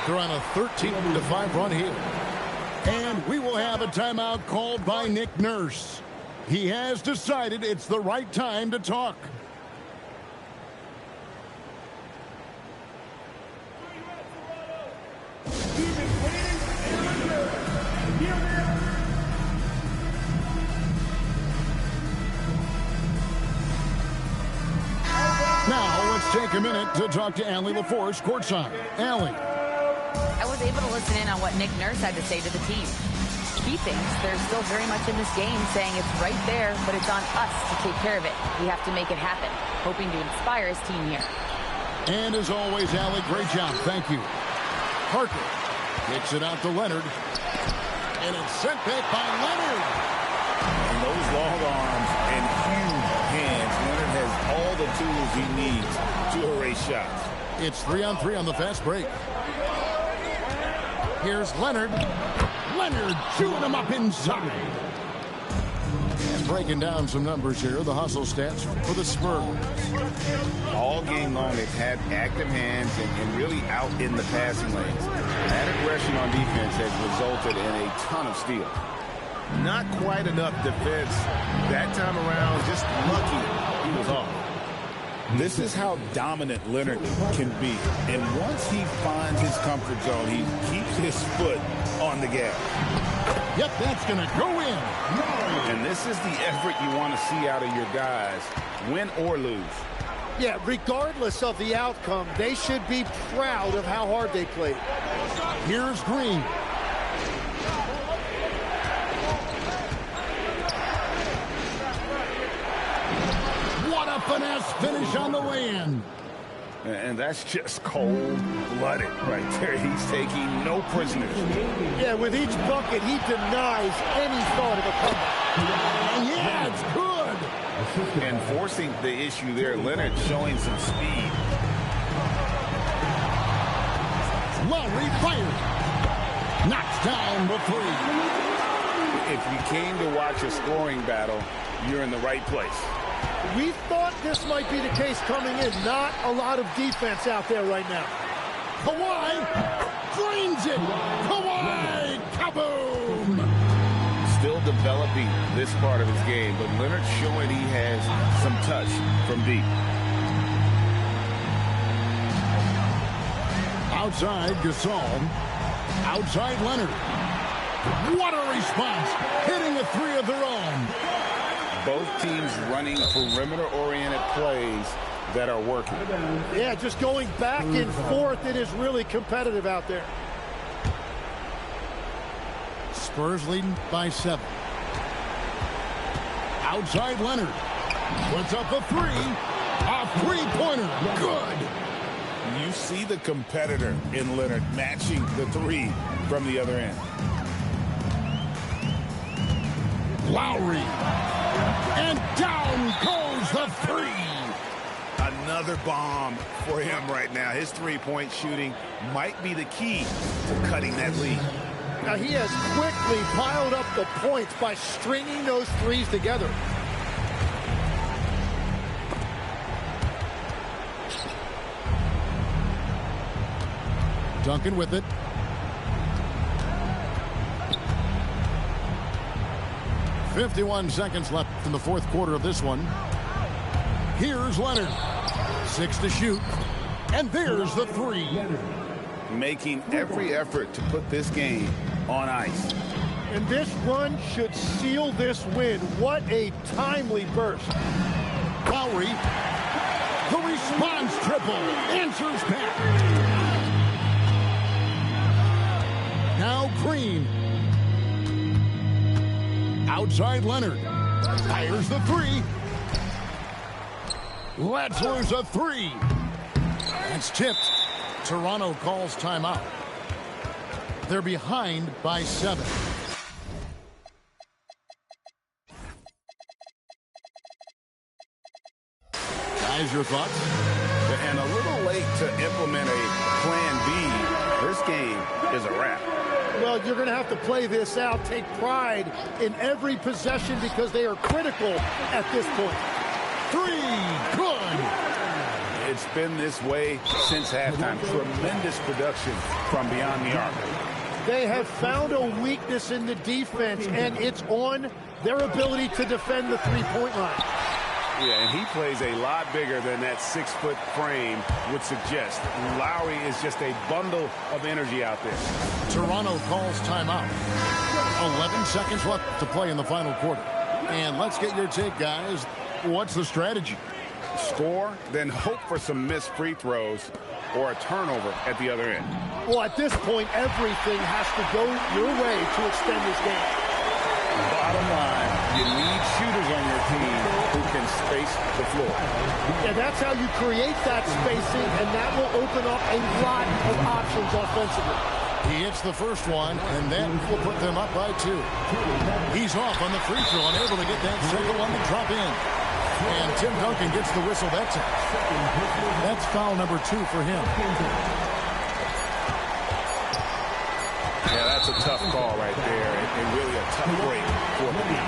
They're on a 13-5 run here. And we will have a timeout called by Nick Nurse. He has decided it's the right time to talk. Now, let's take a minute to talk to Allie LaForce courtside. Allie. I was able to listen in on what Nick Nurse had to say to the team. He thinks they're still very much in this game, saying it's right there, but it's on us to take care of it. We have to make it happen, hoping to inspire his team here. And as always, Allie, great job. Thank you. Parker kicks it out to Leonard. And it's sent back by Leonard. And those long arms and huge hands, Leonard has all the tools he needs to erase shots. It's 3-on-3 on the fast break. Here's Leonard. Leonard chewing him up inside. And breaking down some numbers here, the hustle stats for the Spurs. All game long, they've had active hands and really out in the passing lanes. That aggression on defense has resulted in a ton of steals. Not quite enough defense that time around. Just lucky he was off. This is how dominant Leonard can be. And once he finds his comfort zone, he keeps his foot on the gas. Yep, that's going to go in. And this is the effort you want to see out of your guys, win or lose. Yeah, regardless of the outcome, they should be proud of how hard they played. Here's Green. What a finesse finish on the way in. And that's just cold-blooded right there. He's taking no prisoners. Yeah, with each bucket, he denies any thought of a comeback. Yeah, it's good. And forcing the issue there, Leonard showing some speed. Lowry fired. Knocks down the three. If you came to watch a scoring battle, you're in the right place. We thought this might be the case coming in. Not a lot of defense out there right now. Kawhi drains it. Kawhi, kaboom. Still developing this part of his game, but Leonard showing he has some touch from deep. Outside Gasol. Outside Leonard. What a response. Hitting a three of their own. Both teams running perimeter-oriented plays that are working. Yeah, just going back and forth. It is really competitive out there. Spurs leading by 7. Outside Leonard. Puts up a three. A three-pointer. Good. You see the competitor in Leonard matching the three from the other end. Lowry. And down goes the three. Another bomb for him right now. His three-point shooting might be the key to cutting that lead. Now he has quickly piled up the points by stringing those threes together. Duncan with it. .51 seconds left in the fourth quarter of this one. Here's Leonard. 6 to shoot. And there's the three. making every effort to put this game on ice. And this run should seal this win. What a timely burst. Lowry, the response triple, answers back. Now Green. Outside Leonard. Fires the three. Letzler's a three. That's tipped. Toronto calls timeout. They're behind by 7. Guys, your thoughts? And a little late to implement a plan B. This game is a wrap. Well, you're going to have to play this out, take pride in every possession because they are critical at this point. 3, good. It's been this way since halftime. Tremendous production from beyond the arc. They have found a weakness in the defense, and it's on their ability to defend the three-point line. Yeah, and he plays a lot bigger than that 6-foot frame would suggest. Lowry is just a bundle of energy out there. Toronto calls timeout. 11 seconds left to play in the final quarter. And let's get your take, guys. What's the strategy? Score, then hope for some missed free throws or a turnover at the other end. Well, at this point, everything has to go your way to extend this game. Bottom line, you need shooters on your team who can space the floor. Yeah, that's how you create that spacing, and that will open up a lot of options offensively. He hits the first one, and that will put them up by 2. He's off on the free throw, unable to get that second one to drop in. And Tim Duncan gets the whistle. That's it. That's foul number 2 for him. Yeah, that's a tough call right there, and really a tough break for the team.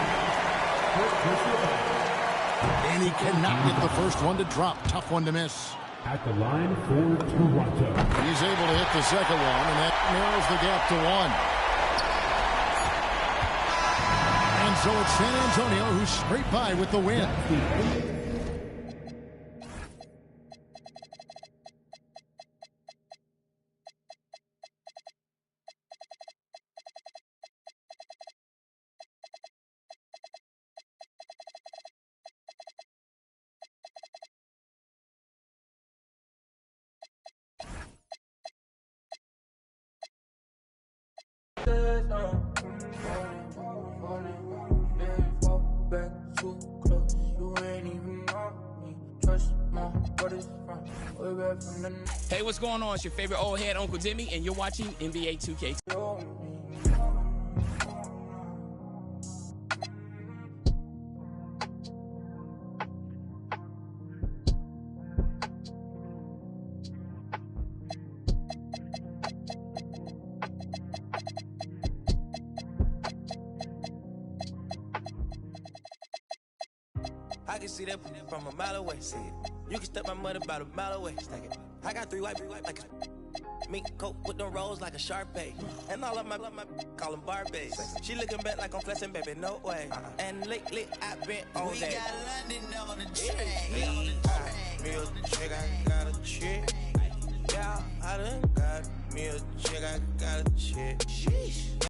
And he cannot get the first one to drop. Tough one to miss. At the line for Toronto. He's able to hit the second one, and that narrows the gap to 1. And so it's San Antonio who scraped by with the win. Hey, what's going on? It's your favorite old head, Uncle Jimmy, and you're watching NBA 2K. I can see that from a mile away. See it. You can step my mother about a mile away. Stack it. I got 3 white like a mink coat with them rolls like a Sharpay. And all of my call them Barbies. She looking back like I'm flexing, baby, no way. And lately I've been on that. We got London on the train. Me a chick, I got a chick. Yeah, I done got me a chick, I got a chick. Sheesh.